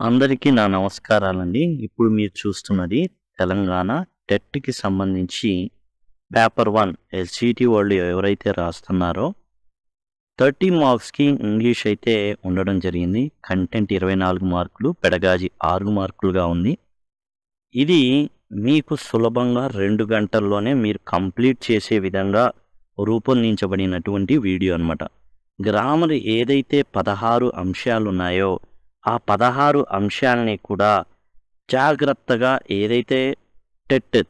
అందరికీ నా నమస్కారాలండి. ఇప్పుడు మీరు చూస్తున్నది తెలంగాణ టెట్‌కి సంబంధించి పేపర్ 1 ఎస్‌జీటీ వాళ్ళు ఎవరైతే రాస్తున్నారో 30 మార్క్స్‌కి ఇంగ్లీష్ అయితే ఉండడం జరిగింది. కంటెంట్ 24 మార్కులు, పెడగాజీ 6 మార్కులుగా ఉంది. ఇది మీకు సులభంగా 2 గంటల్లోనే మీరు కంప్లీట్ చేసే విధంగా రూపొందించబడినటువంటి వీడియో అన్నమాట. గ్రామర్ ఏదైతే 16 అంశాలున్నాయో ఆ 16 అంశాలని కూడా జాగ్రత్తగా ఏదైతే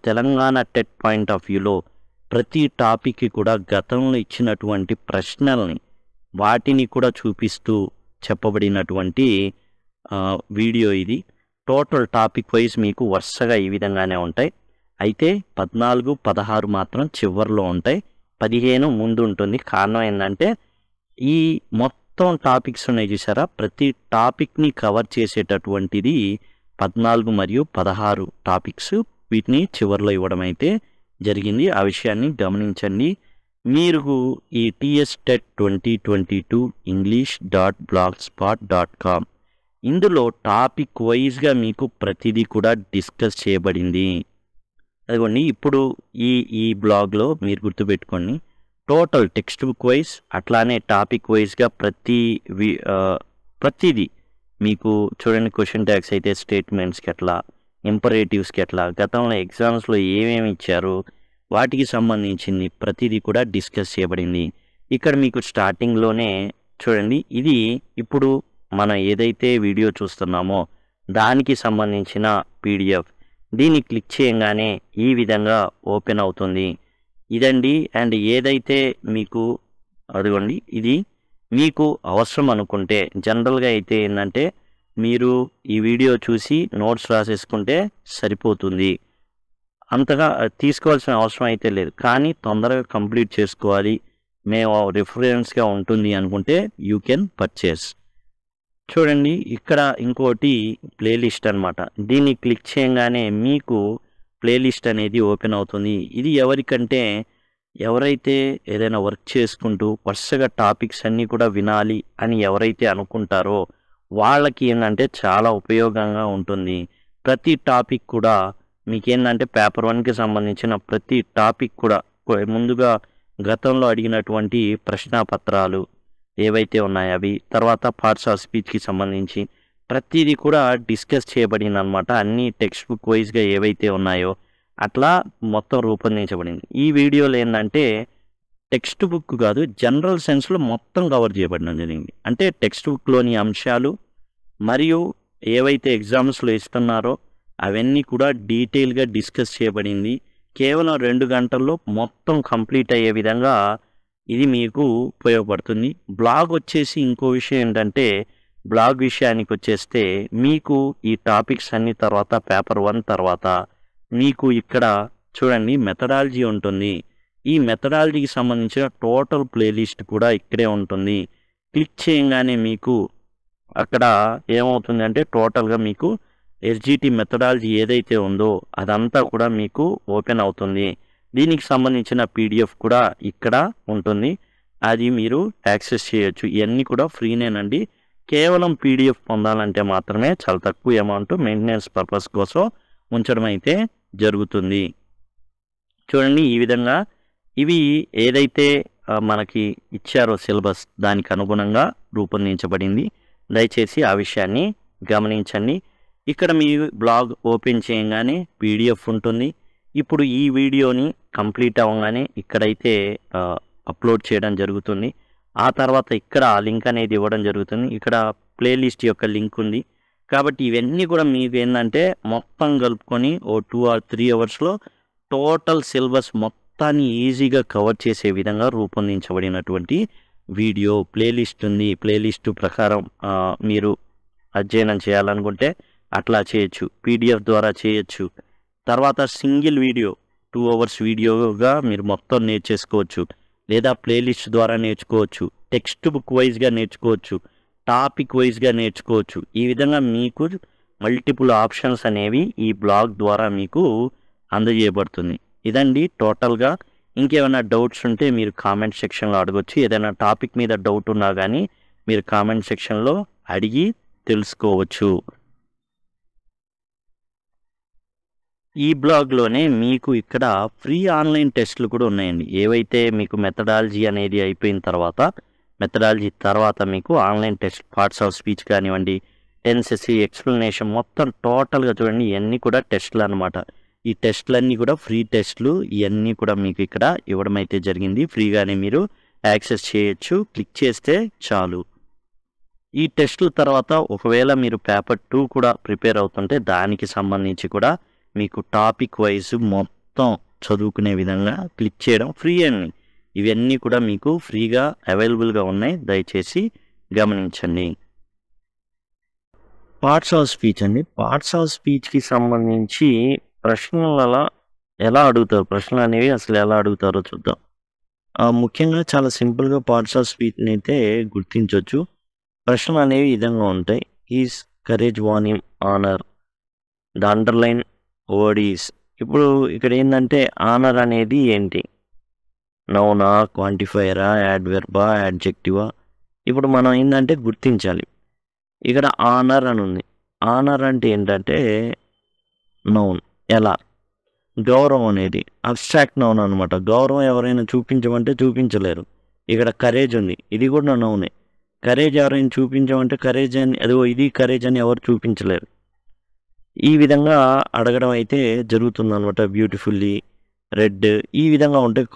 తెలంగాణ టెట్ పాయింట్ ఆఫ్ వ్యూలో ప్రతి టాపిక్‌కి కూడా గతంలో ఇచ్చినటువంటి ప్రశ్నల్ని వాటిని కూడా చూపిస్తూ చెప్పబడినటువంటి వీడియో ఇది. టోటల్ టాపిక్ వైజ్ మీకు వరుసగా ఈ విధంగానే ఉంటాయి. అయితే 14, 16 మాత్రం చివర్లో ఉంటాయి. 15 ముందు ఉంటుంది. కారణం ఏందంటే ఈ మొత్తం టాపిక్స్ ఉన్నాయి చూసారా, ప్రతి టాపిక్‌ని కవర్ చేసేటటువంటిది 14 మరియు 16 టాపిక్స్. వీటిని చివర్లో ఇవ్వడం అయితే జరిగింది. ఆ విషయాన్ని గమనించండి. మీరు ఈ టీఎస్ టెట్ 2022 english.blogspot.com ఇందులో టాపిక్ వైజ్‌గా మీకు ప్రతిదీ కూడా డిస్కస్ చేయబడింది. అదిగోండి ఇప్పుడు ఈ బ్లాగ్‌లో మీరు గుర్తుపెట్టుకోండి. టోటల్ టెక్స్ట్ బుక్ వైజ్ అట్లానే టాపిక్ వైజ్‌గా ప్రతిదీ మీకు చూడండి. క్వశ్చన్ ట్యాగ్స్ అయితే స్టేట్మెంట్స్‌కి ఎట్లా, ఇంపరేటివ్స్‌కి ఎట్లా, గతంలో ఎగ్జామ్స్‌లో ఏమేమి ఇచ్చారు వాటికి సంబంధించింది ప్రతిదీ కూడా డిస్కస్ చేయబడింది. ఇక్కడ మీకు స్టార్టింగ్‌లోనే చూడండి, ఇది ఇప్పుడు మనం ఏదైతే వీడియో చూస్తున్నామో దానికి సంబంధించిన పీడిఎఫ్. దీన్ని క్లిక్ చేయంగానే ఈ విధంగా ఓపెన్ అవుతుంది. ఇదండి. అండ్ ఏదైతే మీకు అదిగోండి ఇది మీకు అవసరం అనుకుంటే జనరల్‌గా అయితే ఏందంటే మీరు ఈ వీడియో చూసి నోట్స్ రాసేసుకుంటే సరిపోతుంది. అంతగా తీసుకోవాల్సిన అవసరం అయితే లేదు. కానీ తొందరగా కంప్లీట్ చేసుకోవాలి, మేము రిఫరెన్స్‌గా ఉంటుంది అనుకుంటే యూ కెన్ పర్చేస్. చూడండి ఇక్కడ ఇంకోటి ప్లేలిస్ట్ అన్నమాట. దీన్ని క్లిక్ చేయంగానే మీకు ప్లేలిస్ట్ అనేది ఓపెన్ అవుతుంది. ఇది ఎవరికంటే ఎవరైతే ఏదైనా వర్క్ చేసుకుంటూ వరుసగా టాపిక్స్ అన్నీ కూడా వినాలి అని ఎవరైతే అనుకుంటారో వాళ్ళకి ఏంటంటే చాలా ఉపయోగంగా ఉంటుంది. ప్రతి టాపిక్ కూడా మీకేందంటే పేపర్ 1కి సంబంధించిన ప్రతి టాపిక్ కూడా ముందుగా గతంలో అడిగినటువంటి ప్రశ్నాపత్రాలు ఏవైతే ఉన్నాయో అవి, తర్వాత పార్ట్స్ ఆఫ్ స్పీచ్‌కి సంబంధించి ప్రతిదీ కూడా డిస్కస్ చేయబడిందనమాట. అన్ని టెక్స్ట్ బుక్ వైజ్‌గా ఏవైతే ఉన్నాయో అట్లా మొత్తం రూపొందించబడింది. ఈ వీడియోలో ఏందంటే టెక్స్ట్ బుక్ కాదు, జనరల్ సెన్స్‌లో మొత్తం కవర్ చేయబడడం జరిగింది. అంటే టెక్స్ట్ బుక్‌లోని అంశాలు మరియు ఏవైతే ఎగ్జామ్స్‌లో ఇస్తున్నారో అవన్నీ కూడా డీటెయిల్‌గా డిస్కస్ చేయబడింది. కేవలం 2 గంటల్లో మొత్తం కంప్లీట్ అయ్యే విధంగా ఇది మీకు ఉపయోగపడుతుంది. బ్లాగ్ వచ్చేసి ఇంకో విషయం ఏంటంటే బ్లాగ్ విషయానికి వచ్చేస్తే మీకు ఈ టాపిక్స్ అన్ని తర్వాత పేపర్ 1 తర్వాత మీకు ఇక్కడ చూడండి మెథడాలజీ ఉంటుంది. ఈ మెథడాలజీకి సంబంధించిన టోటల్ ప్లేలిస్ట్ కూడా ఇక్కడే ఉంటుంది. క్లిక్ చేయగానే మీకు అక్కడ ఏమవుతుందంటే టోటల్‌గా మీకు ఎస్‌జీటీ మెథడాలజీ ఏదైతే ఉందో అదంతా కూడా మీకు ఓపెన్ అవుతుంది. దీనికి సంబంధించిన పీడిఎఫ్ కూడా ఇక్కడ ఉంటుంది. అది మీరు యాక్సెస్ చేయొచ్చు. ఇవన్నీ కూడా ఫ్రీనేనండి. కేవలం పీడిఎఫ్ పొందాలంటే మాత్రమే చాలా తక్కువ అమౌంట్ మెయింటెనెన్స్ పర్పస్ కోసం ఉంచడం అయితే జరుగుతుంది. చూడండి ఈ విధంగా ఇవి ఏదైతే మనకి ఇచ్చారో సిలబస్ దానికి అనుగుణంగా రూపొందించబడింది. దయచేసి ఆ విషయాన్ని గమనించండి. ఇక్కడ మీ బ్లాగ్ ఓపెన్ చేయగానే పీడిఎఫ్ ఉంటుంది. ఇప్పుడు ఈ వీడియోని కంప్లీట్ అవ్వగానే ఇక్కడైతే అప్లోడ్ చేయడం జరుగుతుంది. ఆ తర్వాత ఇక్కడ లింక్ అనేది ఇవ్వడం జరుగుతుంది. ఇక్కడ ప్లేలిస్ట్ యొక్క లింక్ ఉంది. కాబట్టి ఇవన్నీ కూడా మీకు ఏంటంటే మొత్తం కలుపుకొని 2 or 3 అవర్స్‌లో టోటల్ సిలబస్ మొత్తాన్ని ఈజీగా కవర్ చేసే విధంగా రూపొందించబడినటువంటి వీడియో. ప్లేలిస్ట్ ఉంది. ప్లేలిస్ట్ ప్రకారం మీరు అధ్యయనం చేయాలనుకుంటే అట్లా చేయొచ్చు. పీడిఎఫ్ ద్వారా చేయొచ్చు. తర్వాత సింగిల్ వీడియో 2 అవర్స్ వీడియోగా మీరు మొత్తం నేర్చేసుకోవచ్చు. లేదా ప్లేలిస్ట్ ద్వారా నేర్చుకోవచ్చు. టెక్స్ట్ బుక్ వైజ్‌గా నేర్చుకోవచ్చు. టాపిక్ వైజ్‌గా నేర్చుకోవచ్చు. ఈ విధంగా మీకు మల్టిపుల్ ఆప్షన్స్ అనేవి ఈ బ్లాగ్ ద్వారా మీకు అందజేయబడుతుంది. ఇదండి టోటల్‌గా. ఇంకేమైనా డౌట్స్ ఉంటే మీరు కామెంట్ సెక్షన్‌లో అడగొచ్చు. ఏదైనా టాపిక్ మీద డౌట్ ఉన్నా కానీ మీరు కామెంట్ సెక్షన్‌లో అడిగి తెలుసుకోవచ్చు. ఈ బ్లాగ్లోనే మీకు ఇక్కడ ఫ్రీ ఆన్లైన్ టెస్టులు కూడా ఉన్నాయండి. ఏవైతే మీకు మెథడాలజీ అనేది అయిపోయిన తర్వాత మీకు online test parts of speech కానివ్వండి, టెన్సెస్, ఎక్స్ప్లెనేషన్ మొత్తం టోటల్గా చూడండి. ఇవన్నీ కూడా టెస్టులు అనమాట. ఈ టెస్టులన్నీ కూడా ఫ్రీ టెస్టులు. ఇవన్నీ కూడా మీకు ఇక్కడ ఇవ్వడం అయితే జరిగింది. ఫ్రీగానే మీరు యాక్సెస్ చేయొచ్చు. క్లిక్ చేస్తే చాలు. ఈ టెస్టుల తర్వాత ఒకవేళ మీరు పేపర్ 2 కూడా ప్రిపేర్ అవుతుంటే దానికి సంబంధించి కూడా మీకు టాపిక్ వైజ్ మొత్తం చదువుకునే విధంగా క్లిక్ చేయడం ఫ్రీ అండి. ఇవన్నీ కూడా మీకు ఫ్రీగా అవైలబుల్గా ఉన్నాయి. దయచేసి గమనించండి. పార్ట్స్ ఆఫ్ స్పీచ్ అండి. పార్ట్స్ ఆఫ్ స్పీచ్కి సంబంధించి ప్రశ్నలు ఎలా అడుగుతారు, ప్రశ్నలు అనేవి అసలు ఎలా అడుగుతారో చూద్దాం. ముఖ్యంగా చాలా సింపుల్గా పార్ట్స్ ఆఫ్ స్పీచ్ని అయితే గుర్తించవచ్చు. ప్రశ్నలు అనేవి ఈ విధంగా ఉంటాయి. Is courage won him honour, the underline word is. ఇప్పుడు ఇక్కడ ఏంటంటే ఆనర్ అనేది ఏంటి? నౌనా, క్వాంటిఫైయరా, యాడ్వర్బా, యాడ్జెక్టివా? ఇప్పుడు మనం ఏంటంటే గుర్తించాలి. ఇక్కడ ఆనర్ అని ఉంది. ఆనర్ అంటే ఏంటంటే నౌన్. ఎలా? గౌరవం అనేది అబ్స్ట్రాక్ట్ నౌన్ అనమాట. గౌరవం ఎవరైనా చూపించమంటే చూపించలేరు. ఇక్కడ కరేజ్ ఉంది, ఇది కూడా నౌనే. కరేజ్ ఎవరైనా చూపించమంటే కరేజ్ అని, అదిగో ఇది కరేజ్ అని ఎవరు చూపించలేరు. ఈ విధంగా అడగడం అయితే జరుగుతుంది అనమాట. బ్యూటిఫుల్లీ, రెడ్, ఈ విధంగా ఉంటాయి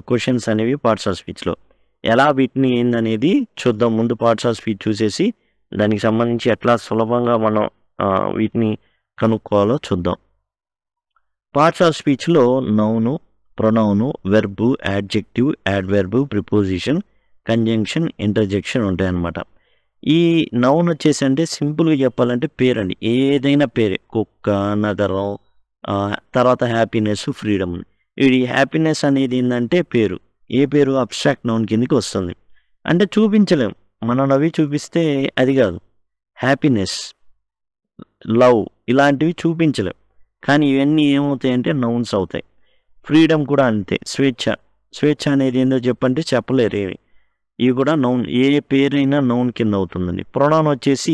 క్వశ్చన్స్ అనేవి పార్ట్స్ ఆఫ్ స్పీచ్లో. ఎలా వీటిని ఏందనేది చూద్దాం. ముందు పార్ట్స్ ఆఫ్ స్పీచ్ చూసేసి దానికి సంబంధించి ఎట్లా సులభంగా మనం వీటిని కనుక్కోవాలో చూద్దాం. పార్ట్స్ ఆఫ్ స్పీచ్లో noun, pronoun, verb, adjective, adverb, preposition, conjunction, interjection ఉంటాయన్నమాట. ఈ నౌన్ వచ్చేసి అంటే సింపుల్గా చెప్పాలంటే పేరండి. ఏదైనా పేరే. కుక్క, నగరం, తర్వాత హ్యాపీనెస్, ఫ్రీడమ్. ఇది హ్యాపీనెస్ అనేది ఏంటంటే పేరు. ఏ పేరు? అబ్స్ట్రాక్ట్ నౌన్ కిందకి వస్తుంది. అంటే చూపించలేం. మనం అవి చూపిస్తే అది కాదు. హ్యాపీనెస్, లవ్ ఇలాంటివి చూపించలేం. కానీ ఇవన్నీ ఏమవుతాయంటే నౌన్స్ అవుతాయి. ఫ్రీడమ్ కూడా అంతే. స్వేచ్ఛ. స్వేచ్ఛ అనేది ఏందో చెప్పంటే చెప్పలేరు ఏమి. ఇవి కూడా నౌన్. ఏ పేరైనా నౌన్ కింద అవుతుందండి. ప్రొనౌన్ వచ్చేసి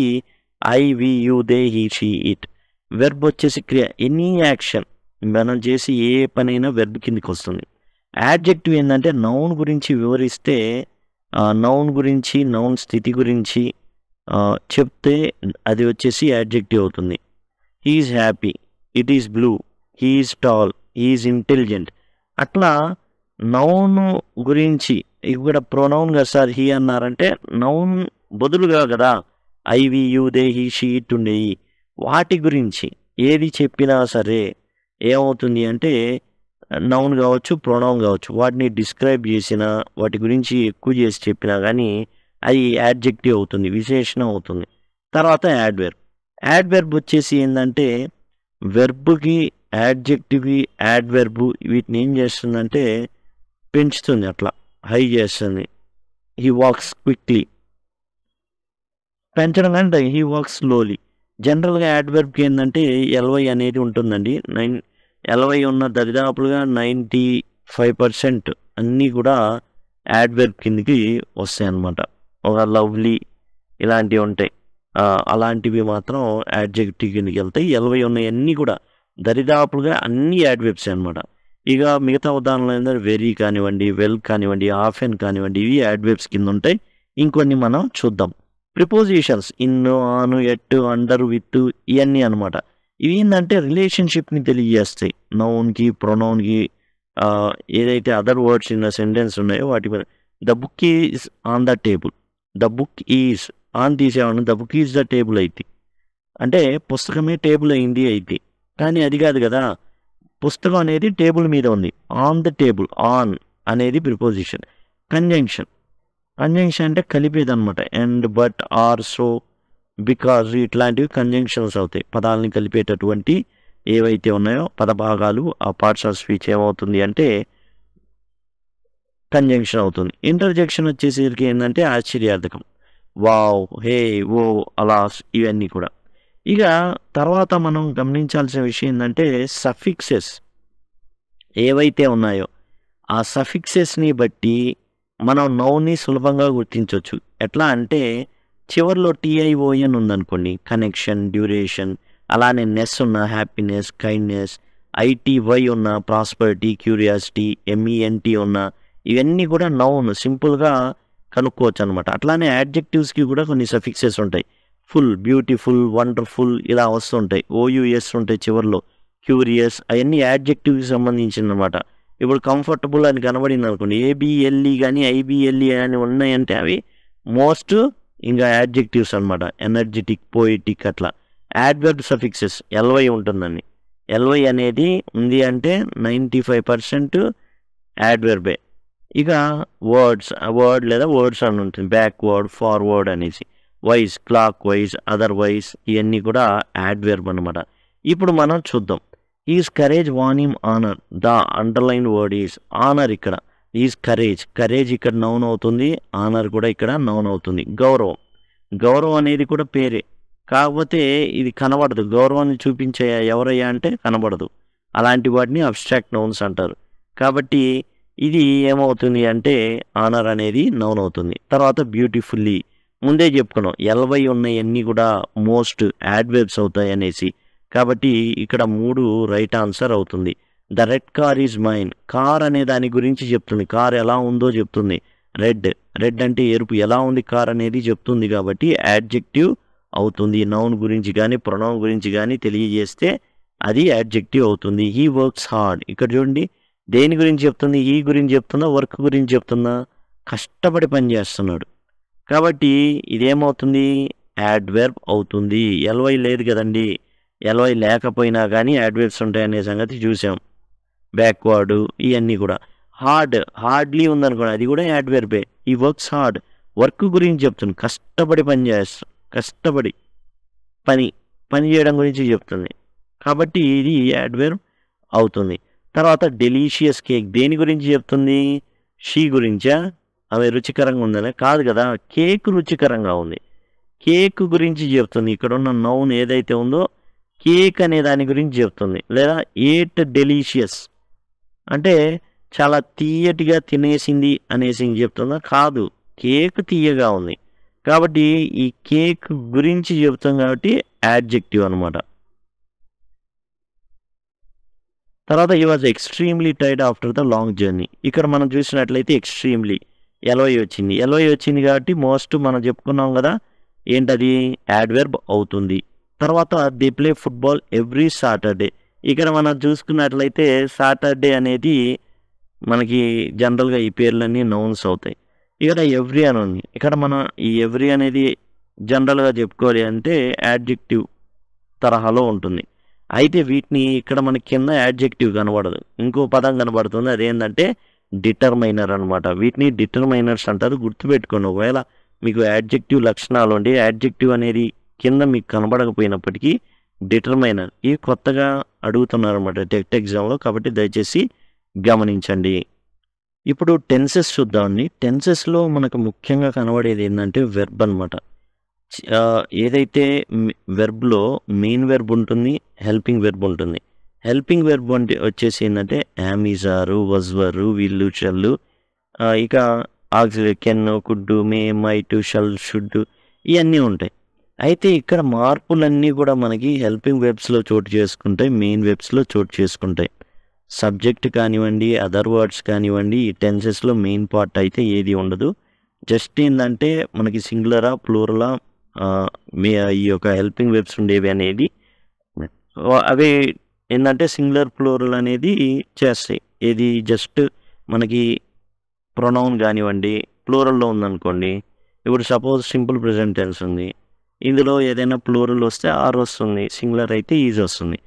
I, we, you, they, he, she, it. Verb వచ్చేసి క్రియ. ఎనీ యాక్షన్ మనం చేసి ఏ పనైనా వెర్బ్ కిందకి వస్తుంది. యాడ్జెక్టివ్ ఏంటంటే నౌన్ గురించి వివరిస్తే, నౌన్ గురించి, నౌన్ స్థితి గురించి చెప్తే అది వచ్చేసి యాడ్జెక్టివ్ అవుతుంది. He is happy, it is blue, he is tall, he is intelligent. అట్లా నౌన్ గురించి ఇక్కడ ప్రొనౌన్ కదా సార్ హీ అన్నారంటే నౌన్ బదులుగా కదా I, we, you, they, he, she, it ఉండేవి. వాటి గురించి ఏది చెప్పినా సరే ఏమవుతుంది అంటే నౌన్ కావచ్చు, ప్రొనౌన్ కావచ్చు, వాటిని డిస్క్రైబ్ చేసినా, వాటి గురించి ఎక్కువ చేసి చెప్పినా కానీ అది యాడ్జెక్టివ్ అవుతుంది, విశేషణం అవుతుంది. తర్వాత యాడ్వర్బ్. యాడ్వర్బ్ వచ్చేసి ఏంటంటే వెర్బ్కి, యాడ్జెక్టివ్కి, యాడ్వర్బ్ వీటిని ఏం చేస్తుందంటే పెంచుతుంది, అట్లా హై చేస్తుంది. He walks quickly. పెంచడం కంటే హీ వాక్స్ స్లోలీ. జనరల్గా యాడ్వర్బ్కి ఏంటంటే ఎల్వై అనేది ఉంటుందండి. ఎల్వై ఉన్న దరిదాపులుగా 95% అన్నీ కూడా యాడ్వర్బ్ కిందకి వస్తాయి అన్నమాట. ఒక లవ్లీ ఇలాంటివి ఉంటాయి. అలాంటివి మాత్రం యాడ్జెక్టివ్ కిందకి వెళ్తాయి. 70 ఉన్నాయన్నీ కూడా దరిదాపులుగా అన్ని యాడ్వర్బ్స్ అనమాట. ఇక మిగతా ఉదాహరణలు ఏంటంటే వెరీ కానివ్వండి, వెల్ కానివ్వండి, ఆఫెన్ కానివ్వండి, ఇవి యాడ్వర్బ్స్ కింద ఉంటాయి. ఇంకొన్ని మనం చూద్దాం. Prepositions in, on, at, under, with ఇవన్నీ అనమాట. ఇవి ఏంటంటే రిలేషన్షిప్ని తెలియజేస్తాయి. నౌన్కి, ప్రొనౌన్కి, ఏదైతే other words in the sentence ఉన్నాయో వాటి మీద. The book is on the table. The book is on తీసేవాడిని, the book is the table అయితే అంటే పుస్తకమే టేబుల్ అయింది అయితే. కానీ అది కాదు కదా, పుస్తకం అనేది టేబుల్ మీద ఉంది. ఆన్ ద టేబుల్, ఆన్ అనేది ప్రిపోజిషన్. కంజంక్షన్. కంజంక్షన్ అంటే కలిపేది అనమాట. And, but, or, so, because ఇట్లాంటివి కంజంక్షన్స్ అవుతాయి. పదాలని కలిపేటటువంటి ఏవైతే ఉన్నాయో పదభాగాలు ఆ పార్ట్స్ ఆఫ్ స్పీచ్ ఏమవుతుంది అంటే కంజంక్షన్ అవుతుంది. ఇంటర్జెక్షన్ వచ్చేసరికి ఏంటంటే ఆశ్చర్యార్థకం. వావ్, హే, ఓ, అలా ఇవన్నీ కూడా. ఇక తర్వాత మనం గమనించాల్సిన విషయం ఏంటంటే సఫిక్సెస్ ఏవైతే ఉన్నాయో ఆ సఫిక్సెస్ని బట్టి మనం నౌన్ని సులభంగా గుర్తించవచ్చు. ఎట్లా అంటే చివరిలో TION ఉందనుకోండి, కనెక్షన్, డ్యూరేషన్, అలానే నెస్ ఉన్న హ్యాపీనెస్, కైండ్నెస్, ఐటీవై ఉన్న ప్రాస్పరిటీ, క్యూరియాసిటీ, ఎంఈఎన్టీ ఉన్న ఇవన్నీ కూడా నౌన్ సింపుల్గా కనుక్కోవచ్చు అనమాట. అట్లానే యాడ్జెక్టివ్స్కి కూడా కొన్ని సఫిక్సెస్ ఉంటాయి. ఫుల్, బ్యూటిఫుల్, వండర్ఫుల్ ఇలా వస్తుంటాయి. ఓయూఎస్ ఉంటాయి చివరిలో, క్యూరియస్, అవన్నీ యాడ్జెక్టివ్కి సంబంధించిన అనమాట. ఇప్పుడు కంఫర్టబుల్ అని కనబడింది అనుకోండి, ఏబిఎల్ఈ కానీ ఐబిఎల్ఈ అని ఉన్నాయంటే అవి మోస్ట్ ఇంకా యాడ్జెక్టివ్స్ అనమాట. ఎనర్జెటిక్, పోయిటిక్ అట్లా. యాడ్వర్బ్ సఫిక్సెస్ ఎల్వై ఉంటుందండి. ఎల్వై అనేది ఉంది అంటే 95% యాడ్వర్బే. ఇక వర్డ్ లేదా వర్డ్స్ అని ఉంటుంది. బ్యాక్వర్డ్, ఫార్వర్డ్ అనేసి. వైజ్, క్లాక్ వైజ్, అదర్వైజ్ ఇవన్నీ కూడా యాడ్వర్బ్ అనమాట. ఇప్పుడు మనం చూద్దాం. Is courage won him honour. The underline word is honour. ఇక్కడ ఈజ్ కరేజ్, కరేజ్ ఇక్కడ నౌన్ అవుతుంది, ఆనర్ కూడా ఇక్కడ నౌన్ అవుతుంది. గౌరవం, గౌరవం అనేది కూడా పేరే, కాకపోతే ఇది కనబడదు. గౌరవాన్ని చూపించే ఎవరయ్యా అంటే కనబడదు. అలాంటి వాటిని అబ్స్ట్రాక్ట్ నౌన్స్ అంటారు. కాబట్టి ఇది ఏమవుతుంది అంటే ఆనర్ అనేది నౌన్ అవుతుంది. తర్వాత బ్యూటిఫుల్లీ, ముందే చెప్పుకున్నాం ఎల్వై ఉన్నవన్నీ కూడా మోస్ట్ యాడ్వర్బ్స్ అవుతాయి అనేసి. కాబట్టి ఇక్కడ 3 రైట్ ఆన్సర్ అవుతుంది. The red car is mine. Car అనే దాని గురించి చెప్తుంది, కార్ ఎలా ఉందో చెప్తుంది. రెడ్ అంటే ఎరుపు, ఎలా ఉంది కార్ అనేది చెప్తుంది. కాబట్టి యాడ్జెక్టివ్ అవుతుంది. నౌన్ గురించి కానీ ప్రొనౌన్ గురించి కానీ తెలియజేస్తే అది యాడ్జెక్టివ్ అవుతుంది. He works hard. ఇక్కడ చూడండి, దేని గురించి చెప్తుంది? హీ గురించి చెప్తుందా, వర్క్ గురించి చెప్తుందా? కష్టపడి పని చేస్తున్నాడు. కాబట్టి ఇదేమవుతుంది? యాడ్వర్బ్ అవుతుంది. ఎల్వై లేదు కదండి, ఎల్వై లేకపోయినా కానీ యాడ్వర్బ్స్ ఉంటాయనే సంగతి చూసాం. బ్యాక్వర్డ్ ఇవన్నీ కూడా. హార్డ్లీ ఉందనుకోండి, అది కూడా యాడ్వర్బే. ఈ వర్క్స్ హార్డ్, వర్క్ గురించి చెప్తుంది. కష్టపడి పని చేస్తాం, కష్టపడి పని చేయడం గురించి చెప్తుంది. కాబట్టి ఇది యాడ్వర్బ్ అవుతుంది. తర్వాత డెలీషియస్ కేక్, దేని గురించి చెప్తుంది? షీ గురించా? ఆమె రుచికరంగా ఉందనే కాదు కదా, కేక్ రుచికరంగా ఉంది, కేక్ గురించి చెప్తుంది. ఇక్కడ ఉన్న నౌన్ ఏదైతే ఉందో కేక్ అనే దాని గురించి చెప్తుంది. లేదా ఏట్ డెలీషియస్ అంటే చాలా తీయటిగా తినేసింది అనేసి చెప్తుందా? కాదు, కేక్ తీయగా ఉంది. కాబట్టి ఈ కేక్ గురించి చెప్తాం కాబట్టి యాడ్జెక్టివ్ అనమాట. తర్వాత ఈ was extremely tired after the long journey. ఇక్కడ మనం చూసినట్లయితే ఎక్స్ట్రీమ్లీ ఎల్వై వచ్చింది కాబట్టి మోస్ట్ మనం చెప్పుకున్నాం కదా, ఏంటది? యాడ్వర్బ్ అవుతుంది. తర్వాత they play football every Saturday. ఇక్కడ మనం చూసుకున్నట్లయితే సాటర్డే అనేది మనకి జనరల్గా ఈ పేర్లన్నీ నౌన్స్ అవుతాయి. ఇక్కడ ఎవ్రీ అని ఉంది. ఇక్కడ మనం ఈ ఎవ్రీ అనేది జనరల్గా చెప్పుకోవాలి అంటే యాడ్జెక్టివ్ తరహాలో ఉంటుంది. అయితే వీటిని ఇక్కడ మనకి కింద యాడ్జెక్టివ్ కనబడదు, ఇంకో పదం కనబడుతుంది. అదేంటంటే డిటర్మైనర్ అనమాట. వీటిని డిటర్మైనర్స్ అంటారు, గుర్తుపెట్టుకోండి. ఒకవేళ మీకు యాడ్జెక్టివ్ లక్షణాలు ఉండి యాడ్జెక్టివ్ అనేది కింద మీకు కనబడకపోయినప్పటికీ డిటర్మైనర్ ఇవి కొత్తగా అడుగుతున్నారు అనమాట టెట్ ఎగ్జామ్లో, కాబట్టి దయచేసి గమనించండి. ఇప్పుడు టెన్సెస్ చూద్దామండి. టెన్సెస్లో మనకు ముఖ్యంగా కనబడేది ఏంటంటే వెర్బ్ అనమాట. ఏదైతే వెర్బ్లో మెయిన్ వెర్బ్ ఉంటుంది, హెల్పింగ్ వెర్బ్ ఉంటుంది. హెల్పింగ్ వెర్బ్ అంటే వచ్చేసి ఏంటంటే am, is, are, was, were, will, shall, ఇక auxiliary can, could, may, might, shall, should ఇవన్నీ ఉంటాయి. అయితే ఇక్కడ మార్పులన్నీ కూడా మనకి హెల్పింగ్ వెబ్స్లో చోటు చేసుకుంటాయి, మెయిన్ వెబ్స్లో చోటు చేసుకుంటాయి. సబ్జెక్ట్ కానివ్వండి, అదర్ వర్డ్స్ కానివ్వండి, ఈ టెన్సెస్లో మెయిన్ పార్ట్ అయితే ఏది ఉండదు. జస్ట్ ఏంటంటే మనకి సింగులరా, ప్లూరలా ఈ యొక్క హెల్పింగ్ వెబ్స్ ఉండేవి అనేది అవే ఏంటంటే సింగులర్, ప్లూరల్ అనేది చేస్తాయి. ఏది జస్ట్ మనకి ప్రొనౌన్ కానివ్వండి ప్లూరల్లో ఉందనుకోండి. ఇప్పుడు సపోజ్ సింపుల్ ప్రెజెంట్ టెన్స్ ఉంది, ఇందులో ఏదైనా ప్లూరల్ వస్తే ఆర్ వస్తుంది, సింగులర్ అయితే ఈజ్ వస్తుంది.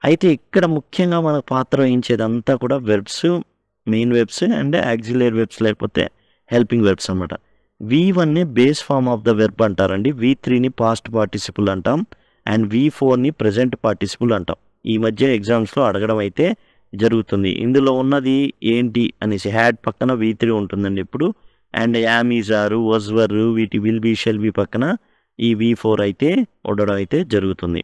అయితే ఇక్కడ ముఖ్యంగా మన పాత్ర వహించేదంతా కూడా verbs, main verbs and auxiliary verbs లేకపోతే హెల్పింగ్ వెబ్స్ అనమాట. V1ని base form of the verb అంటారండి, V3ని పాస్ట్ పార్టిసిపుల్ అంటాం, అండ్ V4ని ప్రెజెంట్ పార్టిసిపుల్ అంటాం. ఈ మధ్య ఎగ్జామ్స్లో అడగడం అయితే జరుగుతుంది. ఇందులో ఉన్నది ఏంటి అనేసి హ్యాడ్ పక్కన V3 ఉంటుందండి ఇప్పుడు, and am, is, are, was, were, వీటి విల్ బి, షెల్ బి పక్కన ఈ V4 అయితే ఉండడం అయితే జరుగుతుంది.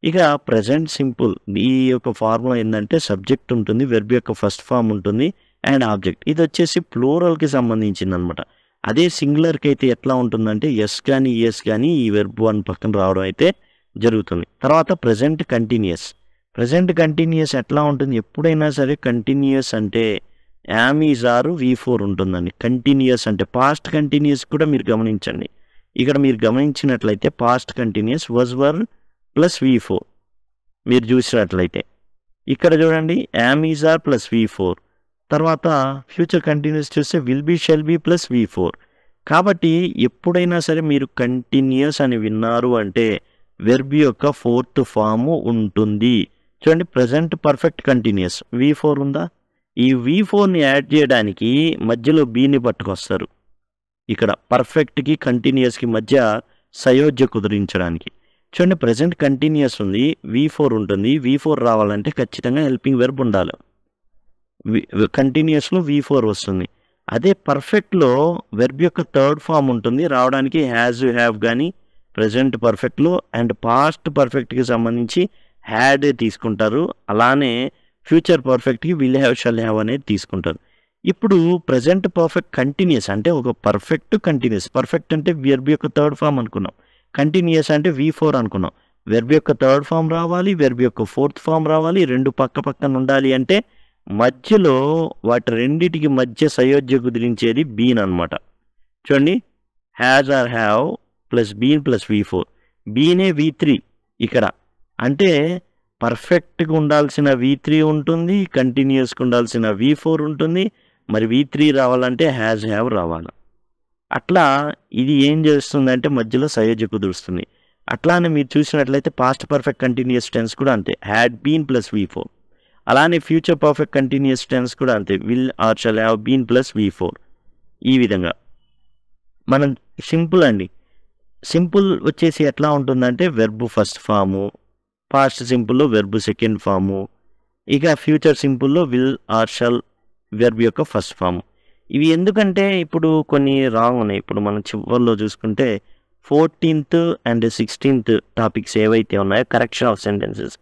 ఇక ప్రజెంట్ సింపుల్ ఈ యొక్క ఫార్ములా ఏంటంటే సబ్జెక్ట్ ఉంటుంది, వెర్బ్ యొక్క ఫస్ట్ ఫామ్ ఉంటుంది అండ్ ఆబ్జెక్ట్. ఇది వచ్చేసి ప్లూరల్కి సంబంధించింది అనమాట. అదే సింగులర్కి అయితే ఎట్లా ఉంటుందంటే ఎస్ కానీ ఈఎస్ కానీ ఈ వెర్బ్ 1 పక్కన రావడం అయితే జరుగుతుంది. తర్వాత ప్రజెంట్ కంటిన్యూస్, ప్రెజెంట్ కంటిన్యూస్ ఎట్లా ఉంటుంది? ఎప్పుడైనా సరే కంటిన్యూస్ అంటే యామ్ ఈజ్ ఆర్ V4 ఉంటుందండి. కంటిన్యూస్ అంటే పాస్ట్ కంటిన్యూస్ కూడా మీరు గమనించండి. ఇక్కడ మీరు గమనించినట్లయితే past continuous was were plus V4 మీరు చూసినట్లయితే. ఇక్కడ చూడండి yam is are plus V4 తర్వాత ఫ్యూచర్ కంటిన్యూస్ చూస్తే will be shall be plus V4. కాబట్టి ఎప్పుడైనా సరే మీరు కంటిన్యూస్ అని విన్నారు అంటే వెర్బ్ యొక్క ఫోర్త్ ఫాము ఉంటుంది. చూడండి ప్రెజెంట్ పర్ఫెక్ట్ కంటిన్యూస్ V4 ఉందా? ఈ V4ని యాడ్ చేయడానికి మధ్యలో బీని పట్టుకొస్తారు. ఇక్కడ పర్ఫెక్ట్కి కంటిన్యూస్కి మధ్య సయోధ్య కుదిరించడానికి. చూడండి ప్రెజెంట్ కంటిన్యూస్ ఉంది, V4 ఉంటుంది. V4 రావాలంటే ఖచ్చితంగా హెల్పింగ్ వెర్బ్ ఉండాలి. కంటిన్యూస్లో V4 వస్తుంది. అదే పర్ఫెక్ట్లో వెర్బ్ యొక్క థర్డ్ ఫామ్ ఉంటుంది. రావడానికి హ్యాజ్ యు హ్యావ్ కానీ ప్రెజెంట్ పర్ఫెక్ట్లో అండ్ పాస్ట్ పర్ఫెక్ట్కి సంబంధించి హ్యాడ్ తీసుకుంటారు. అలానే ఫ్యూచర్ పర్ఫెక్ట్కి విల్ హ్యావ్ షల్ హ్యావ్ అనేది తీసుకుంటారు. ఇప్పుడు ప్రెజెంట్ పర్ఫెక్ట్ కంటిన్యూస్ అంటే ఒక పర్ఫెక్ట్ కంటిన్యూస్. పర్ఫెక్ట్ అంటే వెర్బ్ యొక్క థర్డ్ ఫామ్ అనుకున్నాం. కంటిన్యూస్ అంటే V4 అనుకున్నాం. వెర్బ్ యొక్క థర్డ్ ఫామ్ రావాలి, వెర్బ్ యొక్క ఫోర్త్ ఫామ్ రావాలి, రెండు పక్క పక్కన ఉండాలి అంటే మధ్యలో వాటి రెండిటికి మధ్య సయోధ్య కుదిరించేది బీన్ అనమాట. చూడండి has or have plus been plus V4. బీనే V3 ఇక్కడ. అంటే పర్ఫెక్ట్గా ఉండాల్సిన V3 ఉంటుంది, కంటిన్యూస్గా ఉండాల్సిన V4 ఉంటుంది. మరి V3 రావాలంటే హ్యాజ్ హ్యావ్ రావాలి. అట్లా ఇది ఏం చేస్తుందంటే మధ్యలో సయోధ్య కుదురుస్తుంది. అట్లానే మీరు చూసినట్లయితే పాస్ట్ పర్ఫెక్ట్ కంటిన్యూస్ టెన్స్ కూడా అంతే, హ్యాడ్ బీన్ ప్లస్ V4. అలానే ఫ్యూచర్ పర్ఫెక్ట్ కంటిన్యూస్ టెన్స్ కూడా అంతే, will or shall have been plus V4. ఈ విధంగా మనం సింపుల్ అండి. సింపుల్ వచ్చేసి ఎట్లా ఉంటుందంటే వెర్బ్ ఫస్ట్ ఫాము, పాస్ట్ సింపుల్లో వెర్బ్ సెకండ్ ఫాము, ఇక ఫ్యూచర్ సింపుల్లో విల్ ఆర్ షల్ వెర్బ్ యొక్క ఫస్ట్ ఫాము. ఇవి ఎందుకంటే ఇప్పుడు కొన్ని రాంగ్ ఉన్నాయి. ఇప్పుడు మనం చివరిలో చూసుకుంటే 14th and 16th టాపిక్స్ ఏవైతే ఉన్నాయో కరెక్షన్ ఆఫ్ సెంటెన్సెస్,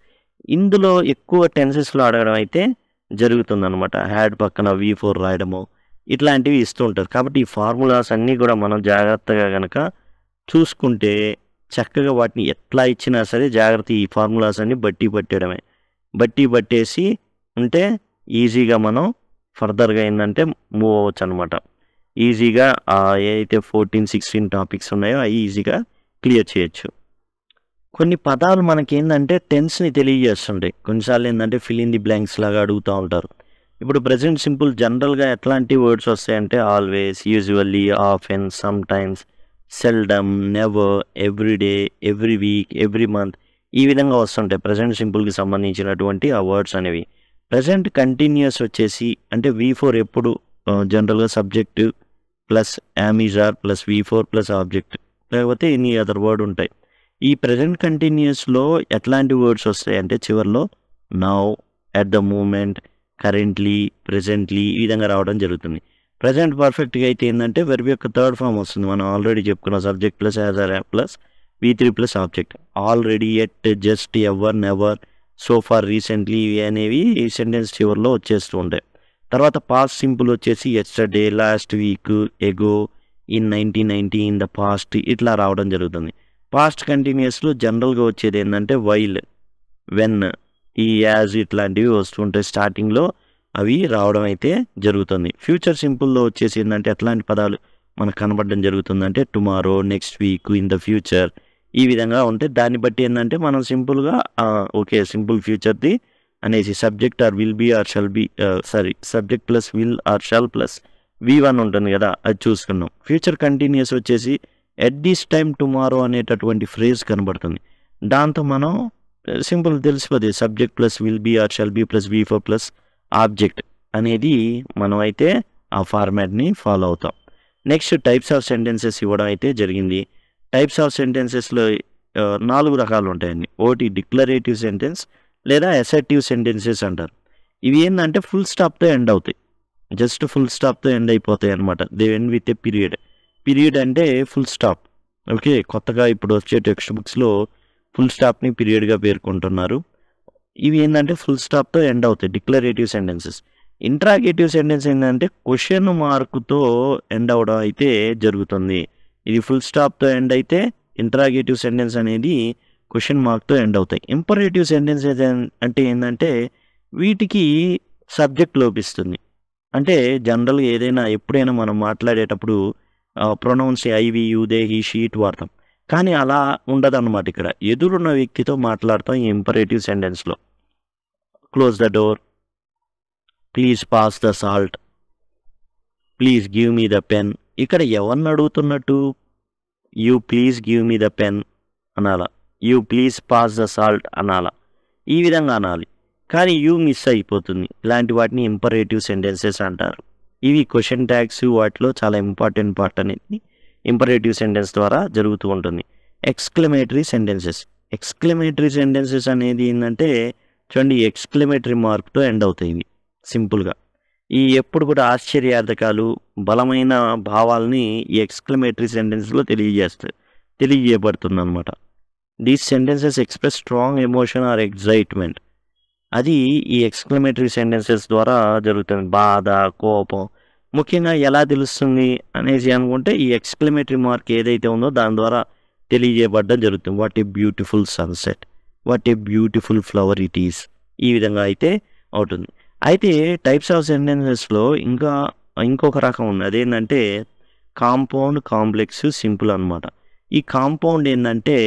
ఇందులో ఎక్కువ టెన్సెస్లో అడగడం అయితే జరుగుతుందన్నమాట. హ్యాడ్ పక్కన V4 రాయడము ఇట్లాంటివి ఇస్తూ ఉంటారు. కాబట్టి ఈ ఫార్ములాస్ అన్నీ కూడా మనం జాగ్రత్తగా కనుక చూసుకుంటే చక్కగా వాటిని ఎట్లా ఇచ్చినా సరే జాగ్రత్త ఈ ఫార్ములాస్ అన్ని పట్టేయడమే. పట్టేసి ఉంటే ఈజీగా మనం ఫర్దర్గా ఏంటంటే మూవ్ అవ్వచ్చు అనమాట. ఈజీగా ఏదైతే 14-16 టాపిక్స్ ఉన్నాయో అవి ఈజీగా క్లియర్ చేయొచ్చు. కొన్ని పదాలు మనకేంటంటే టెన్స్ని తెలియజేస్తుంటాయి. కొన్నిసార్లు ఏంటంటే ఫిల్ ఇన్ ది బ్లాంక్స్ లాగా అడుగుతూ ఉంటారు. ఇప్పుడు ప్రెజెంట్ సింపుల్ జనరల్గా ఎట్లాంటి వర్డ్స్ వస్తాయంటే always, usually, often, sometimes, seldom, never, everyday, every week, every month, ఈ విధంగా వస్తుంటాయి ప్రెజెంట్ సింపుల్కి సంబంధించినటువంటి ఆ వర్డ్స్ అనేవి. ప్రెజెంట్ కంటిన్యూస్ వచ్చేసి అంటే V4 ఎప్పుడు జనరల్గా subject plus am is are plus V4 plus object, లేకపోతే ఎనీ అదర్ వర్డ్ ఉంటాయి. ఈ ప్రెజెంట్ కంటిన్యూస్లో ఎట్లాంటి వర్డ్స్ వస్తాయి అంటే చివరిలో now, at the moment, currently, presently ఈ విధంగా రావడం జరుగుతుంది. ప్రెజెంట్ పర్ఫెక్ట్గా అయితే ఏంటంటే వెర్బ్ యొక్క థర్డ్ ఫామ్ వస్తుంది. మనం ఆల్రెడీ చెప్పుకున్న subject plus has or plus V3 plus object. Already, at, just, ever, never, so far, recently ఇవి అనేవి ఈ సెంటెన్స్ చివరిలో వచ్చేస్తూ ఉంటాయి. తర్వాత పాస్ట్ సింపుల్ వచ్చేసి yesterday, last week, ago, in 1990, in the past ఇట్లా రావడం జరుగుతుంది. పాస్ట్ కంటిన్యూస్లో జనరల్గా వచ్చేది ఏంటంటే వైల్, వెన్, ఈ యాజ్ ఇట్లాంటివి వస్తుంటాయి. స్టార్టింగ్లో అవి రావడం అయితే జరుగుతుంది. ఫ్యూచర్ సింపుల్లో వచ్చేసి ఏంటంటే ఎట్లాంటి పదాలు మనకు కనబడడం జరుగుతుందంటే tomorrow, next week, in the future ఈ విధంగా ఉంటే దాన్ని బట్టి ఏంటంటే మనం సింపుల్గా ఓకే సింపుల్ ఫ్యూచర్ది అనేసి subject or will be or shall be subject plus will or shall plus V1 ఉంటుంది కదా అది చూసుకున్నాం. ఫ్యూచర్ కంటిన్యూస్ వచ్చేసి ఎట్ దిస్ టైమ్ టుమారో అనేటటువంటి ఫ్రేజ్ కనబడుతుంది. దాంతో మనం సింపుల్ తెలిసిపోతుంది subject plus will be or shall be plus V4 plus object అనేది మనం అయితే ఆ ఫార్మాట్ని ఫాలో అవుతాం. నెక్స్ట్ టైప్స్ ఆఫ్ సెంటెన్సెస్ ఇవ్వడం అయితే జరిగింది. టైప్స్ ఆఫ్ సెంటెన్సెస్లో 4 రకాలు ఉంటాయండి. ఒకటి డిక్లరేటివ్ సెంటెన్స్ లేదా అసర్టివ్ సెంటెన్సెస్ అంటారు. ఇవి ఏంటంటే ఫుల్ స్టాప్తో ఎండ్ అవుతాయి, జస్ట్ ఫుల్ స్టాప్తో ఎండ్ అయిపోతాయి అనమాట. They end with a period. Period అంటే ఫుల్ స్టాప్. ఓకే, కొత్తగా ఇప్పుడు వచ్చే టెక్స్ట్ బుక్స్లో ఫుల్ స్టాప్ని పీరియడ్గా పేర్కొంటున్నారు. ఇవి ఏంటంటే ఫుల్ స్టాప్తో ఎండ్ అవుతాయి డిక్లరేటివ్ సెంటెన్సెస్. ఇంట్రాగేటివ్ సెంటెన్స్ ఏంటంటే క్వశ్చన్ మార్కుతో ఎండ్ అవడం అయితే జరుగుతుంది. ఇది ఫుల్ స్టాప్తో ఎండ్ అయితే ఇంట్రాగేటివ్ సెంటెన్స్ అనేది క్వశ్చన్ మార్క్తో ఎండ్ అవుతాయి. ఇంపరేటివ్ సెంటెన్సెస్ అంటే ఏంటంటే వీటికి సబ్జెక్ట్ లోపిస్తుంది. అంటే జనరల్గా ఏదైనా ఎప్పుడైనా మనం మాట్లాడేటప్పుడు pronouns I we you they he she it వాడతాం. కానీ అలా ఉండదన్నమాట. ఇక్కడ ఎదురున్న వ్యక్తితో మాట్లాడతాం ఈ ఇంపరేటివ్ సెంటెన్స్లో. Close the door, please pass the salt, please give me the pen. ఇక్కడ ఎవరిని అడుగుతున్నట్టు? You please give me the pen అనాలా, you please pass the salt అనాలా, ఈ విధంగా అనాలి. కానీ యూ మిస్ అయిపోతుంది. ఇలాంటి వాటిని ఇంపరేటివ్ సెంటెన్సెస్ అంటారు. ఇవి క్వశ్చన్ ట్యాగ్స్ వాటిలో చాలా ఇంపార్టెంట్ పార్ట్ అనేది ఇంపరేటివ్ సెంటెన్స్ ద్వారా జరుగుతూ ఉంటుంది. Exclamatory sentences. ఎక్స్క్లమేటరీ సెంటెన్సెస్ అనేది ఏంటంటే చూడండి, ఎక్స్క్లమేటరీ మార్క్తో ఎండ్ అవుతాయి ఇవి సింపుల్గా. ఈ ఎప్పుడు కూడా ఆశ్చర్యార్థకాలు, బలమైన భావాల్ని ఈ ఎక్స్క్లమేటరీ సెంటెన్స్లో తెలియజేయబడుతుంది అనమాట. These sentences express strong emotion are excitement. అది ఈ ఎక్స్క్లమేటరీ సెంటెన్సెస్ ద్వారా జరుగుతుంది. బాధ, కోపం ముఖ్యంగా ఎలా తెలుస్తుంది అనేసి అనుకుంటే ఈ ఎక్స్క్లమేటరీ మార్క్ ఏదైతే ఉందో దాని ద్వారా తెలియజేయబడడం జరుగుతుంది. What a beautiful sunset, what a beautiful flower it is, ఈ విధంగా అయితే అవుతుంది. అయితే టైప్స్ ఆఫ్ సెంటెన్సెస్లో ఇంకొక రకం ఉంది. అదేంటంటే కాంపౌండ్, కాంప్లెక్స్, సింపుల్ అనమాట. ఈ కాంపౌండ్ ఏంటంటే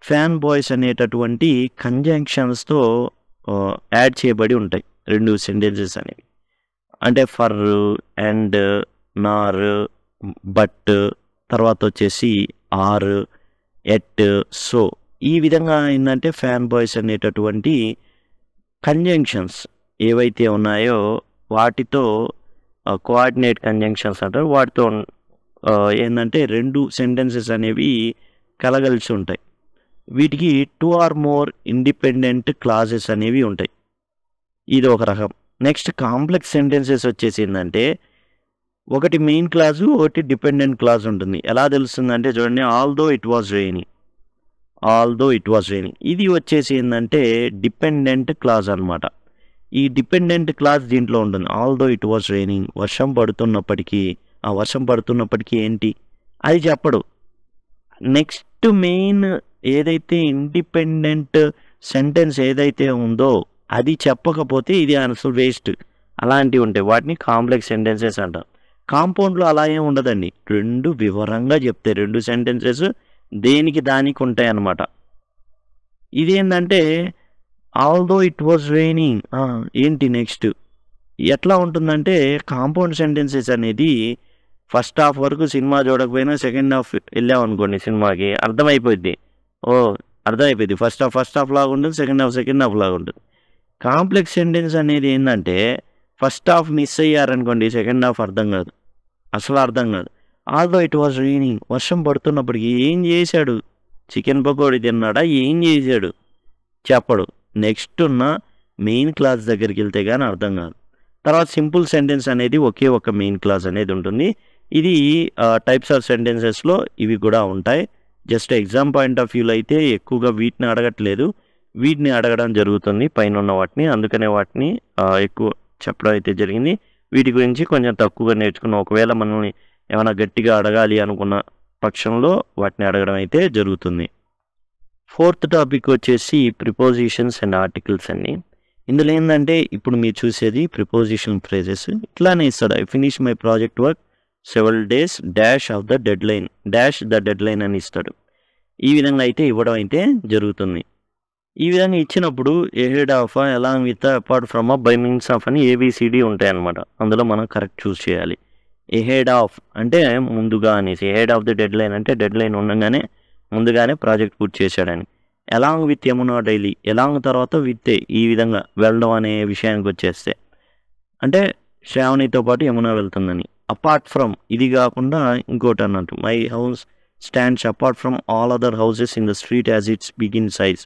ఫ్యాన్ బాయ్స్ అనేటటువంటి కంజంక్షన్స్తో యాడ్ చేయబడి ఉంటాయి రెండు సెంటెన్సెస్ అనేవి. అంటే ఫర్ అండ్, నార్, బట్, తర్వాత వచ్చేసి ఆర్, ఎట్, సో, ఈ విధంగా ఏంటంటే ఫ్యాన్ బాయ్స్ అనేటటువంటి కంజంక్షన్స్ ఏవైతే ఉన్నాయో వాటితో కోఆర్డినేట్ కంజంక్షన్స్ అంటారు. వాటితో ఏంటంటే రెండు సెంటెన్సెస్ అనేవి కలగలిసి ఉంటాయి. వీటికి 2 or more ఇండిపెండెంట్ క్లాజెస్ అనేవి ఉంటాయి. ఇది ఒక రకం. నెక్స్ట్ కాంప్లెక్స్ సెంటెన్సెస్ వచ్చేసి ఏంటంటే ఒకటి మెయిన్ క్లాజు, ఒకటి డిపెండెంట్ క్లాజ్ ఉంటుంది. ఎలా తెలుస్తుందంటే చూడండి, although it was raining, although it was raining, ఇది వచ్చేసి ఏంటంటే డిపెండెంట్ క్లాజ్ అనమాట. ఈ డిపెండెంట్ క్లాజ్ దీంట్లో ఉంటుంది. ఆల్దో ఇట్ వాజ్ రైనింగ్, వర్షం పడుతున్నప్పటికీ, ఆ వర్షం పడుతున్నప్పటికీ ఏంటి అది చెప్పడు. నెక్స్ట్ మెయిన్ ఏదైతే ఇండిపెండెంట్ సెంటెన్స్ ఏదైతే ఉందో అది చెప్పకపోతే ఇది అసలు వేస్ట్. అలాంటివి ఉంటాయి, వాటిని కాంప్లెక్స్ సెంటెన్సెస్ అంటారు. కాంపౌండ్లో అలా ఏం ఉండదండి, రెండు వివరంగా చెప్తాయి. రెండు సెంటెన్సెస్ దేనికి దానికి ఉంటాయి అన్నమాట. ఇదేంటంటే ఆల్దో ఇట్ వాజ్ రైనింగ్, ఏంటి నెక్స్ట్ ఎట్లా ఉంటుందంటే కాంపౌండ్ సెంటెన్సెస్ అనేది ఫస్ట్ హాఫ్ వరకు సినిమా చూడకపోయినా సెకండ్ హాఫ్ వెళ్ళామనుకోండి సినిమాకి అర్థమైపోద్ది. అర్థమైపోయింది. ఫస్ట్ హాఫ్ లాగా ఉంటుంది, సెకండ్ హాఫ్ లాగా ఉంటుంది. కాంప్లెక్స్ సెంటెన్స్ అనేది ఏంటంటే ఫస్ట్ హాఫ్ మిస్ అయ్యారనుకోండి సెకండ్ హాఫ్ అర్థం కాదు, అసలు అర్థం కాదు. ఆల్దో ఇట్ వాజ్ రైనింగ్, వర్షం పడుతున్నప్పటికీ ఏం చేశాడు, చికెన్ పకోడీ తిన్నాడా, ఏం చేశాడు చెప్పడు. నెక్స్ట్ ఉన్న మెయిన్ క్లాస్ దగ్గరికి వెళ్తే కానీ అర్థం కాదు. తర్వాత సింపుల్ సెంటెన్స్ అనేది ఒకే ఒక మెయిన్ క్లాస్ అనేది ఉంటుంది. ఇది టైప్స్ ఆఫ్ సెంటెన్సెస్లో ఇవి కూడా ఉంటాయి. జస్ట్ ఎగ్జామ్ పాయింట్ ఆఫ్ వ్యూలో అయితే ఎక్కువగా వీటిని అడగట్లేదు, వీటిని అడగడం జరుగుతుంది పైన ఉన్న వాటిని. అందుకనే వాటిని ఎక్కువ చెప్పడం అయితే జరిగింది. వీటి గురించి కొంచెం తక్కువగా నేర్చుకున్నాం. ఒకవేళ మనల్ని ఏమైనా గట్టిగా అడగాలి అనుకున్న పక్షంలో వాటిని అడగడం అయితే జరుగుతుంది. ఫోర్త్ టాపిక్ వచ్చేసి ప్రిపోజిషన్స్ అండ్ ఆర్టికల్స్ అండి. ఇందులో ఏంటంటే ఇప్పుడు మీరు చూసేది ప్రిపోజిషన్ ఫ్రేజెస్. ఇట్లానే ఇస్తాడు, I finish my project work several days dash of the dead line, dash the dead line అని ఇస్తాడు. ఈ విధంగా అయితే ఇవ్వడం అయితే జరుగుతుంది. ఈ విధంగా ఇచ్చినప్పుడు ahead of, along with, apart from, by means of అని ఏబిసిడి ఉంటాయి అన్నమాట. అందులో మనం కరెక్ట్ చూస్ చేయాలి. ఎహెడ్ ఆఫ్ అంటే ముందుగా అనేసి, ahead of the dead line అంటే డెడ్ లైన్ ఉండగానే ముందుగానే ప్రాజెక్ట్ పూర్తి చేశాడని. Along with Yamuna daily, along తర్వాత విత్, ఈ విధంగా వెళ్ళడం అనే విషయానికి వచ్చేస్తే అంటే శ్రావణితో పాటు యమున వెళ్తుందని. అపార్ట్ ఫ్రమ్, ఇది కాకుండా ఇంకోటి అన్నట్టు, my house stands apart from all other houses in the street as it's big in size,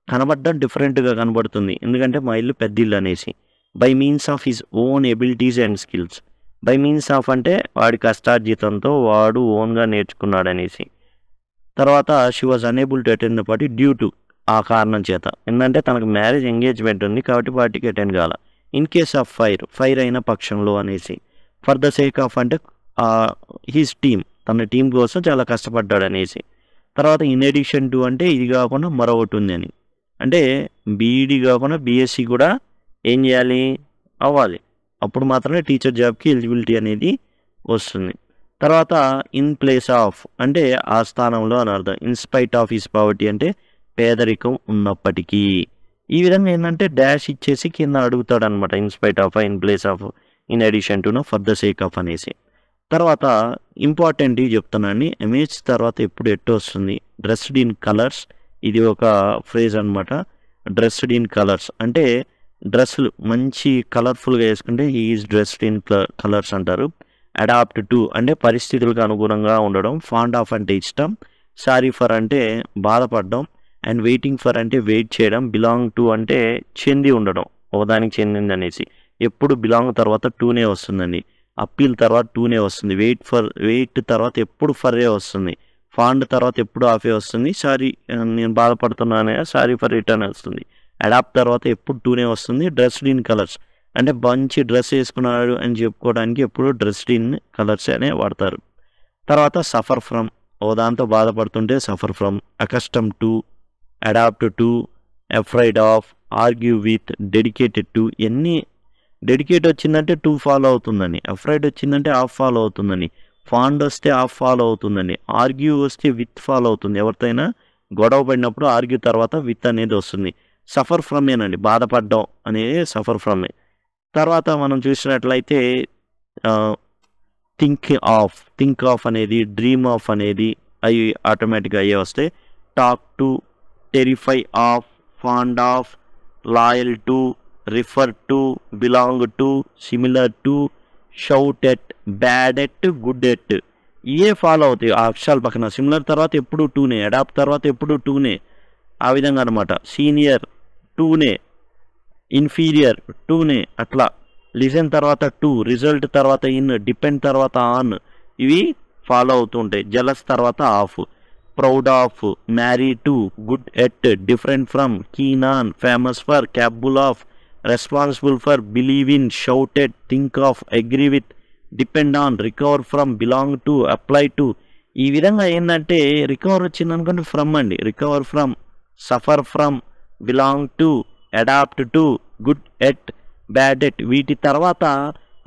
కనబడడం డిఫరెంట్గా కనబడుతుంది ఎందుకంటే మా ఇల్లు పెద్ద ఇల్లు అనేసి. By means of his own abilities and skills, by means of అంటే వాడి కష్టార్జితంతో వాడు ఓన్గా నేర్చుకున్నాడు అనేసి. తర్వాత she was unable to attend the party due to, ఆ కారణం చేత, ఏంటంటే తనకు మ్యారేజ్ ఎంగేజ్మెంట్ ఉంది కాబట్టి పార్టీకి అటెండ్ కాల. ఇన్ కేస్ ఆఫ్ ఫైర్ అయిన పక్షంలో అనేసి. ఫర్ ద సేక్ ఆఫ్ అంటే హిస్ టీమ్, తన టీం కోసం చాలా కష్టపడ్డాడు అనేసి. తర్వాత ఇన్ అడిషన్ టు అంటే ఇది కాకుండా మరొకటి ఉంది అని, అంటే బీఈడి కాకుండా బీఎస్సీ కూడా ఏం చేయాలి, అవ్వాలి. అప్పుడు మాత్రమే టీచర్ జాబ్కి ఎలిజిబిలిటీ అనేది వస్తుంది. తర్వాత ఇన్ ప్లేస్ ఆఫ్ అంటే ఆ స్థానంలో అని అర్థం. ఇన్స్పైట్ ఆఫ్ ఈస్ పావర్టీ అంటే పేదరికం ఉన్నప్పటికీ. ఈ విధంగా ఏంటంటే డాష్ ఇచ్చేసి కింద అడుగుతాడు అనమాట. In spite of, in place of, in addition to, for the sake of అనేసి. తర్వాత ఇంపార్టెంట్ చెప్తున్నాను. ఎమేజ్ తర్వాత ఎప్పుడు ఎట్టు వస్తుంది, డ్రెస్డ్ ఇన్ కలర్స్. ఇది ఒక ఫ్రేజ్ అనమాట. డ్రెస్డ్ ఇన్ కలర్స్ అంటే డ్రెస్సులు మంచి కలర్ఫుల్గా వేసుకుంటే ఈజ్ డ్రెస్డ్ ఇన్ కలర్స్ అంటారు. అడాప్ట్ టు అంటే పరిస్థితులకు అనుగుణంగా ఉండడం. ఫాండ్ ఆఫ్ అంటే ఇష్టం. సారీ ఫర్ అంటే బాధపడడం. అండ్ వెయిటింగ్ ఫర్ అంటే వెయిట్ చేయడం. బిలాంగ్ టు అంటే చెంది ఉండడం, ఒకదానికి చెందింది అనేసి. ఎప్పుడు బిలాంగ్ తర్వాత టూనే వస్తుందండి. అప్పీల్ తర్వాత టూనే వస్తుంది. వెయిట్ తర్వాత ఎప్పుడు ఫర్రే వస్తుంది. ఫాండ్ తర్వాత ఎప్పుడు ఆఫే వస్తుంది. సారీ నేను బాధపడుతున్నానే, సారీ ఫర్ రిటర్న్ వస్తుంది. అడాప్ట్ తర్వాత ఎప్పుడు టూనే వస్తుంది. డ్రెస్డ్ ఇన్ కలర్స్ అంటే మంచి డ్రెస్ వేసుకున్నాడు అని చెప్పుకోవడానికి ఎప్పుడు డ్రెస్డ్ ఇన్ కలర్స్ అనే వాడతారు. తర్వాత సఫర్ ఫ్రమ్, ఓ దాంతో బాధపడుతుంటే suffer from. Accustom to, adapt to, afraid of, argue with, dedicated to. ఎన్ని డెడికేట్ వచ్చిందంటే టూ ఫాలో అవుతుందని, అఫ్రైడ్ వచ్చిందంటే ఆఫ్ ఫాలో అవుతుందని, ఫాండ్ వస్తే ఆఫ్ ఫాలో అవుతుందని, ఆర్గ్యూ వస్తే విత్ ఫాలో అవుతుంది. ఎవరితో అయినా గొడవ పడినప్పుడు ఆర్గ్యూ తర్వాత విత్ అనేది వస్తుంది. సఫర్ ఫ్రమ్ ఏనండి, బాధపడ్డం అనేది సఫర్ ఫ్రమ్. తర్వాత మనం చూసినట్లయితే థింక్ ఆఫ్ అనేది, డ్రీమ్ ఆఫ్ అనేది అవి ఆటోమేటిక్గా అయ్యే వస్తాయి. Talk to, terrify of, fond of, loyal to, refer to, belong to, similar to, shout at, bad at, good at. ఇవే ఫాలో అవుతాయి ఆ అక్షరాల పక్కన. సిమిలర్ తర్వాత ఎప్పుడు టూనే, అడాప్ట్ తర్వాత ఎప్పుడు టూనే, ఆ విధంగా అనమాట. సీనియర్ టూనే, ఇన్ఫీరియర్ టూనే, అట్లా. లిజన్ తర్వాత టూ, రిజల్ట్ తర్వాత ఇన్, డిపెండ్ తర్వాత ఆన్, ఇవి ఫాలో అవుతూ ఉంటాయి. జలస్ తర్వాత of, proud of, marry to, good at, different from, keen on, famous for, capable of, responsible for, believe in, shouted, think of, agree with, depend on, recover from, belong to, apply to. ఈ విధంగా ఏంటంటే recover వచ్చింది అనుకోండి from అండి. Recover from, suffer from, belong to, adapt to, good at, bad at. వీటి తర్వాత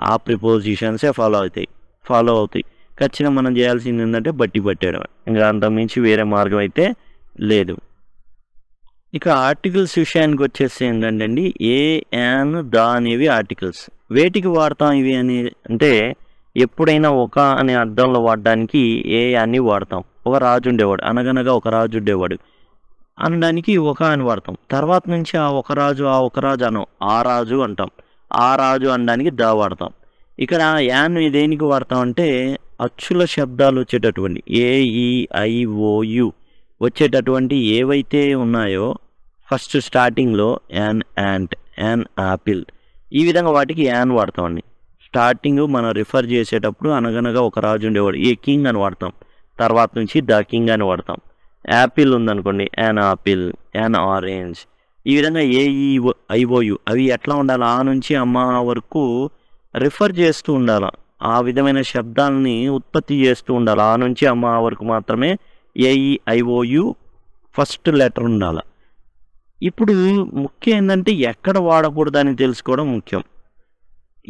ఆ ప్రిపోజిషన్సే follow అవుతాయి. ఖచ్చితంగా మనం చేయాల్సింది ఏంటంటే బట్టి పట్టేయడం. ఇంకా అంతకుమించి వేరే మార్గం అయితే లేదు. ఇక ఆర్టికల్స్ విషయానికి వచ్చేసి ఏంటంటే అండి, ఏ, యాన్, ద అనేవి ఆర్టికల్స్. వేటికి వాడతాం ఇవి అని అంటే, ఎప్పుడైనా ఒక అనే అర్థంలో వాడడానికి ఏ అని వాడతాం. ఒక రాజు ఉండేవాడు, అనగనగా ఒక రాజు ఉండేవాడు అనడానికి ఒక అని వాడతాం. తర్వాత నుంచి ఆ ఒక రాజు అనం, ఆ రాజు అంటాం. ఆ రాజు అనడానికి ద వాడతాం. ఇక్కడ యాన్ దేనికి వాడతాం అంటే, అచ్చుల శబ్దాలు వచ్చేటటువంటి AEIOU వచ్చేటటువంటి ఏవైతే ఉన్నాయో ఫస్ట్ స్టార్టింగ్లో యాన్ యాంట్, యాన్ యాపిల్, ఈ విధంగా వాటికి యాన్ వాడతామండి. స్టార్టింగ్ మనం రిఫర్ చేసేటప్పుడు అనగనగా ఒక రాజు ఉండేవాడు, ఏ కింగ్ అని వాడతాం. తర్వాత నుంచి ద కింగ్ అని వాడతాం. యాపిల్ ఉందనుకోండి, యాన్ ఆపిల్, యాన్ ఆరెంజ్. ఈ విధంగా AEIOU అవి ఎట్లా ఉండాలి, ఆ నుంచి అమ్మ వరకు రిఫర్ చేస్తూ ఉండాలి. ఆ విధమైన శబ్దాలని ఉత్పత్తి చేస్తూ ఉండాలి. ఆ నుంచి అమ్మ వరకు మాత్రమే AEIOU ఫస్ట్ లెటర్ ఉండాలి. ఇప్పుడు ముఖ్యం ఏంటంటే ఎక్కడ వాడకూడదని తెలుసుకోవడం ముఖ్యం.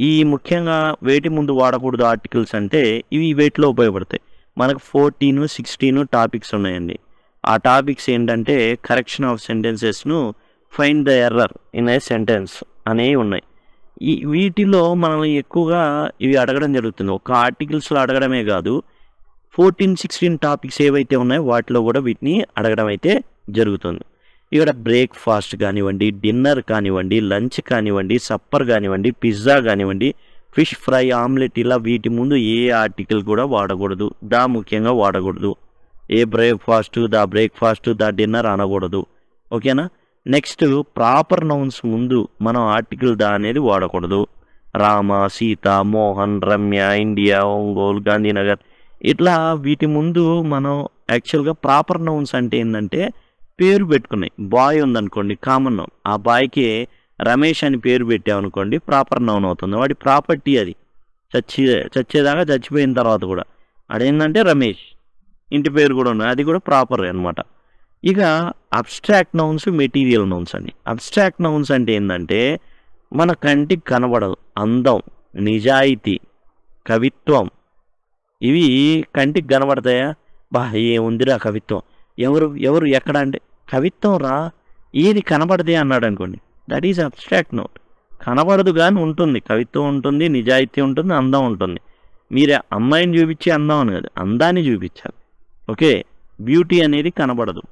ఈ ముఖ్యంగా వేటి ముందు వాడకూడదు ఆర్టికల్స్ అంటే ఇవి వేటిలో ఉపయోగపడతాయి. మనకు 14, 16 టాపిక్స్ ఉన్నాయండి. ఆ టాపిక్స్ ఏంటంటే కరెక్షన్ ఆఫ్ సెంటెన్సెస్ను, find the error in a sentence అనేవి ఉన్నాయి. వీటిలో మనం ఎక్కువగా ఇవి అడగడం జరుగుతుంది. ఒక ఆర్టికల్స్లో అడగడమే కాదు, 14, 16 టాపిక్స్ ఏవైతే ఉన్నాయో వాటిలో కూడా వీటిని అడగడం అయితే జరుగుతుంది. ఇక్కడ బ్రేక్ఫాస్ట్ కానివ్వండి, డిన్నర్ కానివ్వండి, లంచ్ కానివ్వండి, సప్పర్ కానివ్వండి, పిజ్జా కానివ్వండి, ఫిష్ ఫ్రై, ఆమ్లెట్, ఇలా వీటి ముందు ఏ ఆర్టికల్ కూడా వాడకూడదు. దా ముఖ్యంగా వాడకూడదు. ఏ బ్రేక్ఫాస్ట్, ద డిన్నర్ అనకూడదు. ఓకేనా. నెక్స్ట్ ప్రాపర్ నౌన్స్ ముందు మనం ఆర్టికల్ ద అనేది వాడకూడదు. రామ, సీత, మోహన్, రమ్య, ఇండియా, ఒంగోలు, గాంధీనగర్, ఇట్లా వీటి ముందు మనం యాక్చువల్గా ప్రాపర్ నౌన్స్ అంటే ఏంటంటే పేరు పెట్టుకున్నాయి. బాయ్ ఉందనుకోండి, కామన్ నౌన్, ఆ బాయ్కి రమేష్ అని పేరు పెట్టామనుకోండి ప్రాపర్ నౌన్ అవుతుంది. వాడి ప్రాపర్టీ అది, చచ్చేదాకా, చచ్చిపోయిన తర్వాత కూడా అదేంటంటే రమేష్. ఇంటి పేరు కూడా ఉన్నది, అది కూడా ప్రాపర్ అనమాట. ఇక అబ్స్ట్రాక్ట్ నౌన్స్, మెటీరియల్ నౌన్స్ అండి. అబ్స్ట్రాక్ట్ నౌన్స్ అంటే ఏంటంటే మన కంటికి కనబడదు. అందం, నిజాయితీ, కవిత్వం, ఇవి కంటికి కనబడతాయా? బా ఏముందిరా కవిత్వం, ఎవరు ఎవరు ఎక్కడ అంటే కవిత్వం రా, ఏది కనబడదే అన్నాడు అనుకోండి, దట్ ఈజ్ అబ్స్ట్రాక్ట్ నౌట్. కనబడదు కానీ ఉంటుంది, కవిత్వం ఉంటుంది, నిజాయితీ ఉంటుంది, అందం ఉంటుంది. మీరే అమ్మాయిని చూపించి అందం అని కాదు, అందాన్ని చూపించాలి. ఓకే, బ్యూటీ అనేది కనబడదు.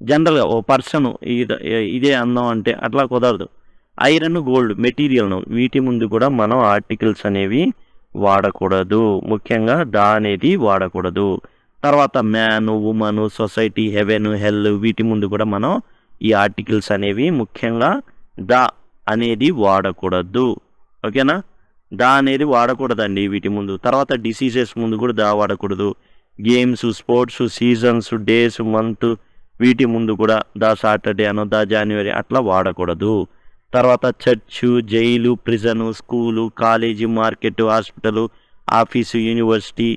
జనరల్గా ఓ పర్సన్ ఇదే అందం అంటే అట్లా కుదరదు. ఐరన్, గోల్డ్, మెటీరియల్ నౌన్, వీటి ముందు కూడా మనం ఆర్టికల్స్ అనేవి వాడకూడదు. ముఖ్యంగా దా అనేది వాడకూడదు. తర్వాత మ్యాన్, ఉమన్, సొసైటీ, హెవెన్, హెల్, వీటి ముందు కూడా మనం ఈ ఆర్టికల్స్ అనేవి ముఖ్యంగా దా అనేది వాడకూడదు. ఓకేనా, దా అనేది వాడకూడదండి వీటి ముందు. తర్వాత డిసీజెస్ ముందు కూడా దా వాడకూడదు. Games, sports, seasons, days, month, వీటి ముందు కూడా దా సాటర్డే అనో దా జనవరి అట్లా వాడకూడదు. తర్వాత church, jail, prison, school, college, market, hospital, office, university,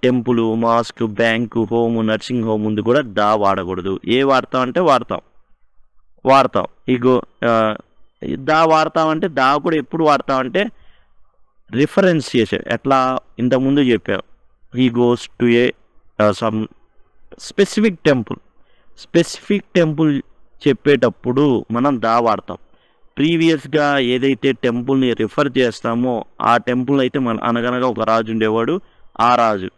temple, mosque, bank, home, nursing home ముందు కూడా దా వాడకూడదు. ఏ వాడతాం అంటే వాడతాం. ఇగో దా వాడతామంటే దా కూడా ఎప్పుడు వాడతామంటే రిఫరెన్స్ చేసే, ఎట్లా ఇంతకుముందు చెప్పాం, he goes to A some specific temple చెప్పేటప్పుడు మనం దా వాడతాం. ప్రీవియస్గా ఏదైతే టెంపుల్ని రిఫర్ చేస్తామో ఆ టెంపుల్ అయితే అనగనగా ఒక రాజు ఉండేవాడు, ఆ రాజు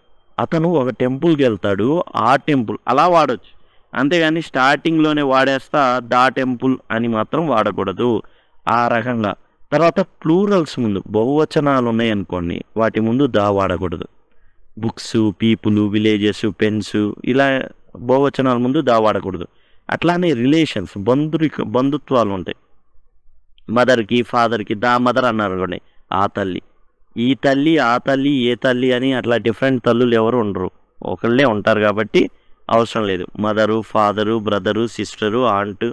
అతను ఒక టెంపుల్కి వెళ్తాడు, ఆ టెంపుల్ అలా వాడచ్చు. అంతేగాని స్టార్టింగ్లోనే వాడేస్తా దా టెంపుల్ అని మాత్రం వాడకూడదు. ఆ రకంగా. తర్వాత ప్లూరల్స్ ముందు బహువచనాలు ఉన్నాయనుకోండి, వాటి ముందు దా వాడకూడదు. బుక్స్, పీపుల్, విలేజెస్, పెన్స్, ఇలా బహువచనాల ముందు దా వాడకూడదు. అట్లానే రిలేషన్స్, బంధుత్వాలు ఉంటాయి. మదర్కి, ఫాదర్కి దా మదర్ అన్నారు అనుకోండి, ఆ తల్లి, ఈ తల్లి, ఆ తల్లి, ఏ తల్లి అని అట్లా డిఫరెంట్ తల్లులు ఎవరు ఉండరు, ఒకళ్ళే ఉంటారు కాబట్టి అవసరం లేదు. Mother, father, brother, sister, aunt,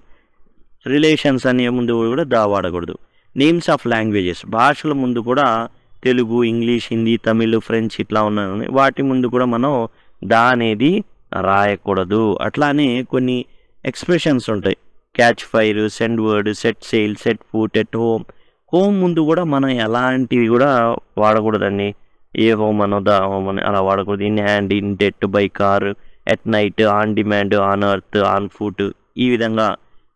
relations అనే ముందు కూడా దా వాడకూడదు. నేమ్స్ ఆఫ్ లాంగ్వేజెస్, భాషల ముందు కూడా తెలుగు, ఇంగ్లీష్, హిందీ, తమిళ్, ఫ్రెంచ్ ఇట్లా ఉన్నాయి, వాటి ముందు కూడా మనం దా అనేది రాయకూడదు. అట్లానే కొన్ని ఎక్స్ప్రెషన్స్ ఉంటాయి, catch fire, send word, set SAIL, set foot, at home ముందు కూడా మనం ఎలాంటివి కూడా వాడకూడదండి. ఏ హోమ్ అనో దా హోమ్ అని అలా వాడకూడదు. In hand, in debt, by car, at night, on demand, on earth, on foot, ఈ విధంగా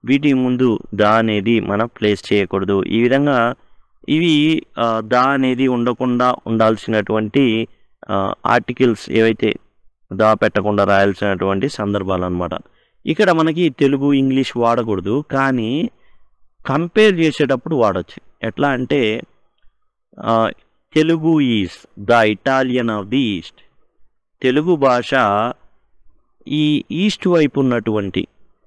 వీటి ముందు దా అనేది మనం ప్లేస్ చేయకూడదు. ఈ విధంగా ఇవి దా అనేది ఉండకుండా ఉండాల్సినటువంటి ఆర్టికల్స్ ఏవైతే దా పెట్టకుండా రాయాల్సినటువంటి సందర్భాలు అన్నమాట. ఇక్కడ మనకి తెలుగు, ఇంగ్లీష్ వాడకూడదు, కానీ కంపేర్ చేసేటప్పుడు వాడచ్చు. ఎట్లా అంటే Telugu is the Italian of the east. Telugu భాష ఈ ఈస్ట్ వైపు ఉన్నటువంటి,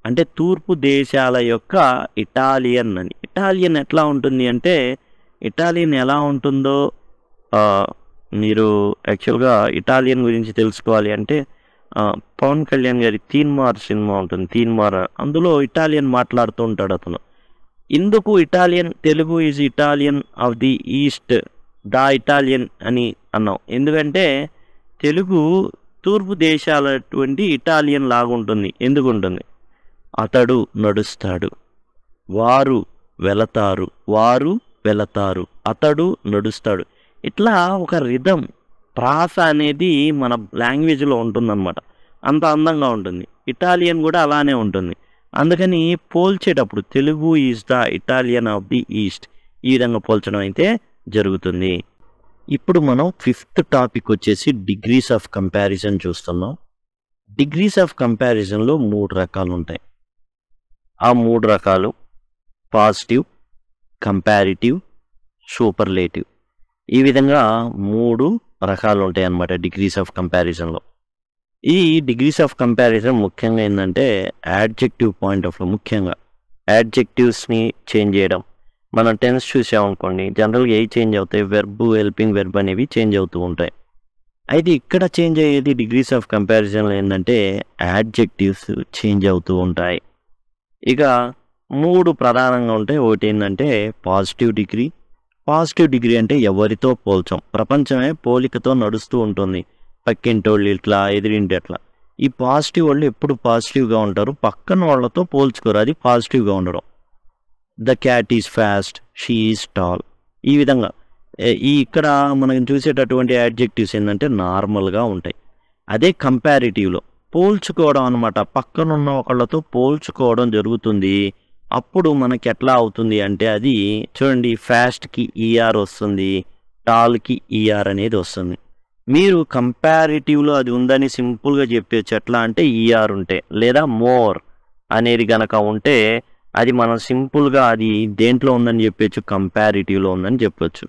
అంటే తూర్పు దేశాల యొక్క ఇటాలియన్ అని. ఇటాలియన్ ఎట్లా ఉంటుంది అంటే, ఇటాలియన్ ఎలా ఉంటుందో మీరు యాక్చువల్గా ఇటాలియన్ గురించి తెలుసుకోవాలి అంటే పవన్ కళ్యాణ్ గారి తీన్మార్ సినిమా ఉంటుంది, తీన్మార్, అందులో ఇటాలియన్ మాట్లాడుతూ ఉంటాడు అతను. ఎందుకు Italian, Telugu is Italian of the east, the Italian అని అన్నాం, ఎందుకంటే తెలుగు తూర్పు దేశాలటువంటి ఇటాలియన్ లాగా ఉంటుంది. ఎందుకు ఉంటుంది? అతడు నడుస్తాడు, వారు వెళతారు, అతడు నడుస్తాడు, ఇట్లా ఒక రిథం, ప్రాస అనేది మన లాంగ్వేజ్లో ఉంటుందన్నమాట. అంత అందంగా ఉంటుంది. ఇటాలియన్ కూడా అలానే ఉంటుంది. అందుకని పోల్చేటప్పుడు Telugu is the Italian of the east, ఈ విధంగా పోల్చడం అయితే జరుగుతుంది. ఇప్పుడు మనం 5th టాపిక్ వచ్చేసి డిగ్రీస్ ఆఫ్ కంపారిజన్ చూస్తున్నాం. డిగ్రీస్ ఆఫ్ కంపారిజన్లో 3 రకాలు ఉంటాయి. ఆ 3 రకాలు పాజిటివ్, కంపారిటివ్, సూపర్లేటివ్, ఈ విధంగా 3 రకాలు ఉంటాయి అన్నమాట డిగ్రీస్ ఆఫ్ కంపారిజన్లో. ఈ డిగ్రీస్ ఆఫ్ కంపారిజన్ ముఖ్యంగా ఏంటంటే యాడ్జెక్టివ్ పాయింట్ ఆఫ్ వ్యూ, ముఖ్యంగా యాడ్జెక్టివ్స్ని చేంజ్ చేయడం. మనం టెన్స్ చూసామనుకోండి, జనరల్గా ఏ చేంజ్ అవుతాయి, వెర్బ్, హెల్పింగ్ వెర్బ్ అనేవి చేంజ్ అవుతూ ఉంటాయి. అయితే ఇక్కడ చేంజ్ అయ్యేది డిగ్రీస్ ఆఫ్ కంపారిజన్లో ఏంటంటే యాడ్జెక్టివ్స్ చేంజ్ అవుతూ ఉంటాయి. ఇక 3 ప్రధానంగా ఉంటాయి. ఒకటి ఏంటంటే పాజిటివ్ డిగ్రీ. పాజిటివ్ డిగ్రీ అంటే ఎవరితో పోల్చం, ప్రపంచమే పోలికతో నడుస్తూ ఉంటుంది, పక్కింటోళ్ళు ఇట్లా, ఎదిరింటి అట్లా. ఈ పాజిటివ్ వాళ్ళు ఎప్పుడు పాజిటివ్గా ఉంటారు, పక్కన వాళ్ళతో పోల్చుకోరు. అది పాజిటివ్గా ఉండడం. The cat is fast, she is tall. ఈ విధంగా ఈ ఇక్కడ మనం చూసేటటువంటి యాడ్జెక్టివ్స్ ఏంటంటే నార్మల్గా ఉంటాయి. అదే కంపారిటివ్లో పోల్చుకోవడం అనమాట. పక్కనున్న ఒకళ్ళతో పోల్చుకోవడం జరుగుతుంది. అప్పుడు మనకి ఎట్లా అవుతుంది అంటే అది చూడండి, ఫాస్ట్కి ఈఆర్ వస్తుంది, టాల్కి ఈఆర్ అనేది వస్తుంది. మీరు కంపారిటివ్లో అది ఉందని సింపుల్గా చెప్పచ్చు. ఎట్లా అంటే ఈఆర్ ఉంటే లేదా మోర్ అనేది గనక ఉంటే అది మనం సింపుల్గా అది దేంట్లో ఉందని చెప్పచ్చు, కంపారిటివ్లో ఉందని చెప్పొచ్చు.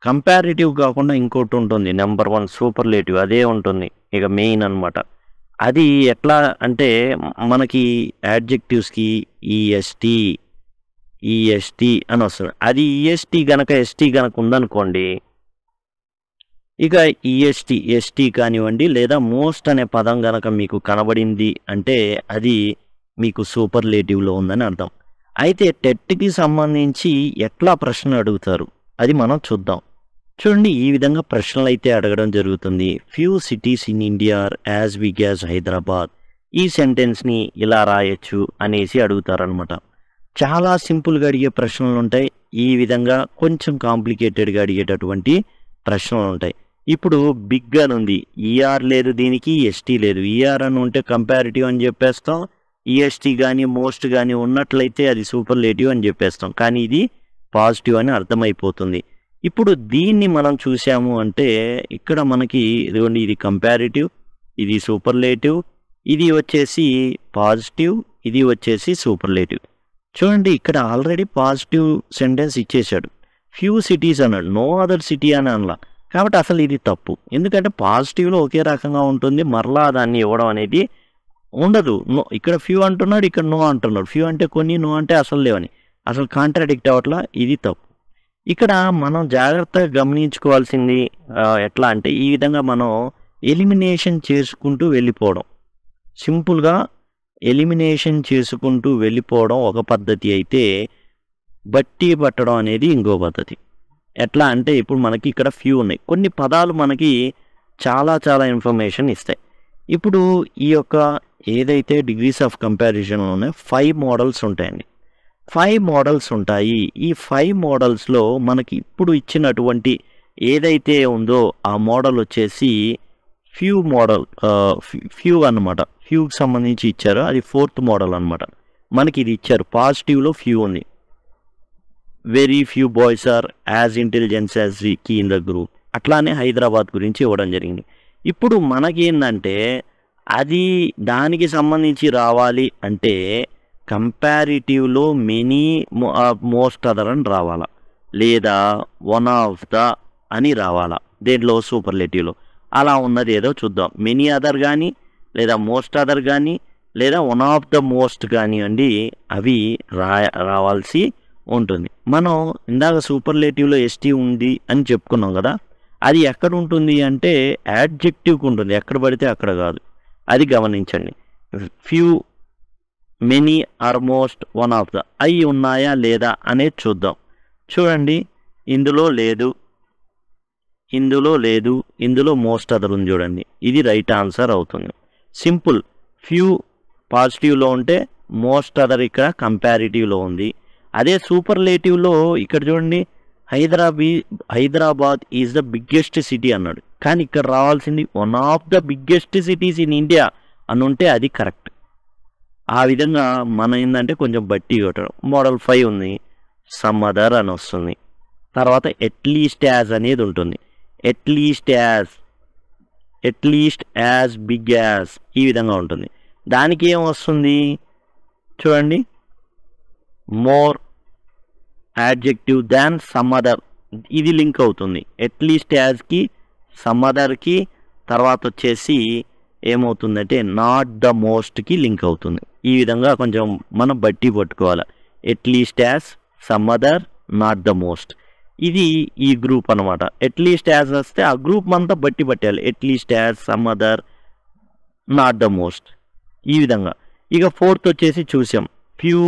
కంపారిటివ్ కాకుండా ఇంకోటి ఉంటుంది, నెంబర్ 1 సూపర్లేటివ్. అదే ఉంటుంది ఇక మెయిన్ అనమాట. అది ఎట్లా అంటే మనకి యాడ్జెక్టివ్స్కి ఈఎస్టీ ఈఎస్టీ అని వస్తుంది. అది ఈఎస్టీ గనక ఎస్టీ గనక ఉందనుకోండి, ఇక ఈఎస్టీ ఎస్టీ కానివ్వండి లేదా మోస్ట్ అనే పదం గనక మీకు కనబడింది అంటే అది మీకు సూపర్లేటివ్లో ఉందని అర్థం. అయితే టెట్కి సంబంధించి ఎట్లా ప్రశ్నలు అడుగుతారు అది మనం చూద్దాం. చూడండి, ఈ విధంగా ప్రశ్నలు అయితే అడగడం జరుగుతుంది. Few cities in India are as big as Hyderabad. ఈ సెంటెన్స్ని ఇలా రాయొచ్చు అనేసి అడుగుతారనమాట. చాలా సింపుల్గా అడిగే ప్రశ్నలు ఉంటాయి, ఈ విధంగా కొంచెం కాంప్లికేటెడ్గా అడిగేటటువంటి ప్రశ్నలు ఉంటాయి. ఇప్పుడు బిగ్ అని ఉంది, ఈఆర్ లేదు, దీనికి ఎస్టీ లేదు. ఈఆర్ అని ఉంటే కంపారిటివ్ అని చెప్పేస్తాం, ఈఎస్టీ కానీ మోస్ట్ కానీ ఉన్నట్లయితే అది సూపర్లేటివ్ అని చెప్పేస్తాం. కానీ ఇది పాజిటివ్ అని అర్థమైపోతుంది. ఇప్పుడు దీన్ని మనం చూసాము అంటే ఇక్కడ మనకి ఇదిగోండి, ఇది కంపారిటివ్, ఇది సూపర్లేటివ్, ఇది వచ్చేసి పాజిటివ్, ఇది వచ్చేసి సూపర్లేటివ్. చూడండి, ఇక్కడ ఆల్రెడీ పాజిటివ్ సెంటెన్స్ ఇచ్చేసాడు. ఫ్యూ సిటీస్ అన్నాడు, నో అదర్ సిటీ అని అనలా. కాబట్టి అసలు ఇది తప్పు. ఎందుకంటే పాజిటివ్లో ఒకే రకంగా ఉంటుంది, మరలా దాన్ని ఇవ్వడం అనేది ఉండదు. నో, ఇక్కడ ఫ్యూ అంటున్నాడు, ఇక్కడ నో అంటున్నాడు. ఫ్యూ అంటే కొన్ని, నో అంటే అసలు లేవని. అసలు కాంట్రాడిక్ట్ అవ్వట్లా, ఇది తప్పు. ఇక్కడ మనం జాగ్రత్తగా గమనించుకోవాల్సింది ఎట్లా అంటే ఈ విధంగా మనం ఎలిమినేషన్ చేసుకుంటూ వెళ్ళిపోవడం. సింపుల్గా ఎలిమినేషన్ చేసుకుంటూ వెళ్ళిపోవడం ఒక పద్ధతి అయితే, బట్టి పట్టడం అనేది ఇంకో పద్ధతి. ఎట్లా అంటే ఇప్పుడు మనకి ఇక్కడ ఫ్యూ ఉన్నాయి, కొన్ని పదాలు మనకి చాలా చాలా ఇన్ఫర్మేషన్ ఇస్తాయి. ఇప్పుడు ఈ యొక్క ఏదైతే డిగ్రీస్ ఆఫ్ కంపారిజన్ ఉన్నాయో 5 మోడల్స్ ఉంటాయండి. 5 మోడల్స్ ఉంటాయి. ఈ 5 మోడల్స్లో మనకి ఇప్పుడు ఇచ్చినటువంటి ఏదైతే ఉందో ఆ మోడల్ వచ్చేసి ఫ్యూ మోడల్, ఫ్యూ అన్నమాట. ఫ్యూకి సంబంధించి ఇచ్చారు, అది 4th మోడల్ అనమాట. మనకి ఇది ఇచ్చారు, పాజిటివ్లో ఫ్యూ ఉంది. Very few boys are as intelligence as the key in the group. అట్లానే హైదరాబాద్ గురించి ఇవ్వడం జరిగింది. ఇప్పుడు మనకేందంటే అది దానికి సంబంధించి రావాలి అంటే కంపారిటివ్లో మెనీ మోస్ట్ అదర్ అని రావాలా, లేదా వన్ ఆఫ్ ద అని రావాలా దేంట్లో, సూపర్లేటివ్లో. అలా ఉన్నది ఏదో చూద్దాం. మెనీ అదర్ కానీ, లేదా మోస్ట్ అదర్ కానీ, లేదా వన్ ఆఫ్ ద మోస్ట్ కానివ్వండి, అవి రావాల్సి ఉంటుంది. మనం ఇందాక సూపర్లేటివ్లో ఎస్టీ ఉంది అని చెప్పుకున్నాం కదా, అది ఎక్కడ ఉంటుంది అంటే యాడ్జెక్టివ్కి ఉంటుంది, ఎక్కడ పడితే అక్కడ కాదు. అది గమనించండి. Few, many, or most, one of the అవి ఉన్నాయా లేదా అనేది చూద్దాం. చూడండి, ఇందులో లేదు, ఇందులో లేదు, ఇందులో మోస్ట్ అదర్ ఉంది. చూడండి, ఇది రైట్ ఆన్సర్ అవుతుంది. సింపుల్. ఫ్యూ పాజిటివ్లో ఉంటే మోస్ట్ అదర్ ఇక్కడ కంపారిటివ్లో ఉంది. అదే సూపర్లేటివ్లో ఇక్కడ చూడండి, Hyderabad is the biggest city అన్నాడు. కానీ ఇక్కడ రావాల్సింది one of the biggest cities in India అని ఉంటే అది కరెక్ట్. ఆ విధంగా మనం ఏంటంటే కొంచెం బట్టి కొట్టడం. మోడల్ 5 ఉంది, సమ్ అదర్ అని వస్తుంది. తర్వాత ఎట్లీస్ట్ యాజ్ అనేది ఉంటుంది. ఎట్లీస్ట్ యాజ్ బిగ్ యాజ్ ఈ విధంగా ఉంటుంది. దానికి ఏం వస్తుంది చూడండి, మోర్ యాడ్జెక్టివ్ దాన్ సమ్ అదర్, ఇది లింక్ అవుతుంది. ఎట్లీస్ట్ యాజ్కి, సమ్ అదర్కి, తర్వాత వచ్చేసి ఏమవుతుందంటే నాట్ ద మోస్ట్కి లింక్ అవుతుంది. ఈ విధంగా కొంచెం మనం బట్టి పట్టుకోవాలి. At least as, some other, not the most, ఇది ఈ గ్రూప్ అనమాట. ఎట్లీస్ట్ యాజ్ వస్తే ఆ గ్రూప్ అంతా బట్టి పట్టాలి. At least as, some other, not the most, ఈ విధంగా. ఇక 4th వచ్చేసి చూసాం, few,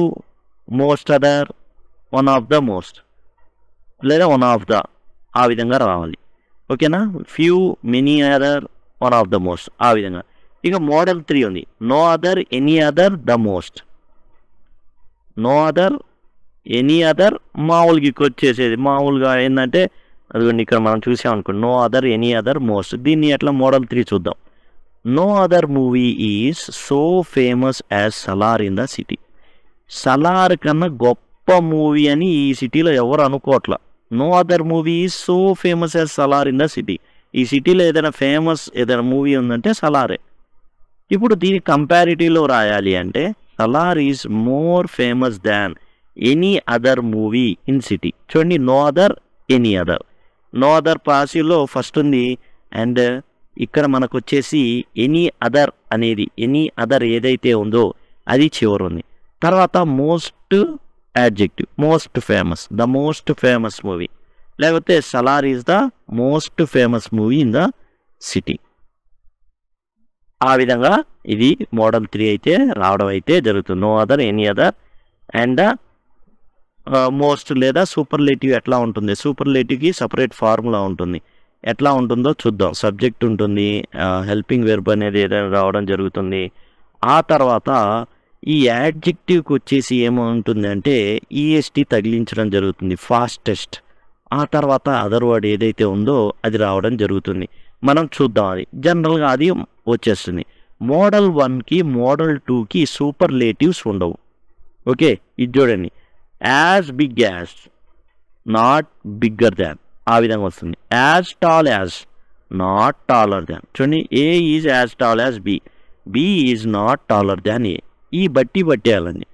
most other, one of the most, లేదా వన్ ఆఫ్ ద, ఆ విధంగా రావాలి. ఓకేనా. Few, many other, one of the most, ఆ విధంగా. ఇక మోడల్ 3 ఉంది, no other any other the most. No other any other మామూలుగా ఇక్కడ వచ్చేసేది మామూలుగా ఏంటంటే అదిగోండి ఇక్కడ మనం చూసామనుకోండి, no other any other most. దీన్ని ఎట్లా మోడల్ 3 చూద్దాం. No other movie is so famous as Salaar in the city. Salaar కన్నా గొప్ప మూవీ అని ఈ సిటీలో ఎవరు అనుకోవట్లా. No other movie is so famous as Salaar in the city. ఈ సిటీలో ఏదైనా ఫేమస్ ఏదైనా మూవీ ఉందంటే సలారే. ఇప్పుడు దీని కంపారిటివ్లో రాయాలి అంటే Salaar is more famous than any other movie in city. చూడండి, no other any other. No other పాసివ్లో ఫస్ట్ ఉంది, అండ్ ఇక్కడ మనకు వచ్చేసి ఎనీ అదర్ అనేది, ఎనీ అదర్ ఏదైతే ఉందో అది చివరి ఉంది. తర్వాత most adjective, most famous, the most famous movie, లేకపోతే Salaar is the most famous movie in the city. ఆ విధంగా ఇది మోడల్ 3 అయితే రావడం అయితే జరుగుతుంది. No other any other and most లేదా సూపర్లేటివ్ ఎట్లా ఉంటుంది, సూపర్లేటివ్కి సపరేట్ ఫార్ములా ఉంటుంది. ఎట్లా ఉంటుందో చూద్దాం. సబ్జెక్ట్ ఉంటుంది, హెల్పింగ్ వెర్బ్ అనేది ఏదైనా రావడం జరుగుతుంది. ఆ తర్వాత ఈ యాడ్జెక్టివ్కి వచ్చేసి ఏముంటుంది అంటే ఈఎస్టీ తగిలించడం జరుగుతుంది, ఫాస్టెస్ట్. ఆ తర్వాత అదర్ వర్డ్ ఏదైతే ఉందో అది రావడం జరుగుతుంది. మనం చూద్దాం, అది జనరల్గా అది వచ్చేస్తుంది. మోడల్ 1కి మోడల్ 2కి సూపర్లేటివ్స్ ఉండవు. ఓకే, ఇది చూడండి, as big as, not bigger than, ఆ విధంగా వస్తుంది. As tall as, not taller than. చూడండి, A is as tall as B, B is not taller than A. ఈ బట్టి పట్టేయాలండి.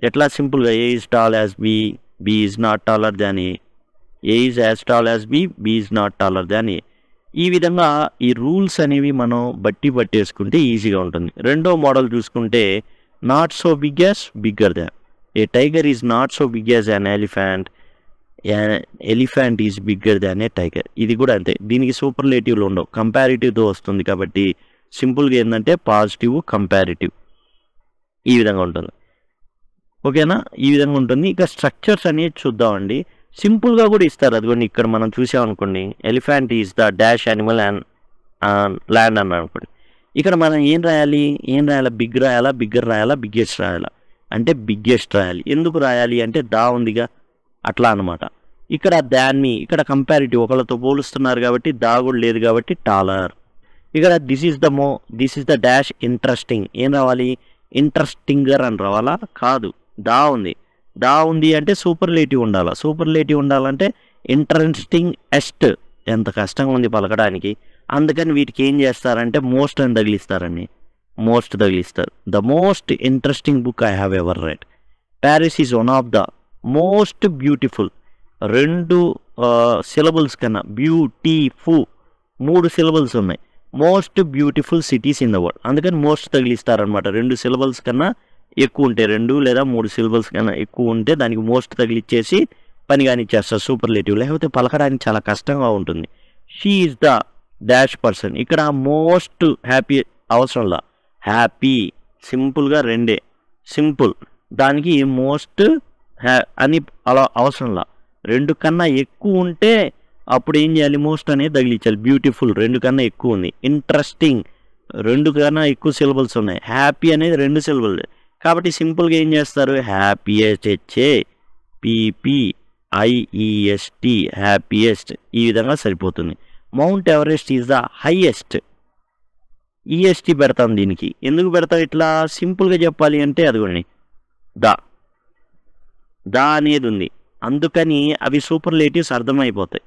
ఎట్లా సింపుల్గా A is tall as B, B is not taller than A, A is as tall as B, B is not taller than A. ఈ విధంగా ఈ rules అనేవి మనం బట్టి పట్టేసుకుంటే ఈజీగా ఉంటుంది. రెండో మోడల్ చూసుకుంటే not so big as, bigger than. A tiger is not so big as an elephant, elephant is bigger than a tiger. ఇది కూడా అంతే, దీనికి సూపర్లేటివ్లు ఉండవు, కంపారిటివ్తో వస్తుంది. కాబట్టి సింపుల్గా ఏంటంటే పాజిటివ్ కంపారిటివ్ ఈ విధంగా ఉంటుంది. ఓకేనా, ఈ విధంగా ఉంటుంది. ఇక స్ట్రక్చర్స్ అనేవి చూద్దామండి. సింపుల్గా కూడా ఇస్తారు. అదిగోండి ఇక్కడ మనం చూసామనుకోండి, elephant is the dash animal and land అన్నారు అనుకోండి. ఇక్కడ మనం ఏం రాయాలి, బిగ్ రాయాలా, బిగ్గర్ రాయాలా, బిగ్గెస్ట్ రాయాలా అంటే బిగ్గెస్ట్ రాయాలి. ఎందుకు రాయాలి అంటే దా ఉందిగా, అట్లా అనమాట. ఇక్కడ దాన్ని ఇక్కడ కంపారిటివ్ ఒకళ్ళతో పోలుస్తున్నారు కాబట్టి దా కూడా లేదు కాబట్టి టాలర్. ఇక్కడ this is the dash interesting, ఏం రావాలి, ఇంట్రెస్టింగర్ అని రావాలా, కాదు దా ఉంది. దా ఉంది అంటే సూపర్లేటివ్ ఉండాలి. సూపర్లేటివ్ ఉండాలంటే ఇంట్రెస్టింగ్ ఎస్ట్, ఎంత కష్టంగా ఉంది పలకడానికి. అందుకని వీటికి ఏం చేస్తారంటే మోస్ట్ అని తగిలిస్తారండి, మోస్ట్ తగిలిస్తారు. The most interesting book I have ever read. Paris is one of the most beautiful, 2 syllables కన్నా బ్యూటిఫుల్ 3 సిలబుల్స్ ఉన్నాయి. Most beautiful cities in the world, అందుకని మోస్ట్ తగిలిస్తారనమాట. 2 సిలబుల్స్ కన్నా ఎక్కువ ఉంటే, 2 లేదా 3 సిలబుల్స్ కన్నా ఎక్కువ ఉంటే దానికి మోస్ట్ తగిలిచ్చేసి పని కానిచ్చేస్తారు సూపర్లేటివ్, లేకపోతే పలకడానికి చాలా కష్టంగా ఉంటుంది. She is the dash person, ఇక్కడ మోస్ట్ హ్యాపీ అవసరంలా, హ్యాపీ సింపుల్గా 2 సింపుల్, దానికి మోస్ట్ అని అలా అవసరంలా. 2 కన్నా ఎక్కువ ఉంటే అప్పుడు ఏం చేయాలి, మోస్ట్ అనేది తగిలించాలి. బ్యూటిఫుల్ 2 కన్నా ఎక్కువ ఉంది, ఇంట్రెస్టింగ్ 2 కన్నా ఎక్కువ సిలబుల్స్ ఉన్నాయి, హ్యాపీ అనేది 2 సిలబుల్ కాబట్టి సింపుల్గా ఏం చేస్తారు, హ్యాపీయెస్ట్ PPIEST హ్యాపీయెస్ట్, ఈ విధంగా సరిపోతుంది. Mount Everest is the highest, EST పెడతాం దీనికి. ఎందుకు పెడతాం ఇట్లా, సింపుల్గా చెప్పాలి అంటే అదిగోండి దా అనేది ఉంది, అందుకని అవి సూపర్లేటివ్స్ అర్థమైపోతాయి.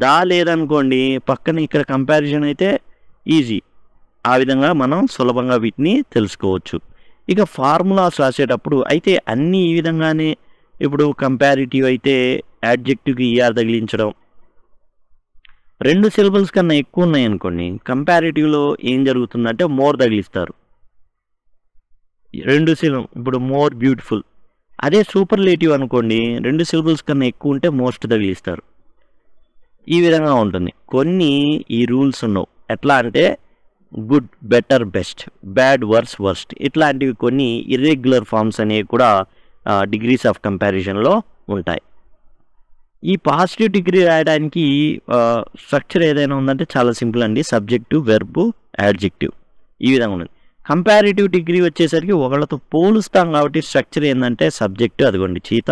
దా లేదనుకోండి పక్కన ఇక్కడ కంపారిజన్ అయితే ఈజీ, ఆ విధంగా మనం సులభంగా వీటిని తెలుసుకోవచ్చు. ఇక ఫార్ములాస్ రాసేటప్పుడు అయితే అన్నీ ఈ విధంగానే. ఇప్పుడు కంపారిటివ్ అయితే యాడ్జెక్టివ్కి ఈఆర్ తగిలించడం, 2 సిలబుల్స్ కన్నా ఎక్కువ ఉన్నాయనుకోండి కంపారిటివ్లో ఏం జరుగుతుందంటే మోర్ తగిలిస్తారు. 2 సిలబుల్ ఇప్పుడు మోర్ బ్యూటిఫుల్. అదే సూపర్లేటివ్ అనుకోండి 2 సిలబుల్స్ కన్నా ఎక్కువ ఉంటే మోస్ట్ తగిలిస్తారు. ఈ విధంగా ఉంటుంది. కొన్ని ఈ రూల్స్ ఉండవు. ఎట్లా అంటే good, better, best, bad, worse, worst ఇట్లాంటివి కొన్ని ఇర్రెగ్యులర్ ఫార్మ్స్ అనేవి కూడా డిగ్రీస్ ఆఫ్ కంపారిజన్లో ఉంటాయి. ఈ పాజిటివ్ డిగ్రీ రాయడానికి స్ట్రక్చర్ ఏదైనా ఉందంటే చాలా సింపుల్ అండి. సబ్జెక్టు, వెర్బు, యాడ్జెక్టివ్ ఈ విధంగా ఉంది. కంపారిటివ్ డిగ్రీ వచ్చేసరికి ఒకళ్ళతో పోలుస్తాం కాబట్టి స్ట్రక్చర్ ఏంటంటే సబ్జెక్టు, అదిగోండి చీత,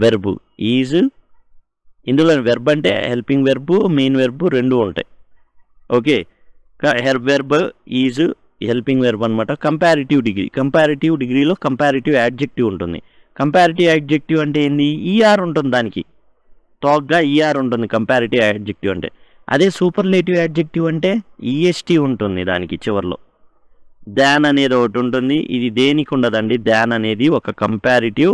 వెర్బు ఈజ్, ఇందులో వెర్బ్ అంటే హెల్పింగ్ వెర్బు, మెయిన్ వెర్బు రెండు ఉంటాయి. Okay, verb is helping verb అనమాట. కంపారిటివ్ డిగ్రీలో కంపారిటివ్ యాడ్జెక్టివ్ ఉంటుంది. కంపారిటివ్ యాడ్జెక్టివ్ అంటే ఏంది? ఈఆర్ ఉంటుంది, దానికి టాక్గా ఈఆర్ ఉంటుంది కంపారిటివ్ యాడ్జెక్టివ్ అంటే. అదే సూపర్లేటివ్ యాడ్జెక్టివ్ అంటే ఈఎస్టీ ఉంటుంది దానికి చివరిలో. దాన్ అనేది ఒకటి ఉంటుంది. ఇది దేనికి ఉండదండి. దాన్ అనేది ఒక కంపారిటివ్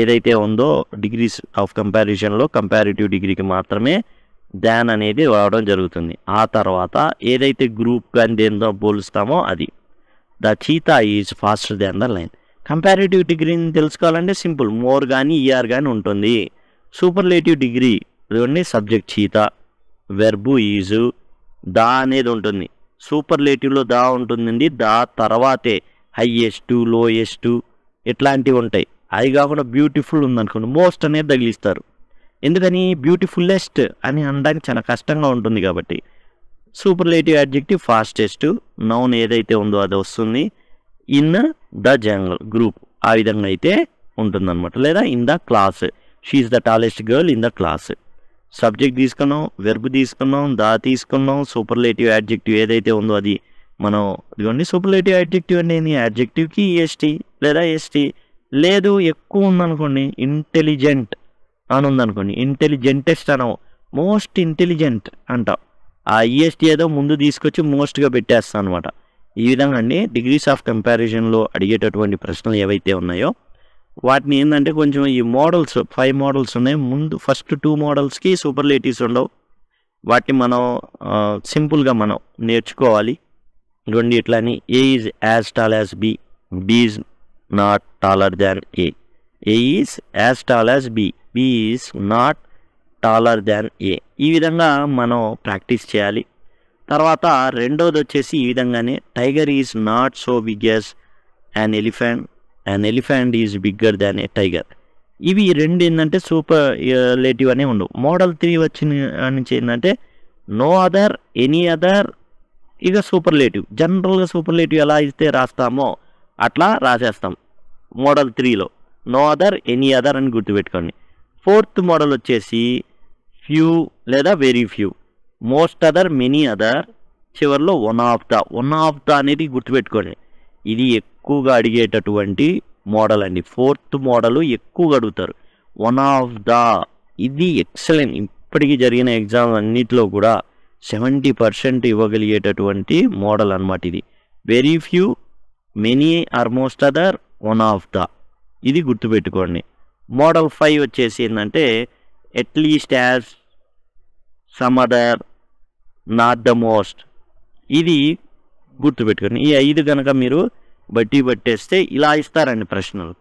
ఏదైతే ఉందో డిగ్రీస్ ఆఫ్ కంపారిజన్లో కంపారిటివ్ డిగ్రీకి మాత్రమే దాన్ అనేది వాడడం జరుగుతుంది. ఆ తర్వాత ఏదైతే గ్రూప్ కానీ దేనితో పోలుస్తామో అది. The cheetah is faster than the lion. Comparative డిగ్రీని తెలుసుకోవాలంటే సింపుల్, మోర్ కానీ ఈఆర్ కానీ ఉంటుంది. సూపర్లేటివ్ డిగ్రీ ఇదిగోండి subject cheetah, verb is, the అనేది ఉంటుంది. సూపర్లేటివ్లో దా ఉంటుందండి. దా తర్వాతే హైయెస్ట్, లోయెస్ట్ ఇట్లాంటివి ఉంటాయి. అది కాకుండా బ్యూటిఫుల్ ఉందనుకోండి మోస్ట్ అనేది తగిలిస్తారు. ఎందుకని? బ్యూటిఫుల్లెస్ట్ అని అనడానికి చాలా కష్టంగా ఉంటుంది కాబట్టి. సూపర్లేటివ్ యాడ్జెక్టివ్ ఫాస్టెస్ట్, నౌన్ ఏదైతే ఉందో అది వస్తుంది. ఇన్ ద జంగల్ గ్రూప్ ఆ విధంగా అయితే ఉంటుందన్నమాట. లేదా in the class, she's the tallest girl in the class. Subject తీసుకున్నాం, వెర్బ్ తీసుకున్నాం, దా తీసుకున్నాం. సూపర్లేటివ్ యాడ్జెక్టివ్ ఏదైతే ఉందో అది మనం ఇదిగోండి. సూపర్లేటివ్ యాడ్జెక్టివ్ అంటే ఏంటి? యాడ్జెక్టివ్కి ఈఎస్టీ లేదా ఎస్టీ. లేదు ఎక్కువ ఉందనుకోండి, ఇంటెలిజెంట్ అని ఉందనుకోండి, ఇంటెలిజెంటెస్ట్ అనవు, మోస్ట్ ఇంటెలిజెంట్ అంటాం. ఆ ఈఎస్టీ ఏదో ముందు తీసుకొచ్చి మోస్ట్గా పెట్టేస్తాం అనమాట. ఈ విధంగా అండి డిగ్రీస్ ఆఫ్ కంపారిజన్లో అడిగేటటువంటి ప్రశ్నలు ఏవైతే ఉన్నాయో వాటిని ఏంటంటే కొంచెం ఈ మోడల్స్ 5 మోడల్స్ ఉన్నాయి. ముందు ఫస్ట్ 2 మోడల్స్కి సూపర్లేటివ్స్ ఉండవు. వాటిని మనం సింపుల్గా మనం నేర్చుకోవాలి. ఇటువంటి ఇట్లాని A is as tall as B, B is not taller than A, A is as tall as B, B is not taller than A. ఈ విధంగా మనం ప్రాక్టీస్ చేయాలి. తర్వాత రెండోది వచ్చేసి ఈ విధంగానే tiger is not so big as an elephant, an elephant is bigger than a tiger. ఇవి రెండు ఏంటంటే సూపర్లేటివ్ అనే ఉండవు. మోడల్ 3 వచ్చిన నుంచి ఏంటంటే నో అదర్, ఎనీ అదర్, ఇక సూపర్లేటివ్. జనరల్గా సూపర్లేటివ్ ఎలా అయితే రాస్తామో అట్లా రాసేస్తాం మోడల్ 3లో. నో అదర్, ఎనీ అదర్ అని గుర్తుపెట్టుకోండి. 4th మోడల్ వచ్చేసి ఫ్యూ లేదా very few, most other, many other, చివరిలో వన్ ఆఫ్ ద అనేది గుర్తుపెట్టుకోండి. ఇది ఎక్కువగా అడిగేటటువంటి మోడల్ అండి. 4th మోడల్ ఎక్కువగా అడుగుతారు. వన్ ఆఫ్ ద ఇది ఎక్సలెంట్. ఇప్పటికీ జరిగిన ఎగ్జామ్ అన్నిటిలో కూడా 70% ఇవ్వగలిగేటటువంటి మోడల్ అన్నమాట ఇది. Very few, many or most other, one of the ఇది గుర్తుపెట్టుకోండి. మోడల్ 5 వచ్చేసి ఏంటంటే at least as, some other, not the most, ఇది గుర్తుపెట్టుకోండి. ఈ 5 కనుక మీరు బట్టి పట్టేస్తే ఇలా ఇస్తారండి ప్రశ్నలు.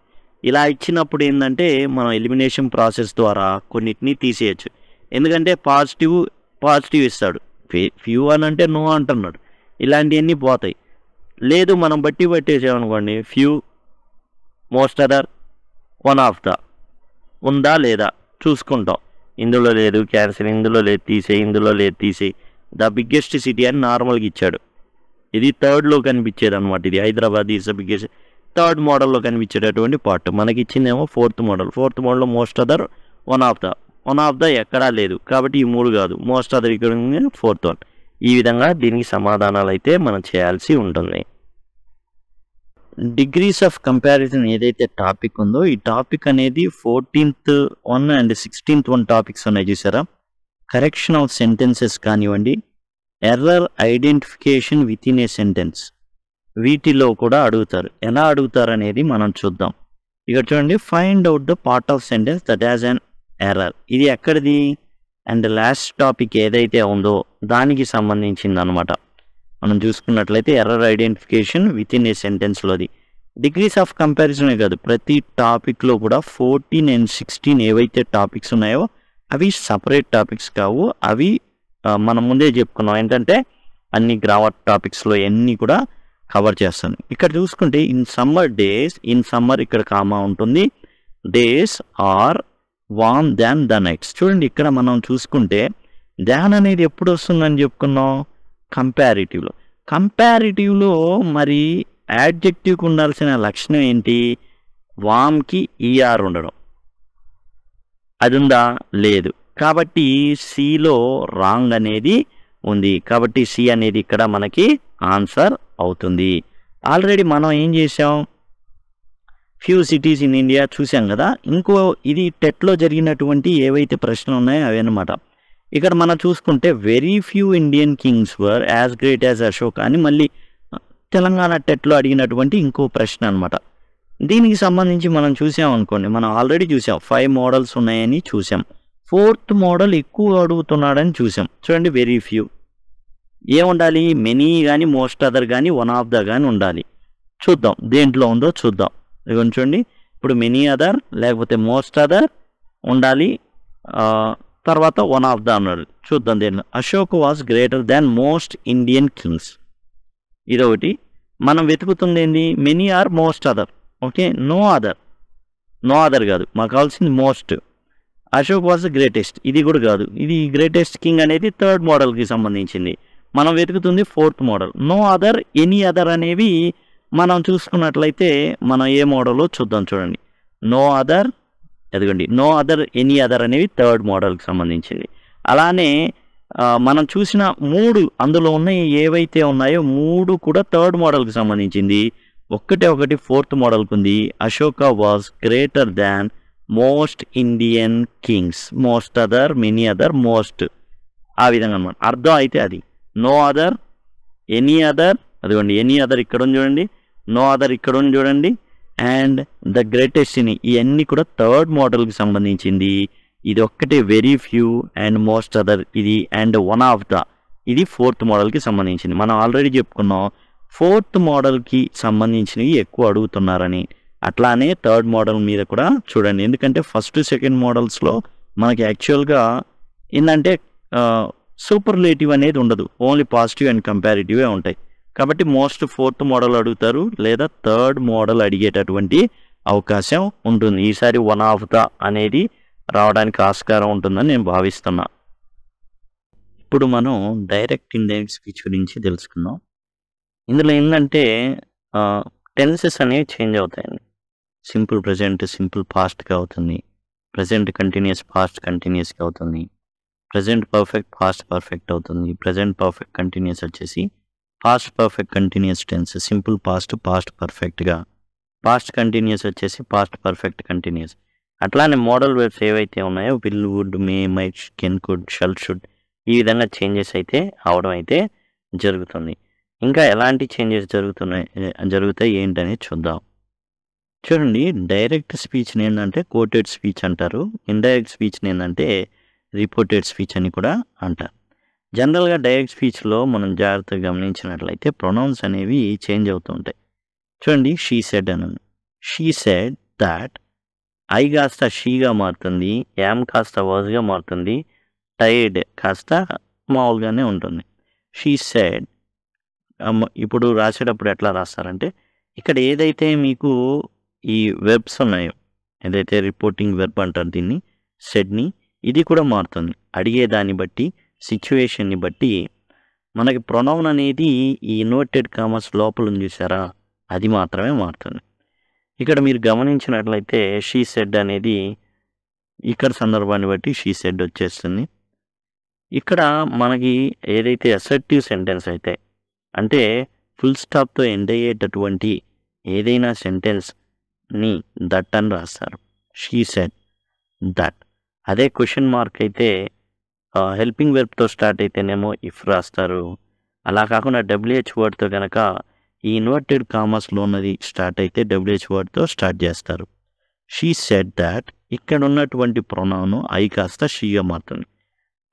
ఇలా ఇచ్చినప్పుడు ఏంటంటే మనం ఎలిమినేషన్ ప్రాసెస్ ద్వారా కొన్నిటిని తీసేయచ్చు. ఎందుకంటే పాజిటివ్ ఇస్తాడు, ఫ్యూ అని అంటే నో అంటున్నాడు, ఇలాంటివన్నీ పోతాయి. లేదు మనం బట్టి పట్టేసామనుకోండి, few, most other, one of the ఉందా లేదా చూసుకుంటాం. ఇందులో లేదు క్యాన్సిల్, ఇందులో లేదు తీసేయి, ఇందులో లేదు తీసేయి. ద బిగ్గెస్ట్ సిటీ అని నార్మల్గా ఇచ్చాడు. ఇది 3rd కనిపించేది అనమాట. ఇది Hyderabad is the biggest. 3rd మోడల్లో కనిపించేటటువంటి పార్ట్. మనకి ఇచ్చిందేమో 4th మోడల్. 4th మోడల్లో most other, one of the ఎక్కడా లేదు కాబట్టి ఈ 3 కాదు. మోస్ట్ అదర్ ఇక్కడ 4th వన్. ఈ విధంగా దీనికి సమాధానాలు అయితే మనం చేయాల్సి ఉంటుంది. డిగ్రీస్ ఆఫ్ కంపారిజన్ ఏదైతే టాపిక్ ఉందో ఈ టాపిక్ అనేది 14th one and 16th one topics ఉన్నాయి చూసారా. కరెక్షన్ ఆఫ్ సెంటెన్సెస్ కానివ్వండి, error identification with in a sentence, వీటిలో కూడా అడుగుతారు. ఎలా అడుగుతారు అనేది మనం చూద్దాం. ఇక్కడ చూడండి, find out the part of sentence that has an error. ఇది ఎక్కడిది? అండ్ లాస్ట్ టాపిక్ ఏదైతే ఉందో దానికి సంబంధించింది అనమాట. మనం చూసుకున్నట్లయితే error identification with in a సెంటెన్స్లోది. డిగ్రీస్ ఆఫ్ కంపారిజనే కాదు, ప్రతి టాపిక్లో కూడా 14 and 16 ఏవైతే టాపిక్స్ ఉన్నాయో అవి సపరేట్ టాపిక్స్ కావు. అవి మనం ముందే చెప్పుకున్నాం ఏంటంటే అన్ని గ్రామర్ టాపిక్స్లో అన్నీ కూడా కవర్ చేస్తాను. ఇక్కడ చూసుకుంటే in summer days, in summer ఇక్కడ కామా ఉంటుంది, days are warm than the nights. చూడండి ఇక్కడ మనం చూసుకుంటే దాన్ అనేది ఎప్పుడు వస్తుందని చెప్పుకున్నాం, కంపారిటివ్లో. కంపారిటివ్లో మరి యాడ్జెక్టివ్కి ఉండాల్సిన లక్షణం ఏంటి, వామ్కి ఈఆర్ ఉండడం. అది ఉందా, లేదు. కాబట్టి సిలో రాంగ్ అనేది ఉంది. కాబట్టి సి అనేది ఇక్కడ మనకి ఆన్సర్ అవుతుంది. ఆల్రెడీ మనం ఏం చేసాం, ఫ్యూ సిటీస్ ఇన్ ఇండియా చూసాం కదా. ఇంకో ఇది టెట్లో జరిగినటువంటి ఏవైతే ప్రశ్నలు ఉన్నాయో అవి అన్నమాట. ఇక్కడ మనం చూసుకుంటే very few Indian Kings were as great as Ashok అని మళ్ళీ తెలంగాణ టెట్లో అడిగినటువంటి ఇంకో ప్రశ్న అనమాట. దీనికి సంబంధించి మనం చూసాం అనుకోండి, మనం ఆల్రెడీ చూసాం 5 మోడల్స్ ఉన్నాయని చూసాం. 4th మోడల్ ఎక్కువ అడుగుతున్నాడని చూసాం. చూడండి వెరీ ఫ్యూ ఏముండాలి, మెనీ కానీ మోస్ట్ అదర్ కానీ వన్ ఆఫ్ ద కానీ ఉండాలి. చూద్దాం దేంట్లో ఉందో చూద్దాం. ఇదిగోండి చూడండి, ఇప్పుడు మెనీ అదర్ లేకపోతే మోస్ట్ అదర్ ఉండాలి, తర్వాత వన్ ఆఫ్ ద అన్నాడు. చూద్దాం దేంట్లో. Ashok was greater than most Indian kings, ఇదొకటి. మనం వెతుకుతుంది ఏంది, many or most other. Okay, no other కాదు, మాకు కావాల్సింది most. Ashok was the greatest, ఇది కూడా కాదు. ఇది గ్రేటెస్ట్ కింగ్ అనేది 3rd మోడల్కి సంబంధించింది. మనం వెతుకుతుంది 4th model. No other, any other అనేవి మనం చూసుకున్నట్లయితే మనం ఏ మోడల్లో చూద్దాం. చూడండి నో అదర్, ఎదుగండి నో అదర్ ఎనీ అదర్ అనేవి 3rd మోడల్కి సంబంధించింది. అలానే మనం చూసిన 3 అందులో ఉన్న ఏవైతే ఉన్నాయో 3 కూడా 3rd మోడల్కి సంబంధించింది. ఒకటి 4th మోడల్కి ఉంది. Ashoka was greater than most Indian Kings, most other, many other, most, ఆ విధంగా అనమాట. అర్థం అయితే అది నో అదర్, ఎనీ అదర్, అదిగోండి ఎనీ అదర్ ఇక్కడ ఉంది చూడండి, నో అదర్ ఇక్కడ ఉంది చూడండి, అండ్ ద గ్రేటెస్ట్ ఇన్, ఇవన్నీ కూడా 3rd మోడల్కి సంబంధించింది. ఇది ఒక్కటే very few and most other ఇది, అండ్ వన్ ఆఫ్ ద ఇది 4th మోడల్కి సంబంధించింది. మనం ఆల్రెడీ చెప్పుకున్నాం 4th మోడల్కి సంబంధించినవి ఎక్కువ అడుగుతున్నారని. అట్లానే 3rd మోడల్ మీద కూడా చూడండి, ఎందుకంటే 1st, 2nd మోడల్స్లో మనకి యాక్చువల్గా ఏంటంటే సూపర్లేటివ్ అనేది ఉండదు, ఓన్లీ పాజిటివ్ అండ్ కంపారిటివే ఉంటాయి. కాబట్టి మోస్ట్ 4th మోడల్ అడుగుతారు, లేదా 3rd మోడల్ అడిగేటటువంటి అవకాశం ఉంటుంది. ఈసారి వన్ ఆఫ్ ద అనేది రావడానికి ఆస్కారం ఉంటుందని నేను భావిస్తున్నా. ఇప్పుడు మనం డైరెక్ట్ ఇండైరెక్ట్ స్పీచ్ గురించి తెలుసుకుందాం. ఇందులో ఏంటంటే టెన్సెస్ అనేవి చేంజ్ అవుతాయండి. సింపుల్ ప్రజెంట్ సింపుల్ పాస్ట్గా అవుతుంది, ప్రజెంట్ కంటిన్యూస్ పాస్ట్ కంటిన్యూస్గా అవుతుంది, ప్రజెంట్ పర్ఫెక్ట్ పాస్ట్ పర్ఫెక్ట్ అవుతుంది, ప్రజెంట్ పర్ఫెక్ట్ కంటిన్యూస్ వచ్చేసి past perfect continuous tense, simple past past పర్ఫెక్ట్గా, పాస్ట్ కంటిన్యూస్ వచ్చేసి పాస్ట్ పర్ఫెక్ట్ కంటిన్యూస్. అట్లానే మోడల్ వెర్బ్స్ ఏవైతే ఉన్నాయో will, would, may, might, can, could, shall, should, ఈ విధంగా చేంజెస్ అయితే అవడం అయితే జరుగుతుంది. ఇంకా ఎలాంటి చేంజెస్ జరుగుతాయి ఏంటనేది చూద్దాం. చూడండి డైరెక్ట్ స్పీచ్ని ఏంటంటే కోటెడ్ స్పీచ్ అంటారు, ఇండైరెక్ట్ స్పీచ్ని ఏంటంటే రిపోర్టెడ్ స్పీచ్ అని కూడా అంటారు. జనరల్గా డైరెక్ట్ స్పీచ్లో మనం జాగ్రత్తగా గమనించినట్లయితే ప్రొనౌన్స్ అనేవి చేంజ్ అవుతూ ఉంటాయి. చూడండి షీ సెడ్ అని, షీ సెడ్ దాట్, ఐ కాస్త షీగా మారుతుంది, యామ్ కాస్త వాజ్గా మారుతుంది, టైర్డ్ కాస్త మామూలుగానే ఉంటుంది. షీ సెడ్, ఇప్పుడు రాసేటప్పుడు ఎట్లా రాస్తారంటే ఇక్కడ ఏదైతే మీకు ఈ వెర్బ్స్ ఉన్నాయో, ఏదైతే రిపోర్టింగ్ వెర్బ్ అంటారు దీన్ని, సెడ్ని, ఇది కూడా మారుతుంది. అడిగేదాన్ని బట్టి, సిచ్యువేషన్ని బట్టి మనకి ప్రొనౌన్ అనేది ఈ ఇన్వర్టెడ్ కామర్స్ లోపల ఉంది చూసారా, అది మాత్రమే మారుతుంది. ఇక్కడ మీరు గమనించినట్లయితే షీ సెడ్ అనేది ఇక్కడ సందర్భాన్ని బట్టి షీ సెడ్ వచ్చేస్తుంది. ఇక్కడ మనకి ఏదైతే అసర్టివ్ సెంటెన్స్ అయితే అంటే ఫుల్ స్టాప్తో ఎండ్ అయ్యేటటువంటి ఏదైనా సెంటెన్స్ని దట్ అని రాస్తారు, షీ సెడ్ దట్. అదే క్వశ్చన్ మార్క్ అయితే హెల్పింగ్ వెర్బ్తో స్టార్ట్ అయితేనేమో ఇఫ్ రాస్తారు. అలా కాకుండా డబ్ల్యూహెచ్ వర్డ్తో కనుక ఈ ఇన్వర్టెడ్ కామర్స్లో ఉన్నది స్టార్ట్ అయితే డబ్ల్యూహెచ్ వర్డ్తో స్టార్ట్ చేస్తారు. షీ సెడ్ దాట్, ఇక్కడ ఉన్నటువంటి ప్రొనౌన్ ఐ కాస్త షీగా మారుతుంది.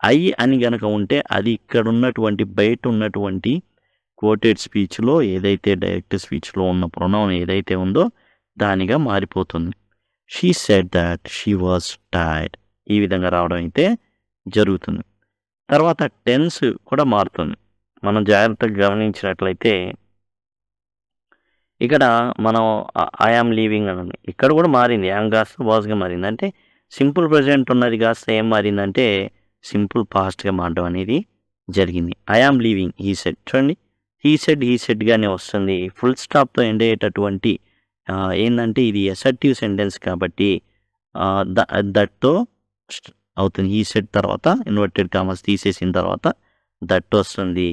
ఐ అని గనక ఉంటే అది ఇక్కడ ఉన్నటువంటి బయట ఉన్నటువంటి కోటెడ్ స్పీచ్లో ఏదైతే డైరెక్ట్ స్పీచ్లో ఉన్న ప్రొనౌన్ ఏదైతే ఉందో దానిగా మారిపోతుంది. She said that she was tired, ఈ విధంగా రావడం అయితే జరుగుతుంది. తర్వాత టెన్స్ కూడా మారుతుంది. మనం జాగ్రత్తగా గమనించినట్లయితే ఇక్కడ మనం ఐ యామ్ లీవింగ్ అని, ఇక్కడ కూడా మారింది, యామ్ కాస్త వాజ్గా మారింది. అంటే సింపుల్ ప్రెజెంట్ ఉన్నది కాస్త ఏం మారిందంటే సింపుల్ పాస్ట్గా మారడం అనేది జరిగింది. I am leaving he said. చూడండి, హీ సెడ్గానే వస్తుంది. ఫుల్ స్టాప్తో ఎండ్ అయ్యేటటువంటి ఏంటంటే ఇది అసర్టివ్ సెంటెన్స్ కాబట్టి దట్తో అవుతుంది. హీ సెడ్ తర్వాత ఇన్వర్టెడ్ కామర్స్ తీసేసిన తర్వాత దట్ వస్తుంది.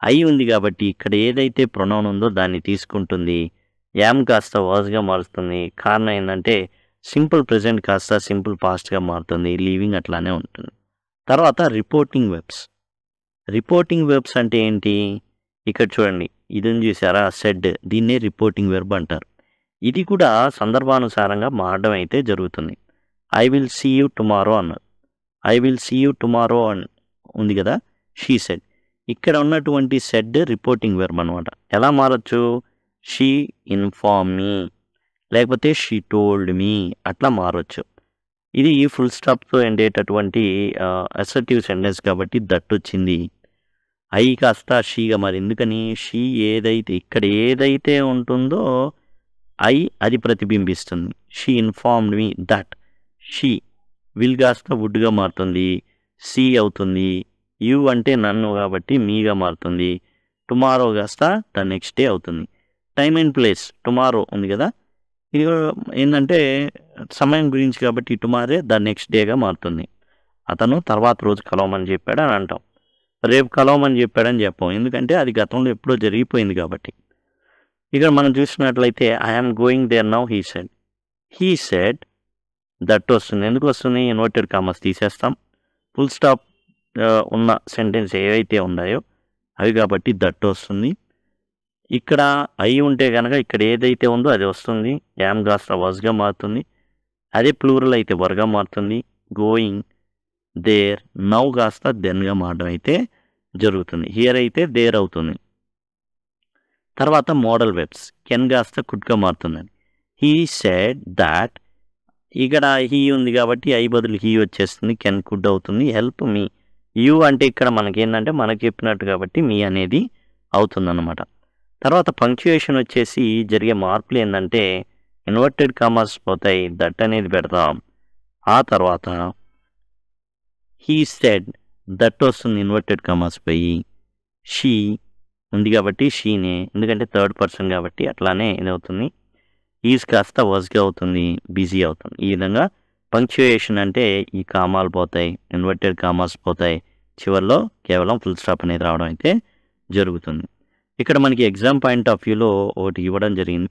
ఐ ఉంది కాబట్టి ఇక్కడ ఏదైతే ప్రొనౌన్ ఉందో దాన్ని తీసుకుంటుంది. యామ్ కాస్త వాజ్గా మారుతుంది. కారణం ఏంటంటే సింపుల్ ప్రెజెంట్ కాస్త సింపుల్ పాస్ట్గా మారుతుంది. లీవింగ్ అట్లానే ఉంటుంది. తర్వాత రిపోర్టింగ్ వెర్బ్స్ అంటే ఏంటి? ఇక్కడ చూడండి, ఇది చూసారా, సెడ్, దీన్నే రిపోర్టింగ్ వెర్బ్ అంటారు. ఇది కూడా సందర్భానుసారంగా మారడం అయితే జరుగుతుంది. I will see you tomorrow అన్నారు. I will see you tomorrow ఉంది కదా, షీ సెడ్. ఇక్కడ ఉన్నటువంటి సెడ్ రిపోర్టింగ్ వెర్బ్ అనమాట. ఎలా మారచ్చు? షీ ఇన్ఫార్మ్ మీ, లేకపోతే షీ టోల్డ్ మీ, అట్లా మారవచ్చు. ఇది ఫుల్ స్టాప్తో ఎండ్ అయ్యేటటువంటి అసర్టివ్ సెంటెన్స్ కాబట్టి దట్ వచ్చింది. ఐ కాస్త షీగా మరి. ఎందుకని? షీ ఇక్కడ ఏదైతే ఉంటుందో అది ప్రతిబింబిస్తుంది. She informed me that. She will కాస్త వుడ్గా మారుతుంది. సీ అవుతుంది. యూ అంటే నన్ను కాబట్టి మీగా మారుతుంది. టుమారో కాస్త ద నెక్స్ట్ డే అవుతుంది. టైమ్ అండ్ ప్లేస్, టుమారో ఉంది కదా, ఇది ఏంటంటే సమయం గురించి కాబట్టి టుమారే ద నెక్స్ట్ డేగా మారుతుంది. అతను తర్వాత రోజు కలవమని చెప్పాడు అని అంటాం. రేపు కలవమని చెప్పాడని చెప్పాం, ఎందుకంటే అది గతంలో ఎప్పుడో జరిగిపోయింది కాబట్టి. ఇక్కడ మనం చూసినట్లయితే I'm going there now he said that వస్తుంది. ఎందుకు వస్తుంది? ఇన్వర్టెడ్ కామర్స్ తీసేస్తాం. ఫుల్ స్టాప్ ఉన్న సెంటెన్స్ ఏవైతే ఉన్నాయో అవి కాబట్టి దట్ వస్తుంది. ఇక్కడ ఐ ఉంటే కనుక ఇక్కడ ఏదైతే ఉందో అది వస్తుంది. యామ్ కాస్త వాజ్గా మారుతుంది. అదే ప్లూరల్ అయితే వర్గా మారుతుంది. గోయింగ్, దేర్, నౌ కాస్త దెన్గా మారడం అయితే జరుగుతుంది. హియర్ అయితే దేర్ అవుతుంది. తర్వాత మోడల్ వెర్బ్స్, కెన్ కాస్త కుడ్గా మారుతుందండి. హీ సెడ్ దాట్, ఇక్కడ హీ ఉంది కాబట్టి ఐ బదులు హీ వచ్చేస్తుంది. కెన్ కుడ్ అవుతుంది. హెల్ప్ మీ, యూ అంటే ఇక్కడ మనకేంటంటే మనకు చెప్పినట్టు కాబట్టి మీ అనేది అవుతుందన్నమాట. తర్వాత పంక్చుయేషన్ వచ్చేసి జరిగే మార్పులు ఏంటంటే ఇన్వర్టెడ్ కామర్స్ పోతాయి, దట్ అనేది పెడతాం. ఆ తర్వాత హీ సెడ్ దట్ వస్తుంది, ఇన్వర్టెడ్ కామర్స్ పోయి. షీ ఉంది కాబట్టి షీనే, ఎందుకంటే థర్డ్ పర్సన్ కాబట్టి అట్లానే ఇది అవుతుంది. ఈజ్ కాస్త వాజ్గా అవుతుంది, బిజీ అవుతుంది. ఈ విధంగా పంక్చుయేషన్ అంటే ఈ కామాలు పోతాయి, ఇన్వర్టెడ్ కామర్స్ పోతాయి, చివరిలో కేవలం ఫుల్ స్టాప్ అనేది రావడం అయితే జరుగుతుంది. ఇక్కడ మనకి ఎగ్జామ్ పాయింట్ ఆఫ్ వ్యూలో ఒకటి ఇవ్వడం జరిగింది.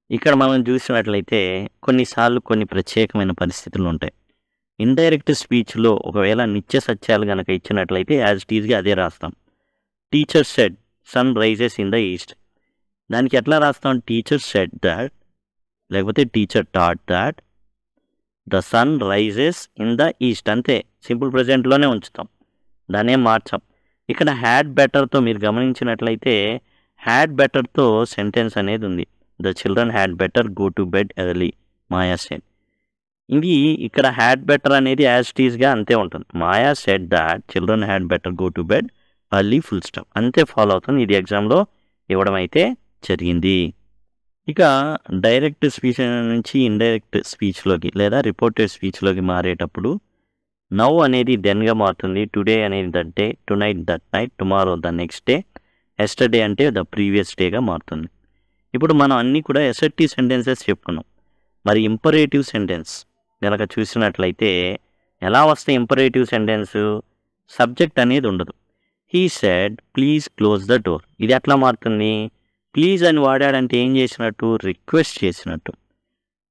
ఇక్కడ మనం చూసినట్లయితే కొన్నిసార్లు కొన్ని ప్రత్యేకమైన పరిస్థితులు ఉంటాయి. ఇండైరెక్ట్ స్పీచ్లో ఒకవేళ నిత్య సత్యాలు కనుక ఇచ్చినట్లయితే యాజ్ ఇట్ ఈజ్గా అదే రాస్తాం. Teacher said sun rises in the east. దానికి ఎట్లా రాస్తాం? టీచర్ సెడ్ దాట్, లేకపోతే teacher taught that the sun rises in the east, అంతే. సింపుల్ ప్రెజెంట్లోనే ఉంచుతాం, దాన్ని ఏం మార్చాం. ఇక్కడ హ్యాడ్ బెటర్తో మీరు గమనించినట్లయితే హ్యాడ్ బెటర్తో సెంటెన్స్ అనేది ఉంది. The children had better go to bed early, Maya said. ఇది ఇక్కడ హ్యాడ్ బెటర్ అనేది యాజ్ ఇట్ ఈజ్గా అంతే ఉంటుంది. Maya said that children had better go to bed early, full stop, అంతే ఫాలో అవుతుంది. ఇది ఎగ్జామ్లో ఇవ్వడం అయితే జరిగింది. ఇక డైరెక్ట్ స్పీచ్ నుంచి ఇండైరెక్ట్ స్పీచ్లోకి లేదా రిపోర్టెడ్ స్పీచ్లోకి మారేటప్పుడు నౌ అనేది దెన్గా మారుతుంది. టుడే అనేది that day, tonight that night, tomorrow the next day, yesterday అంటే ద ప్రీవియస్ డేగా మారుతుంది. ఇప్పుడు మనం అన్నీ కూడా అసర్టివ్ సెంటెన్సెస్ చెప్పుకున్నాం. మరి ఇంపరేటివ్ సెంటెన్స్ కనుక చూసినట్లయితే ఎలా వస్తాయి? ఇంపరేటివ్ సెంటెన్స్ సబ్జెక్ట్ అనేది ఉండదు. He said please close the door, ఇది ఎట్లా మారుతుంది? ప్లీజ్ అని వాడాడంటే ఏం చేసినట్టు? రిక్వెస్ట్ చేసినట్టు.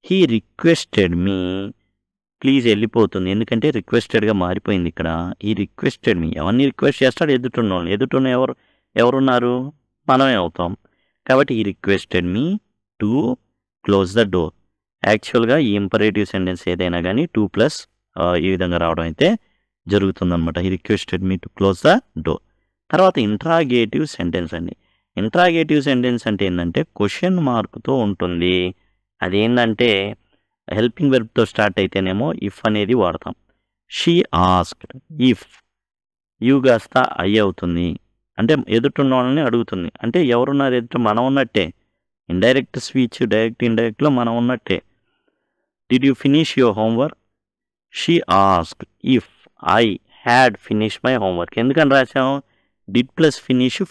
హీ రిక్వెస్టెడ్ మీ, ప్లీజ్ వెళ్ళిపోతుంది, ఎందుకంటే రిక్వెస్టెడ్గా మారిపోయింది. ఇక్కడ ఈ రిక్వెస్టెడ్ మీ ఎవరిని రిక్వెస్ట్ చేస్తాడు? ఎదుటిన్న ఎవరున్నారు? మనమే అవుతాం. కాబట్టి ఈ requested me to close the door. యాక్చువల్గా ఈ ఇంపరేటివ్ సెంటెన్స్ ఏదైనా కానీ 2+ ఈ విధంగా రావడం అయితే జరుగుతుందన్నమాట. ఈ requested me to close the door. తర్వాత ఇంట్రాగేటివ్ సెంటెన్స్ అండి. ఇంట్రాగేటివ్ సెంటెన్స్ అంటే ఏంటంటే క్వశ్చన్ మార్క్తో ఉంటుంది. అదేంటంటే హెల్పింగ్ వెర్బ్తో స్టార్ట్ అయితేనేమో ఇఫ్ అనేది వాడతాం. షీ ఆస్క్డ్ ఇఫ్, యూ కాస్త ఐ అవుతుంది, అంటే ఎదుటిన్న వాళ్ళని అడుగుతుంది. అంటే ఎవరున్నారు ఎదుట? మనం ఉన్నట్టే. ఇండైరెక్ట్ స్పీచ్, డైరెక్ట్ ఇండైరెక్ట్లో మనం ఉన్నట్టే. Did you finish your homework? She ask if I had finish my homework. ఎందుకని రాసాం? డిడ్ ప్లస్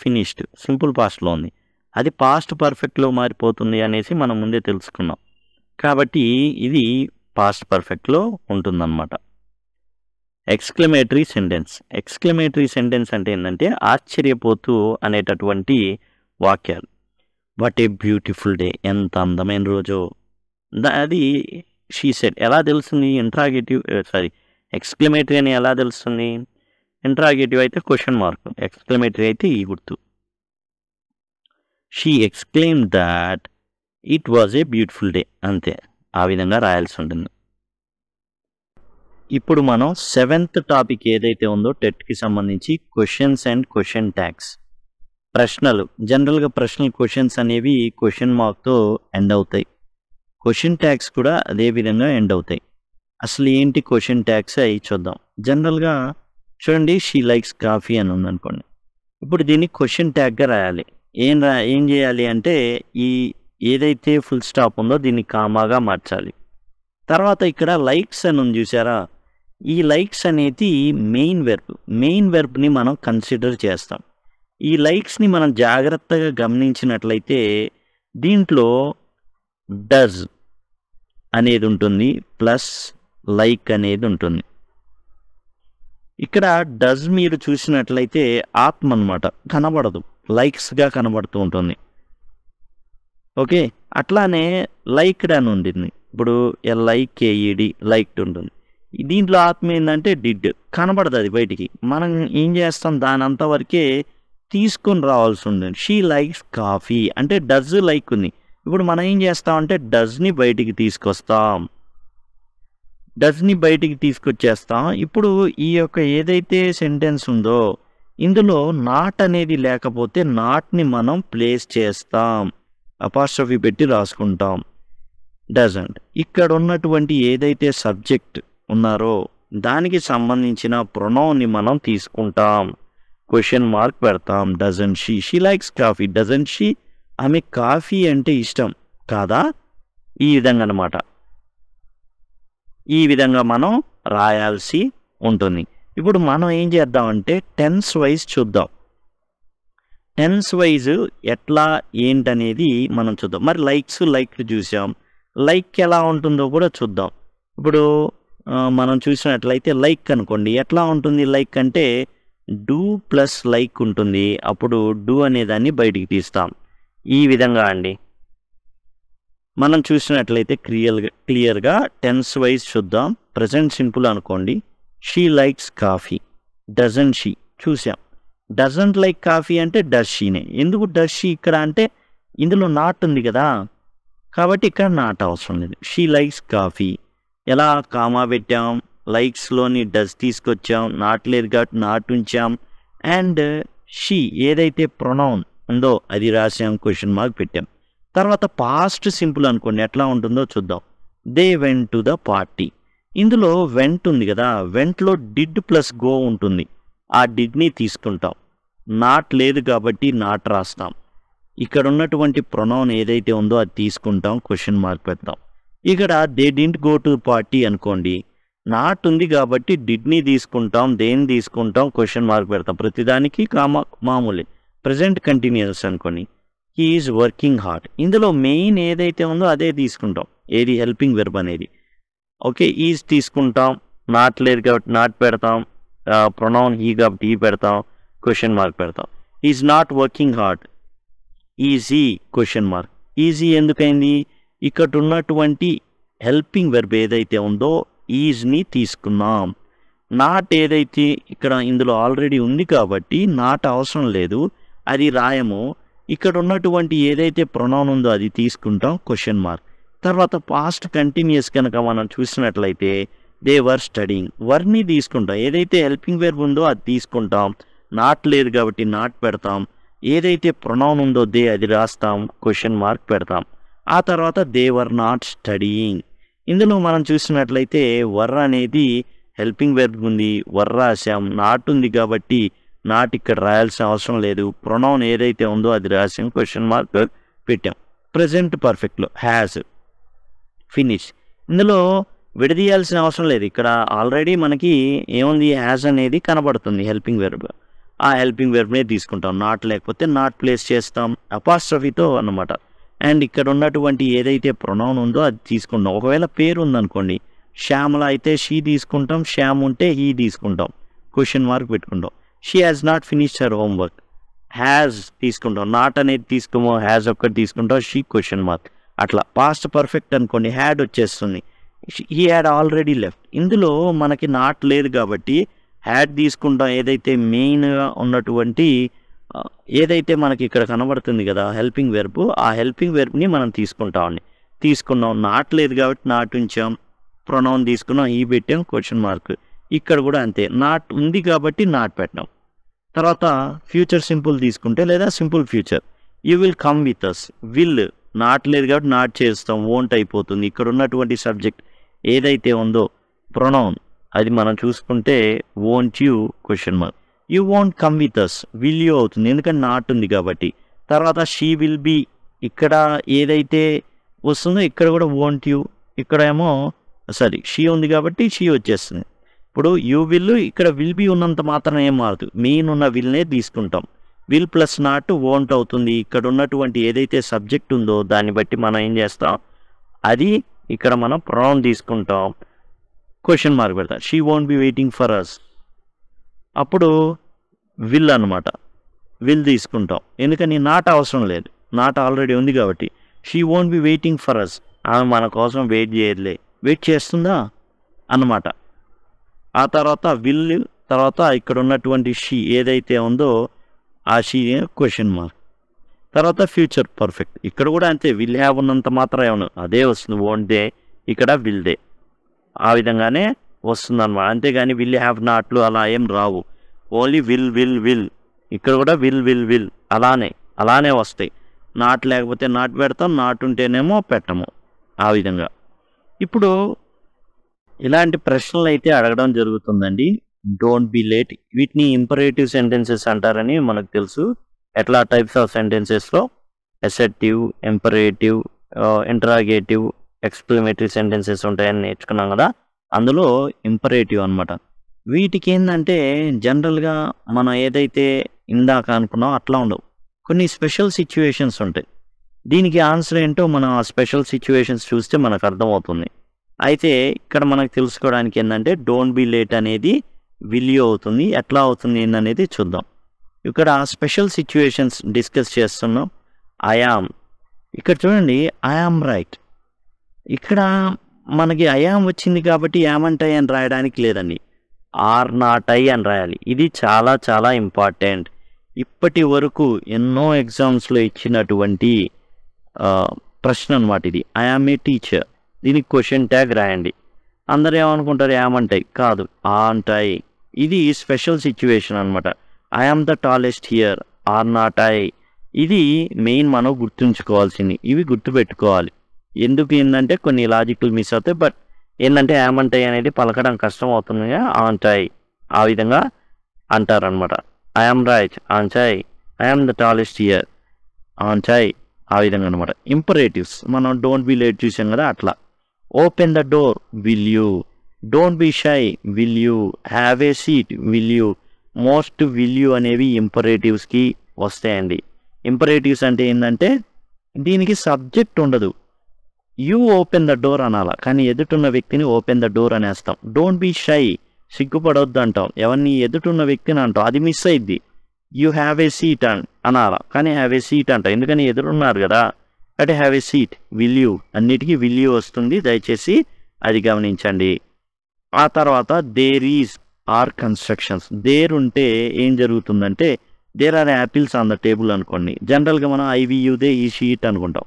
ఫినిష్డ్ సింపుల్ పాస్ట్లో ఉంది. అది పాస్ట్ పర్ఫెక్ట్లో మారిపోతుంది అనేసి మనం ముందే తెలుసుకున్నాం. కాబట్టి ఇది పాస్ట్ పర్ఫెక్ట్లో ఉంటుందన్నమాట. ఎక్స్క్లమేటరీ సెంటెన్స్ అంటే ఏంటంటే ఆశ్చర్యపోతూ అనేటటువంటి వాక్యాలు. వాట్ ఏ బ్యూటిఫుల్ డే, ఎంత అందమైన రోజు. అది షీ సెడ్. ఎలా తెలుస్తుంది? ఎక్స్క్లమేటరీ అని ఎలా తెలుస్తుంది? ఇంట్రాగేటివ్ అయితే క్వశ్చన్ మార్క్, ఎక్స్క్లమేటరీ అయితే ఈ గుర్తు. She exclaim that it was a beautiful day. అంతే, ఆ విధంగా రాయాల్సి ఉంటుంది. ఇప్పుడు మనం 7th టాపిక్ ఏదైతే ఉందో టెట్కి సంబంధించి క్వశ్చన్స్ అండ్ క్వశ్చన్ ట్యాగ్స్. ప్రశ్నలు. జనరల్గా ప్రశ్నలు క్వశ్చన్స్ అనేవి క్వశ్చన్ మార్క్తో ఎండ్ అవుతాయి. క్వశ్చన్ ట్యాగ్స్ కూడా అదే విధంగా ఎండ్ అవుతాయి. అసలు ఏంటి క్వశ్చన్ ట్యాగ్స్ అవి చూద్దాం. జనరల్గా చూడండి, షీ లైక్స్ కాఫీ అని ఉందనుకోండి. ఇప్పుడు దీన్ని క్వశ్చన్ ట్యాగ్గా రాయాలి. ఏం చేయాలి అంటే ఈ ఏదైతే ఫుల్ స్టాప్ ఉందో దీన్ని కామాగా మార్చాలి. తర్వాత ఇక్కడ లైక్స్ అని ఉంది చూసారా? ఈ లైక్స్ అనేది మెయిన్ వెర్బ్ని మనం కన్సిడర్ చేస్తాం. ఈ లైక్స్ని మనం జాగ్రత్తగా గమనించినట్లయితే దీంట్లో డస్ అనేది ఉంటుంది, ప్లస్ లైక్ అనేది ఉంటుంది. ఇక్కడ డస్ మీరు చూసినట్లయితే ఆత్మ అనమాట, కనబడదు, లైక్స్గా కనబడుతూ ఉంటుంది. ఓకే, అట్లానే లైక్డ్ అని ఉంటుంది. ఇప్పుడు LIKED లైక్డ్ ఉంటుంది. దీంట్లో ఆత్మ ఏంటంటే డిడ్, కనబడదు, అది బయటికి. మనం ఏం చేస్తాం? దాని అంతవరకే తీసుకొని రావాల్సి ఉంటుంది. షీ లైక్స్ కాఫీ అంటే డస్ లైక్ ఉంది. ఇప్పుడు మనం ఏం చేస్తామంటే డస్ని బయటికి తీసుకొచ్చేస్తాం. ఇప్పుడు ఈ యొక్క ఏదైతే సెంటెన్స్ ఉందో ఇందులో నాట్ అనేది లేకపోతే నాట్ని మనం ప్లేస్ చేస్తాం, అపాస్ట్రఫీ పెట్టి రాసుకుంటాం. డజంట్. ఇక్కడ ఉన్నటువంటి ఏదైతే సబ్జెక్ట్ ఉన్నారో దానికి సంబంధించిన ప్రొనౌన్ని మనం తీసుకుంటాం, క్వశ్చన్ మార్క్ పెడతాం. Doesn't she, she likes coffee. Doesn't she, ఆమె కాఫీ అంటే ఇష్టం కాదా? ఈ విధంగా అన్నమాట. ఈ విధంగా మనం రాయాల్సి ఉంటుంది. ఇప్పుడు మనం ఏం చేద్దామంటే టెన్స్ వైజ్ చూద్దాం. టెన్స్ వైజ్ ఎట్లా ఏంటనేది మనం చూద్దాం. మరి లైక్ చూసాం, లైక్ ఎలా ఉంటుందో కూడా చూద్దాం. ఇప్పుడు మనం చూసినట్లయితే లైక్ అనుకోండి, ఎట్లా ఉంటుంది? లైక్ అంటే డూ ప్లస్ లైక్ ఉంటుంది. అప్పుడు డూ అనేదాన్ని బయటికి తీస్తాం. ఈ విధంగా అండి మనం చూసినట్లయితే క్లియర్గా టెన్స్ వైజ్ చూద్దాం. ప్రజెంట్ సింపుల్ అనుకోండి, she likes coffee. Doesn't she చూసాం. డజంట్ లైక్ కాఫీ అంటే డస్ షీనే. ఎందుకు డస్ షీ ఇక్కడ అంటే ఇందులో నాట్ ఉంది కదా, కాబట్టి ఇక్కడ నాట్ అవసరం లేదు. She likes coffee. ఎలా కామా పెట్టాం? లైక్స్లోని డస్ తీసుకొచ్చాం, నాట్ లేదు కాబట్టి నాట్ ఉంచాం. అండ్ షీ ఏదైతే ప్రొనౌన్ ఉందో అది రాసాం, క్వశ్చన్ మార్క్ పెట్టాం. తర్వాత పాస్ట్ సింపుల్ అనుకోండి, ఎట్లా ఉంటుందో చూద్దాం. They went to the party. ఇందులో వెంట్ ఉంది కదా, వెంట్లో డిడ్ ప్లస్ గో ఉంటుంది. ఆ డిడ్ని తీసుకుంటాం. నాట్ లేదు కాబట్టి నాట్ రాస్తాం. ఇక్కడ ఉన్నటువంటి ప్రొనౌన్ ఏదైతే ఉందో అది తీసుకుంటాం, క్వశ్చన్ మార్క్ పెడతాం. ఇక్కడ they didn't go to party అనుకోండి, నాట్ ఉంది కాబట్టి డిడ్ని తీసుకుంటాం, దేన్ని తీసుకుంటాం, క్వశ్చన్ మార్క్ పెడతాం. ప్రతిదానికి మామూలే. ప్రజెంట్ కంటిన్యూస్ అనుకోండి, హీ ఈజ్ వర్కింగ్ హార్డ్. ఇందులో మెయిన్ ఏదైతే ఉందో అదే తీసుకుంటాం, ఏది హెల్పింగ్ వెర్బ్ అనేది. ఓకే, ఈజ్ తీసుకుంటాం, నాట్ లేదు కాబట్టి నాట్ పెడతాం, ప్రొనౌన్ హీ కాబట్టి హీ పెడతాం, క్వశ్చన్ మార్క్ పెడతాం. Is not working hard, is he question mark. Is he ఎందుకైంది? ఇక్కడ ఉన్నటువంటి హెల్పింగ్ వెర్బ్ ఏదైతే ఉందో ఈజ్ని తీసుకున్నాం. నాట్ ఏదైతే ఇక్కడ ఇందులో ఆల్రెడీ ఉంది కాబట్టి నాట్ అవసరం లేదు, అది రాయము. ఇక్కడ ఉన్నటువంటి ఏదైతే ప్రొనౌన్ ఉందో అది తీసుకుంటాం, క్వశ్చన్ మార్క్. తర్వాత పాస్ట్ కంటిన్యూస్ కనుక మనం చూసినట్లయితే దే వర్ స్టడీయింగ్, వర్ని తీసుకుంటాం. ఏదైతే హెల్పింగ్ వెర్బ్ ఉందో అది తీసుకుంటాం, నాట్ లేదు కాబట్టి నాట్ పెడతాం. ఏదైతే ప్రొనౌన్ ఉందో దే అది రాస్తాం, క్వశ్చన్ మార్క్ పెడతాం. ఆ తర్వాత దే వర్ నాట్ స్టడీయింగ్. ఇందులో మనం చూసినట్లయితే వర్ అనేది హెల్పింగ్ వెర్బ్ ఉంది, వర్ రాసాం. నాట్ ఉంది కాబట్టి నాట్ ఇక్కడ రాయాల్సిన అవసరం లేదు. ప్రొనౌన్ ఏదైతే ఉందో అది రాసాం, క్వశ్చన్ మార్క్ పెట్టాం. ప్రజెంట్ పర్ఫెక్ట్లో హ్యాస్, ఫినిష్. ఇందులో విడదీయాల్సిన అవసరం లేదు. ఇక్కడ ఆల్రెడీ మనకి ఏముంది, హ్యాస్ అనేది కనబడుతుంది హెల్పింగ్ వెర్బ్. ఆ హెల్పింగ్ వెర్బ్నే తీసుకుంటాం. నాట్ లేకపోతే నాట్ ప్లేస్ చేస్తాం అపాస్ట్రఫీతో అన్నమాట. అండ్ ఇక్కడ ఉన్నటువంటి ఏదైతే ప్రొనౌన్ ఉందో అది తీసుకుంటాం. ఒకవేళ పేరు ఉందనుకోండి, శ్యామల అయితే షీ తీసుకుంటాం, శ్యామ్ ఉంటే హీ తీసుకుంటాం, క్వశ్చన్ మార్క్ పెట్టుకుంటాం. She has not finished her homework, has తీసుకుంటాం. నాట్ అనేది తీసుకోమో, హ్యాస్ ఒక్కటి తీసుకుంటాం, షీ క్వశ్చన్ మార్క్. అట్లా పాస్ట్ పర్ఫెక్ట్ అనుకోండి, హ్యాడ్ వచ్చేస్తుంది, హీ హ్యాడ్ ఆల్రెడీ లెఫ్ట్. ఇందులో మనకి నాట్ లేదు కాబట్టి హ్యాడ్ తీసుకుంటాం. ఏదైతే మెయిన్గా ఉన్నటువంటి ఏదైతే మనకి ఇక్కడ కనబడుతుంది కదా హెల్పింగ్ వెర్బ్, ఆ హెల్పింగ్ వెర్బ్ని మనం తీసుకున్నాం. నాట్ లేదు కాబట్టి నాట్ ఉంచాం, ప్రొనౌన్ తీసుకున్నాం, ఈ పెట్టాం, క్వశ్చన్ మార్క్. ఇక్కడ కూడా అంతే, నాట్ ఉంది కాబట్టి నాట్ పెట్టాం. తర్వాత ఫ్యూచర్ సింపుల్ తీసుకుంటే లేదా simple future, you will come with us. Will not లేదు కాబట్టి నాట్ చేస్తాం, వోంట్ అయిపోతుంది. ఇక్కడ ఉన్నటువంటి సబ్జెక్ట్ ఏదైతే ఉందో ప్రొనౌన్, అది మనం చూసుకుంటే won't you question mark. You won't come with us, will you అవుతుంది ఎందుకంటే నాట్ ఉంది కాబట్టి. తర్వాత షీ విల్ బీ, ఇక్కడ ఏదైతే వస్తుందో ఇక్కడ కూడా వోంట్ యూ, ఇక్కడ ఏమో షీ ఉంది కాబట్టి షీ వచ్చేస్తుంది. ఇప్పుడు యూ విల్, ఇక్కడ విల్ బీ ఉన్నంత మాత్రం ఏం మారదు, మెయిన్ ఉన్న విల్నే తీసుకుంటాం. విల్ ప్లస్ నాట్ వోంట్ అవుతుంది. ఇక్కడ ఉన్నటువంటి ఏదైతే సబ్జెక్ట్ ఉందో దాన్ని బట్టి మనం ఏం చేస్తాం, అది ఇక్కడ మనం ప్రొనౌన్ తీసుకుంటాం, క్వశ్చన్ మార్క్ పెడతాం. She won't be waiting for us, అప్పుడు విల్ అనమాట, విల్ తీసుకుంటాం ఎందుకని నాట్ అవసరం లేదు, నాట్ ఆల్రెడీ ఉంది కాబట్టి. She won't be waiting for us, ఆమె మన కోసం వెయిట్ చేయదులే, వెయిట్ చేస్తుందా అన్నమాట. ఆ తర్వాత విల్, తర్వాత ఇక్కడ ఉన్నటువంటి షీ ఏదైతే ఉందో ఆ షీ క్వశ్చన్ మార్క్. తర్వాత ఫ్యూచర్ పర్ఫెక్ట్, ఇక్కడ కూడా అంతే, విల్ హ్యావ్ ఉన్నంత మాత్రం ఏమన్నా అదే వస్తుంది, వోంట్ దే, ఇక్కడ విల్ దే, ఆ విధంగానే వస్తుంది అనమాట. అంతేగాని విల్ హ్యావ్ నాట్లు అలా ఏం రావు, ఓన్లీ విల్ విల్ విల్. ఇక్కడ కూడా విల్ విల్ విల్ అలానే వస్తాయి. నాట్ లేకపోతే నాట్ పెడతాం, నాట్ ఉంటేనేమో పెట్టము, ఆ విధంగా. ఇప్పుడు ఇలాంటి ప్రశ్నలు అయితే అడగడం జరుగుతుందండి. డోంట్ బి లేట్, వీటిని ఇంపరేటివ్ సెంటెన్సెస్ అంటారని మనకు తెలుసు. ఎట్లా టైప్స్ ఆఫ్ సెంటెన్సెస్లో assertive, imperative, interrogative, exclamatory sentences ఉంటాయని నేర్చుకున్నాం కదా, అందులో ఇంపరేటివ్ అనమాట. వీటికి ఏంటంటే జనరల్గా మనం ఏదైతే ఇందాక అనుకున్నామో అట్లా ఉండవు, కొన్ని స్పెషల్ సిచ్యువేషన్స్ ఉంటాయి. దీనికి ఆన్సర్ ఏంటో మనం ఆ స్పెషల్ సిచ్యువేషన్స్ చూస్తే మనకు అర్థమవుతుంది. అయితే ఇక్కడ మనకు తెలుసుకోవడానికి ఏంటంటే డోంట్ బి లేట్ అనేది విల్ యూ అవుతుంది, ఎట్లా అవుతుంది ఏందనేది చూద్దాం. ఇక్కడ స్పెషల్ సిచ్యువేషన్స్ డిస్కస్ చేస్తున్నాం. ఐ యామ్, ఇక్కడ చూడండి ఐ యామ్ రైట్, ఇక్కడ మనకి ఐ యామ్ వచ్చింది కాబట్టి యామ్ అండ్ ఐ అని రాయడానికి లేదండి, ఆర్ నాట్ ఐ అని రాయాలి. ఇది చాలా చాలా ఇంపార్టెంట్. ఇప్పటి వరకు ఎన్నో ఎగ్జామ్స్లో ఇచ్చినటువంటి ప్రశ్న అనమాట ఇది. ఐ యామ్ ఏ టీచర్, దీనికి క్వశ్చన్ ట్యాగ్ రాయండి. అందరూ ఏమనుకుంటారు, యామ్ అంటే కాదు, ఆ అంటాయి. ఇది స్పెషల్ సిచ్యువేషన్ అనమాట. I am the tallest here, are not I. ఇది మెయిన్ మనం గుర్తుంచుకోవాల్సింది, ఇవి గుర్తుపెట్టుకోవాలి. ఎందుకు ఏంటంటే కొన్ని లాజికల్ మిస్ అవుతాయి, బట్ ఏంటంటే యామ్ అంటే అనేది పలకడం కష్టం అవుతుంది, అంటాయి, ఆ విధంగా అంటారనమాట. ఐ యామ్ రైట్ అంటాయి, I am the tallest here అంటాయి, ఆ విధంగా అనమాట. ఇంపరేటివ్స్ మనం డోంట్ బి లేట్ చూసాం కదా, అట్లా. Open the door, will you. Don't be shy, will you. Have a seat, will you. Most, will you అనేవి ఇంపరేటివ్స్కి వస్తాయండి. ఇంపరేటివ్స్ అంటే ఏంటంటే దీనికి సబ్జెక్ట్ ఉండదు, యూ ఓపెన్ ద డోర్ అనాలా, కానీ ఎదుటిన్న వ్యక్తిని ఓపెన్ ద డోర్ అనేస్తాం. డోంట్ బి షై, సిగ్గుపడొద్దు అంటాం, ఎవరిని ఎదుటిన్న వ్యక్తిని అంటాం, అది మిస్ అయింది. యూ హ్యావ్ ఏ సీట్ అనాలా, కానీ హ్యావ్ ఏ సీట్ అంటాం ఎందుకని ఎదురున్నారు కదా, అంటే have a seat. Will you, అన్నిటికీ విల్ యూ వస్తుంది, దయచేసి అది గమనించండి. ఆ తర్వాత there is are constructions. There ఉంటే ఏం జరుగుతుందంటే there are apples on the table అనుకోండి, జనరల్గా మనం ఐవియూదే ఈ షీట్ అనుకుంటాం.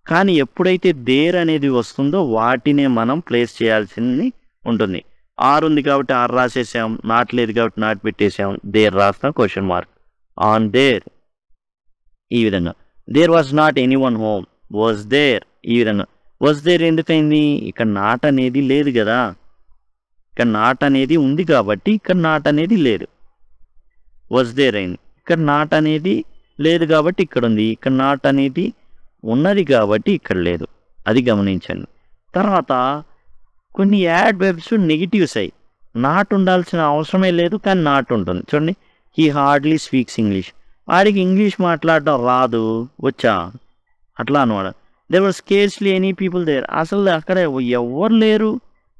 కానీ ఎప్పుడైతే దేర్ అనేది వస్తుందో వాటినే మనం ప్లేస్ చేయాల్సింది ఉంటుంది. ఆర్ ఉంది కాబట్టి ఆర్ రాసేసాం, నాట్ లేదు కాబట్టి నాట్ పెట్టేసాం, దేర్ రాస్తాం, క్వశ్చన్ మార్క్. ఆన్ దేర్, ఈ విధంగా. There was not any one home, was there, ఈ విధంగా. వాజ్ దేర్ ఎందుకైంది, ఇక్కడ నాట్ అనేది లేదు కదా, ఇక్కడ నాట్ అనేది ఉంది కాబట్టి ఇక్కడ నాట్ అనేది లేదు, వాజ్ దేర్ అయింది. ఇక్కడ నాట్ అనేది లేదు కాబట్టి ఇక్కడ ఉంది, ఇక్కడ నాట్ అనేది ఉన్నది కాబట్టి ఇక్కడ లేదు, అది గమనించండి. తర్వాత కొన్ని యాడ్ వెబ్స్ నెగిటివ్స్ అయ్యి నాట్ ఉండాల్సిన అవసరమే లేదు, కానీ నాట్ ఉంటుంది. చూడండి, హీ హార్డ్లీ స్పీక్స్ ఇంగ్లీష్. వాడికి ఇంగ్లీష్ మాట్లాడడం రాదు, వచ్చా అట్లా అనమాట. There were scarcely any people there. అసలు అక్కడ ఎవరు లేరు,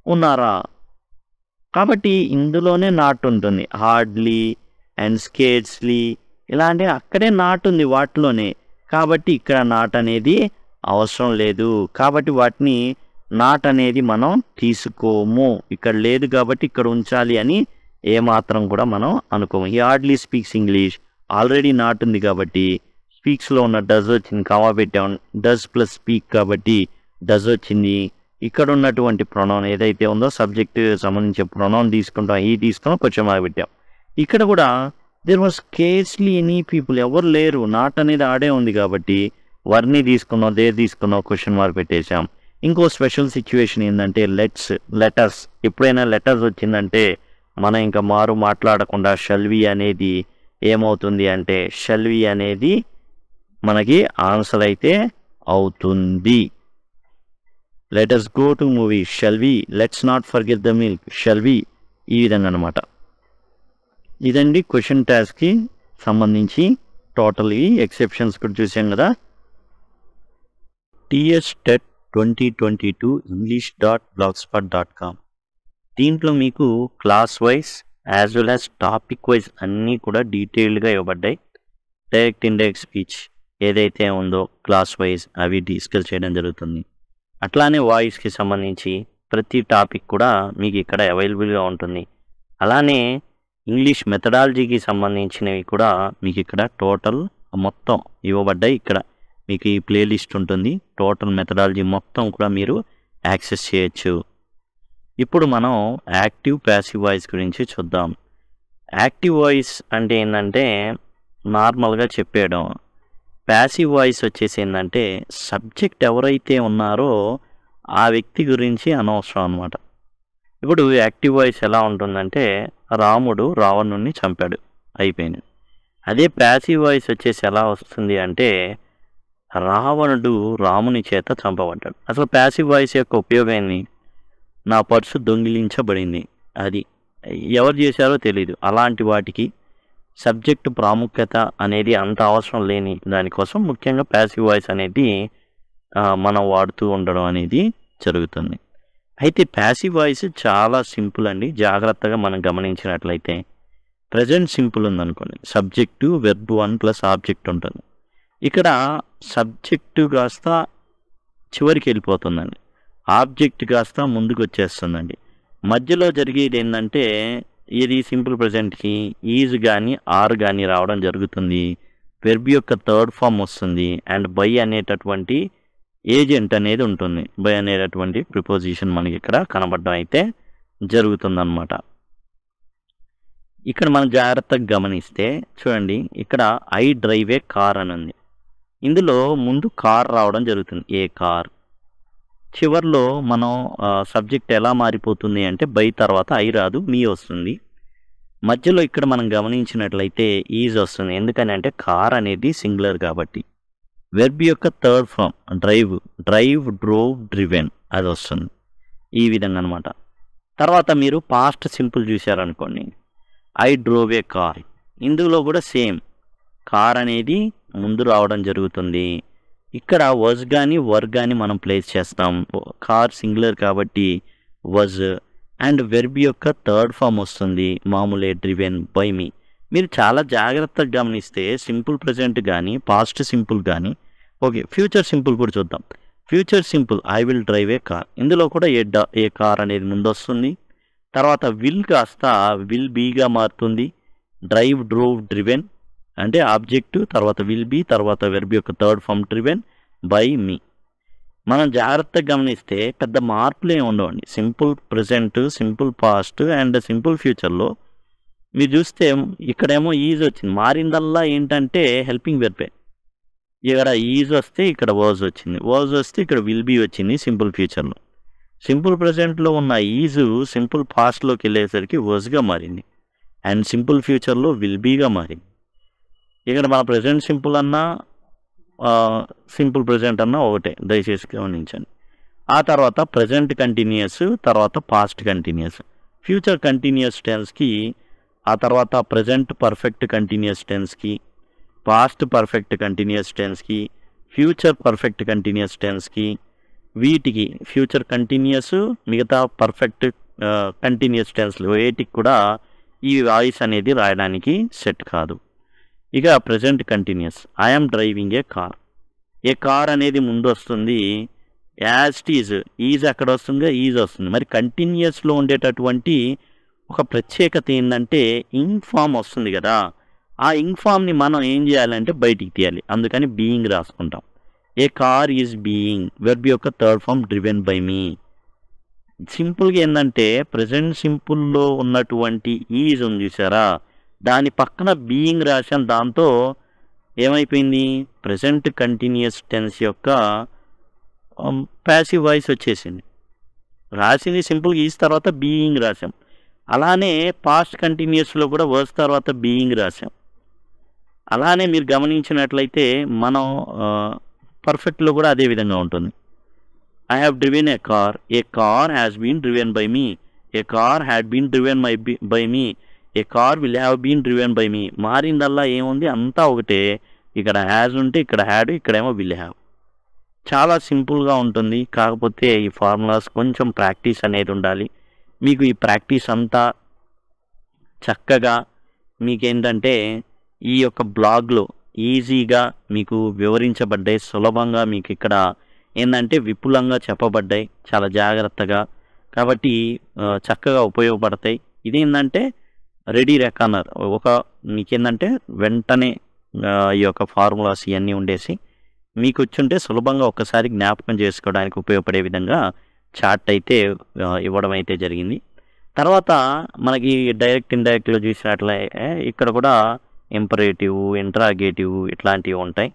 ఉన్నారా? కాబట్టి ఇందులోనే నాట్ ఉంటుంది. హార్డ్లీ అండ్ స్కేర్స్లీ ఇలాంటి అక్కడే నాట్ ఉంది వాటిలోనే. కాబట్టి ఇక్కడ నాట్ అనేది అవసరం లేదు. కాబట్టి వాటిని నాట్ అనేది మనం తీసుకోము. ఇక్కడ లేదు కాబట్టి ఇక్కడ ఉంచాలి అని ఏమాత్రం కూడా మనం అనుకోము. He hardly speaks English, already not ఉంది కాబట్టి స్పీక్స్లో ఉన్న డస్ వచ్చింది, కామా పెట్టాం. డస్ ప్లస్ స్పీక్ కాబట్టి డస్ వచ్చింది. ఇక్కడ ఉన్నటువంటి ప్రొనౌన్ ఏదైతే ఉందో సబ్జెక్ట్ సంబంధించిన ప్రొనౌన్ తీసుకుంటాం, ఈ తీసుకున్నాం, క్వశ్చన్ మార్క్ పెట్టాం. ఇక్కడ కూడా there was scarcely any people, ఎవరు లేరు, నాట్ అనేది ఆడే ఉంది కాబట్టి వర్ని తీసుకున్నాం, దేర్ తీసుకున్నాం, క్వశ్చన్ మార్క్ పెట్టేశాం. ఇంకో స్పెషల్ సిచ్యువేషన్ ఏంటంటే లెటర్స్. ఎప్పుడైనా లెటర్స్ వచ్చిందంటే మనం ఇంకా మాట్లాడకుండా షల్వి అనేది ఏమవుతుంది అంటే షల్వి అనేది మనకి ఆన్సర్ అయితే అవుతుంది. Let us go to movie, shall we, let's not forget the milk, shall we, ఈ విధంగా అనమాట. ఇదండి క్వశ్చన్ టాస్క్కి సంబంధించి టోటల్ ఈ ఎక్సెప్షన్స్ కూడా చూసాం కదా. TS TET 2022 english.blogspot.com. దీంట్లో మీకు class wise as well as topic wise అన్నీ కూడా డీటెయిల్డ్గా ఇవ్వబడ్డాయి. డైరెక్ట్ ఇండైరెక్ట్ స్పీచ్ ఏదైతే ఉందో క్లాస్ వైజ్ అవి డిస్కస్ చేయడం జరుగుతుంది. అట్లానే వాయిస్కి సంబంధించి ప్రతి టాపిక్ కూడా మీకు ఇక్కడ అవైలబుల్గా ఉంటుంది. అలానే ఇంగ్లీష్ మెథడాలజీకి సంబంధించినవి కూడా మీకు ఇక్కడ టోటల్ మొత్తం ఇవ్వబడ్డాయి. ఇక్కడ మీకు ఈ ప్లేలిస్ట్ ఉంటుంది. టోటల్ మెథడాలజీ మొత్తం కూడా మీరు యాక్సెస్ చేయొచ్చు. ఇప్పుడు మనం యాక్టివ్ ప్యాసివ్ వాయిస్ గురించి చూద్దాం. యాక్టివ్ వాయిస్ అంటే ఏంటంటే నార్మల్గా చెప్పేయడం. ప్యాసివ్ వాయిస్ వచ్చేసి ఏంటంటే సబ్జెక్ట్ ఎవరైతే ఉన్నారో ఆ వ్యక్తి గురించి అనవసరం అనమాట. ఇప్పుడు యాక్టివ్ వాయిస్ ఎలా ఉంటుందంటే రాముడు రావణుణ్ణి చంపాడు, అయిపోయింది. అదే ప్యాసివ్ వాయిస్ వచ్చేసి ఎలా వస్తుంది అంటే రావణుడు రాముని చేత చంపబడ్డాడు. అసలు ప్యాసివ్ వాయిస్ యొక్క ఉపయోగం ఏంటి? నా పర్సు దొంగిలించబడింది, అది ఎవరు చేశారో తెలీదు. అలాంటి వాటికి సబ్జెక్టు ప్రాముఖ్యత అనేది అంత అవసరం లేని దానికోసం ముఖ్యంగా ప్యాసివ్ వాయిస్ అనేది మనం వాడుతూ ఉండడం అనేది జరుగుతుంది. అయితే ప్యాసివ్ వాయిస్ చాలా సింపుల్ అండి. జాగ్రత్తగా మనం గమనించినట్లయితే ప్రజెంట్ సింపుల్ ఉందనుకోండి, సబ్జెక్టు వెర్బ్ 1 ప్లస్ ఆబ్జెక్ట్ ఉంటుంది. ఇక్కడ సబ్జెక్టు కాస్త చివరికి వెళ్ళిపోతుందండి, ఆబ్జెక్ట్ కాస్త ముందుకు వచ్చేస్తుందండి. మధ్యలో జరిగేది ఏంటంటే ఇది సింపుల్ ప్రజెంట్కి ఈజ్ కానీ ఆర్ కానీ రావడం జరుగుతుంది. వెర్బ్ యొక్క థర్డ్ ఫామ్ వస్తుంది అండ్ బై అనేటటువంటి ఏజెంట్ అనేది ఉంటుంది. బై అనేటటువంటి ప్రిపోజిషన్ మనకి ఇక్కడ కనబడడం అయితే జరుగుతుందన్నమాట. ఇక్కడ మనం జాగ్రత్తగా గమనిస్తే చూడండి, ఇక్కడ ఐ డ్రైవ్ ఏ కార్ అని ఉంది. ఇందులో ముందు కార్ రావడం జరుగుతుంది, ఏ కార్. చివర్లో మనం సబ్జెక్ట్ ఎలా మారిపోతుంది అంటే బై తర్వాత ఐ రాదు, మీ వస్తుంది. మధ్యలో ఇక్కడ మనం గమనించినట్లయితే ఈజ్ వస్తుంది. ఎందుకని అంటే కార్ అనేది సింగులర్ కాబట్టి. వెర్బ్ యొక్క third form drive, drove, driven అది వస్తుంది. ఈ విధంగా అనమాట. తర్వాత మీరు పాస్ట్ సింపుల్ చూశారనుకోండి, ఐ డ్రోవ్ ఏ కార్. ఇందులో కూడా సేమ్ కార్ అనేది ముందు రావడం జరుగుతుంది. ఇక్కడ వాజ్ కానీ వర్ కానీ మనం ప్లేస్ చేస్తాం. కార్ సింగులర్ కాబట్టి వాజ్. అండ్ వెర్బ్ యొక్క థర్డ్ ఫామ్ వస్తుంది మామూలే, డ్రివెన్, బై మీ. మీరు చాలా జాగ్రత్తగా గమనిస్తే సింపుల్ ప్రజెంట్ కానీ పాస్ట్ సింపుల్ కానీ ఓకే. ఫ్యూచర్ సింపుల్ కూడా చూద్దాం. Future simple I will drive a car. ఇందులో కూడా ఏ కార్ అనేది ముందు వస్తుంది. తర్వాత విల్ కాస్త విల్ బీగా మారుతుంది. డ్రైవ్, డ్రోవ్, డ్రివెన్ అంటే ఆబ్జెక్టు, తర్వాత విల్ బీ, తర్వాత వెర్బ్ యొక్క థర్డ్ ఫామ్ డ్రివెన్, బై మీ. మనం జాగ్రత్తగా గమనిస్తే పెద్ద మార్పులు ఏమి ఉండవండి. Simple present, simple past and simple ఫ్యూచర్లో మీరు చూస్తే ఇక్కడేమో ఈజ్ వచ్చింది. మారిందల్లా ఏంటంటే హెల్పింగ్ వెర్బే. ఇక్కడ ఈజ్ వస్తే ఇక్కడ వాజ్ వచ్చింది, వాజ్ వస్తే ఇక్కడ విల్ బీ వచ్చింది సింపుల్ ఫ్యూచర్లో. సింపుల్ ప్రజెంట్లో ఉన్న ఈజు సింపుల్ పాస్ట్లోకి వెళ్ళేసరికి వాజ్గా మారింది అండ్ సింపుల్ ఫ్యూచర్లో విల్ బీగా మారింది. ఇక్కడ మన ప్రజెంట్ సింపుల్ అన్నా సింపుల్ ప్రజెంట్ అన్నా ఒకటే, దయచేసి గమనించండి. ఆ తర్వాత ప్రజెంట్ కంటిన్యూస్, తర్వాత పాస్ట్ కంటిన్యూస్. ఫ్యూచర్ కంటిన్యూస్ టెన్స్కి ఆ తర్వాత ప్రజెంట్ పర్ఫెక్ట్ కంటిన్యూస్ టెన్స్కి, పాస్ట్ పర్ఫెక్ట్ కంటిన్యూస్ టెన్స్కి, ఫ్యూచర్ పర్ఫెక్ట్ కంటిన్యూస్ టెన్స్కి, వీటికి ఫ్యూచర్ కంటిన్యూస్ మిగతా పర్ఫెక్ట్ కంటిన్యూస్ టెన్స్లు వేటికి కూడా ఈ వాయిస్ అనేది రాయడానికి సెట్ కాదు. ఇక present continuous, I'm driving A car. A car అనేది ముందు వస్తుంది, యాజ్ ఈజ్ అక్కడ వస్తుంది, ఈజ్ వస్తుంది. మరి కంటిన్యూస్లో ఉండేటటువంటి ఒక ప్రత్యేకత ఏంటంటే ఇంగ్ ఫామ్ వస్తుంది కదా, ఆ ఇంగ్ ఫామ్ని మనం ఏం చేయాలంటే బయటికి తీయాలి. అందుకని బీయింగ్ రాసుకుంటాం. ఏ కార్ ఈజ్ బీయింగ్, వెర్బ్ యొక్క థర్డ్ ఫామ్ డ్రివెన్ బై మీ. సింపుల్గా ఏంటంటే ప్రజెంట్ సింపుల్లో ఉన్నటువంటి ఈజ్ ఉంది చూసారా, దాని పక్కన బీయింగ్ రాశాను. దాంతో ఏమైపోయింది, ప్రజెంట్ కంటిన్యూస్ టెన్స్ యొక్క ప్యాసివ్ వాయిస్ వచ్చేసింది. రాసింది సింపుల్గా ఈజ్ తర్వాత బీయింగ్ రాసాం. అలానే పాస్ట్ కంటిన్యూస్లో కూడా వర్స్ తర్వాత బీయింగ్ రాసాం. అలానే మీరు గమనించినట్లయితే మనం పర్ఫెక్ట్లో కూడా అదే విధంగా ఉంటుంది. I have driven a car, a car has been driven by me, a car had been driven by me, a car will have been driven by me. మారిందల్లా ఏముంది, అంతా ఒకటే. ఇక్కడ హ్యాజ్ ఉంటే ఇక్కడ హ్యాడ్, ఇక్కడేమో విల్ హ్యావ్. చాలా సింపుల్గా ఉంటుంది. కాకపోతే ఈ ఫార్ములాస్ కొంచెం ప్రాక్టీస్ అనేది ఉండాలి. మీకు ఈ ప్రాక్టీస్ అంతా చక్కగా మీకేంటంటే ఈ యొక్క బ్లాగ్లో ఈజీగా మీకు వివరించబడ్డాయి, సులభంగా మీకు ఇక్కడ ఏంటంటే విపులంగా చెప్పబడ్డాయి, చాలా జాగ్రత్తగా. కాబట్టి చక్కగా ఉపయోగపడతాయి. ఇదేంటంటే రెడీ రెకానర్, ఒక మీకేంటంటే వెంటనే ఈ యొక్క ఫార్ములాస్ ఇవన్నీ ఉండేసి మీకు వచ్చుంటే సులభంగా ఒక్కసారి జ్ఞాపకం చేసుకోవడానికి ఉపయోగపడే విధంగా చార్ట్ అయితే ఇవ్వడం అయితే జరిగింది. తర్వాత మనకి డైరెక్ట్ ఇండైరెక్ట్లో చూసినట్లయితే ఇక్కడ కూడా ఇంపరేటివ్, ఇంట్రాగేటివ్ ఇట్లాంటివి ఉంటాయి.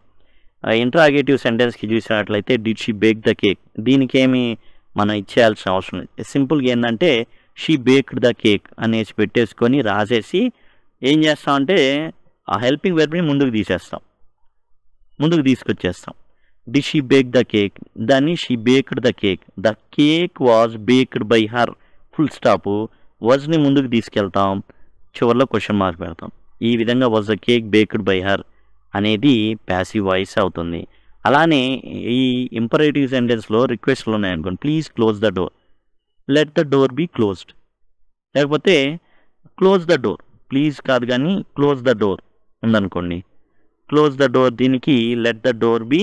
ఇంట్రాగేటివ్ సెంటెన్స్కి చూసినట్లయితే did she bake the cake, దీనికి ఏమి మనం ఇచ్చేయాల్సిన అవసరం లేదు. సింపుల్గా ఏంటంటే షీ బేక్డ్ ద కేక్ అనేసి పెట్టేసుకొని రాసేసి ఏం చేస్తామంటే ఆ హెల్పింగ్ వెర్బ్ని ముందుకు తీసుకొచ్చేస్తాం. డి షీ బేక్ ద కేక్, దాన్ని she baked the cake, the cake was baked by her, full stop. వాజ్ని ముందుకు తీసుకెళ్తాం, చివరిలో క్వశ్చన్ మార్క్ పెడతాం. ఈ విధంగా was the cake baked by her అనేది ప్యాసివ్ వాయిస్ అవుతుంది. అలానే ఈ ఇంపరేటివ్ సెంటెన్స్లో రిక్వెస్ట్లు ఉన్నాయనుకోండి, please close the door, let the door be closed. లేకపోతే క్లోజ్ ద డోర్, ప్లీజ్ కాదు కానీ క్లోజ్ ద డోర్ ఉందనుకోండి, క్లోజ్ ద డోర్, దీనికి let the door be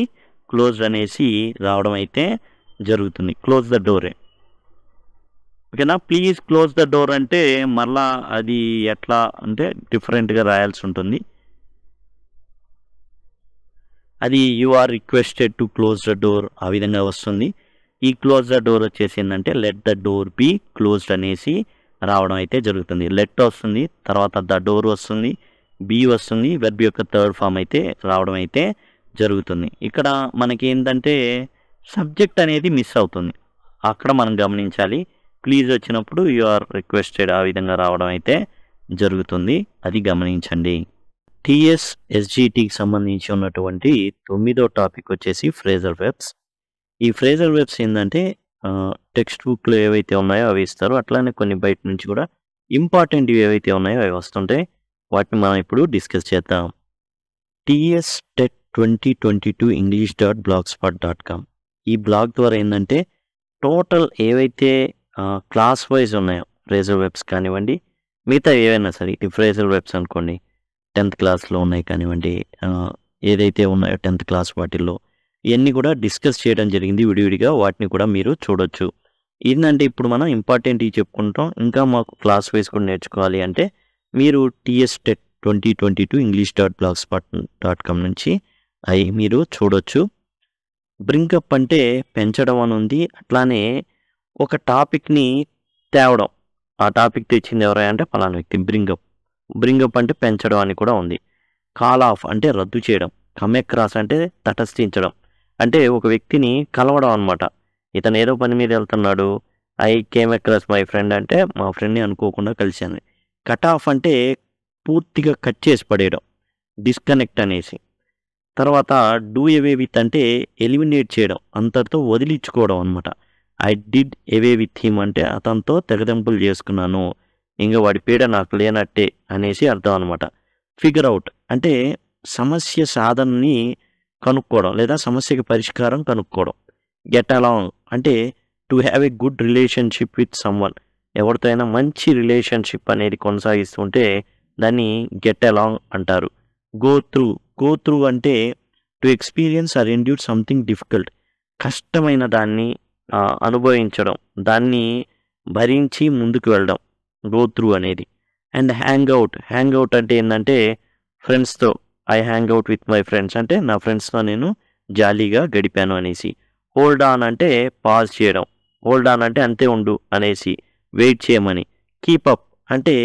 closed అనేసి రావడం అయితే జరుగుతుంది. క్లోజ్ ద డోరే, ఓకేనా. ప్లీజ్ క్లోజ్ ద డోర్ అంటే మళ్ళా అది ఎట్లా అంటే డిఫరెంట్గా రాయాల్సి ఉంటుంది. అది you are requested to close the door ఆ విధంగా వస్తుంది. ఈ క్లోజ్ ద డోర్ వచ్చేసి ఏంటంటే let the door be closed అనేసి రావడం అయితే జరుగుతుంది. లెట్ వస్తుంది, తర్వాత ద డోర్ వస్తుంది, బీ వస్తుంది, వెర్బ్ యొక్క థర్డ్ ఫామ్ అయితే రావడం అయితే జరుగుతుంది. ఇక్కడ మనకి ఏంటంటే సబ్జెక్ట్ అనేది మిస్ అవుతుంది, అక్కడ మనం గమనించాలి. ప్లీజ్ వచ్చినప్పుడు యు ఆర్ రిక్వెస్టెడ్ ఆ విధంగా రావడం అయితే జరుగుతుంది, అది గమనించండి. టీఎస్ ఎస్జిటికి సంబంధించి ఉన్నటువంటి 9వ టాపిక్ వచ్చేసి ఫ్రేజల్ వెబ్స్. ఈ ఫ్రేజల్ వెబ్స్ ఏంటంటే టెక్స్ట్ బుక్లో ఏవైతే ఉన్నాయో అవి ఇస్తారు, అట్లానే కొన్ని బయట నుంచి కూడా ఇంపార్టెంట్ ఏవైతే ఉన్నాయో అవి వస్తుంటాయి. వాటిని మనం ఇప్పుడు డిస్కస్ చేద్దాం. టీఎస్ టెట్ 2022 english.blogspot.com ఈ బ్లాగ్ ద్వారా ఏంటంటే టోటల్ ఏవైతే క్లాస్ వైజ్ ఉన్నాయో ఫ్రేజల్ వెబ్స్ కానివ్వండి, మిగతా ఏవైనా సరే, ఈ ఫ్రేజల్ వెబ్స్ అనుకోండి 10th క్లాస్లో ఉన్నాయి కానివ్వండి, ఏదైతే ఉన్నాయో 10th క్లాస్ వాటిల్లో ఇవన్నీ కూడా డిస్కస్ చేయడం జరిగింది విడివిడిగా. వాటిని కూడా మీరు చూడొచ్చు. ఏంటంటే ఇప్పుడు మనం ఇంపార్టెంట్ చెప్పుకుంటాం. ఇంకా మాకు క్లాస్ వైజ్ కూడా నేర్చుకోవాలి అంటే మీరు టీఎస్ టెట్ 2022 english.blogspot.com నుంచి అవి మీరు చూడొచ్చు. బ్రింకప్ అంటే పెంచడం అని ఉంది. అట్లానే ఒక టాపిక్ని తేవడం, ఆ టాపిక్ తెచ్చింది ఎవరైనా అంటే పలానా వ్యక్తి, బ్రింగప్ అంటే పెంచడం అని కూడా ఉంది. కాల్ ఆఫ్ అంటే రద్దు చేయడం, కమ్ అక్రాస్ అంటే తటస్థించడం, అంటే ఒక వ్యక్తిని కలవడం అనమాట. ఇతను ఏదో పని మీద వెళ్తున్నాడు, I came across my friend అంటే మా ఫ్రెండ్ని అనుకోకుండా కలిశాను. కట్ ఆఫ్ అంటే పూర్తిగా కట్ చేసి పడేయడం, డిస్కనెక్ట్ అనేసి. తర్వాత డూ అవే విత్ అంటే ఎలిమినేట్ చేయడం, అంతటితో వదిలించుకోవడం అనమాట. I did away with him అంటే అతనితో తెగదెంపులు చేసుకున్నాను, ఇంకా వాడి పీడ నాకు లేనట్టే అనేసి అర్థం అనమాట. ఫిగర్ అవుట్ అంటే సమస్య సాధనని కనుక్కోవడం లేదా సమస్యకి పరిష్కారం కనుక్కోవడం. గెట్ అలాంగ్ అంటే to have a good relationship with someone, ఎవరితో అయినా మంచి రిలేషన్షిప్ అనేది కొనసాగిస్తుంటే దాన్ని గెట్ అలాంగ్ అంటారు. గో త్రూ అంటే to experience or endure something difficult, కష్టమైన దాన్ని అనుభవించడం, దాన్ని భరించి ముందుకు వెళ్ళడం గో త్రూ అనేది. అండ్ హ్యాంగ్ అవుట్ అంటే ఏంటంటే ఫ్రెండ్స్తో, I hang out with my friends అంటే నా ఫ్రెండ్స్తో నేను జాలీగా గడిపాను అనేసి. హోల్డ్ ఆన్ అంటే పాజ్ చేయడం, హోల్డ్ ఆన్ అంటే అంతే ఉండు అనేసి వెయిట్ చేయమని. కీప్ అప్ అంటే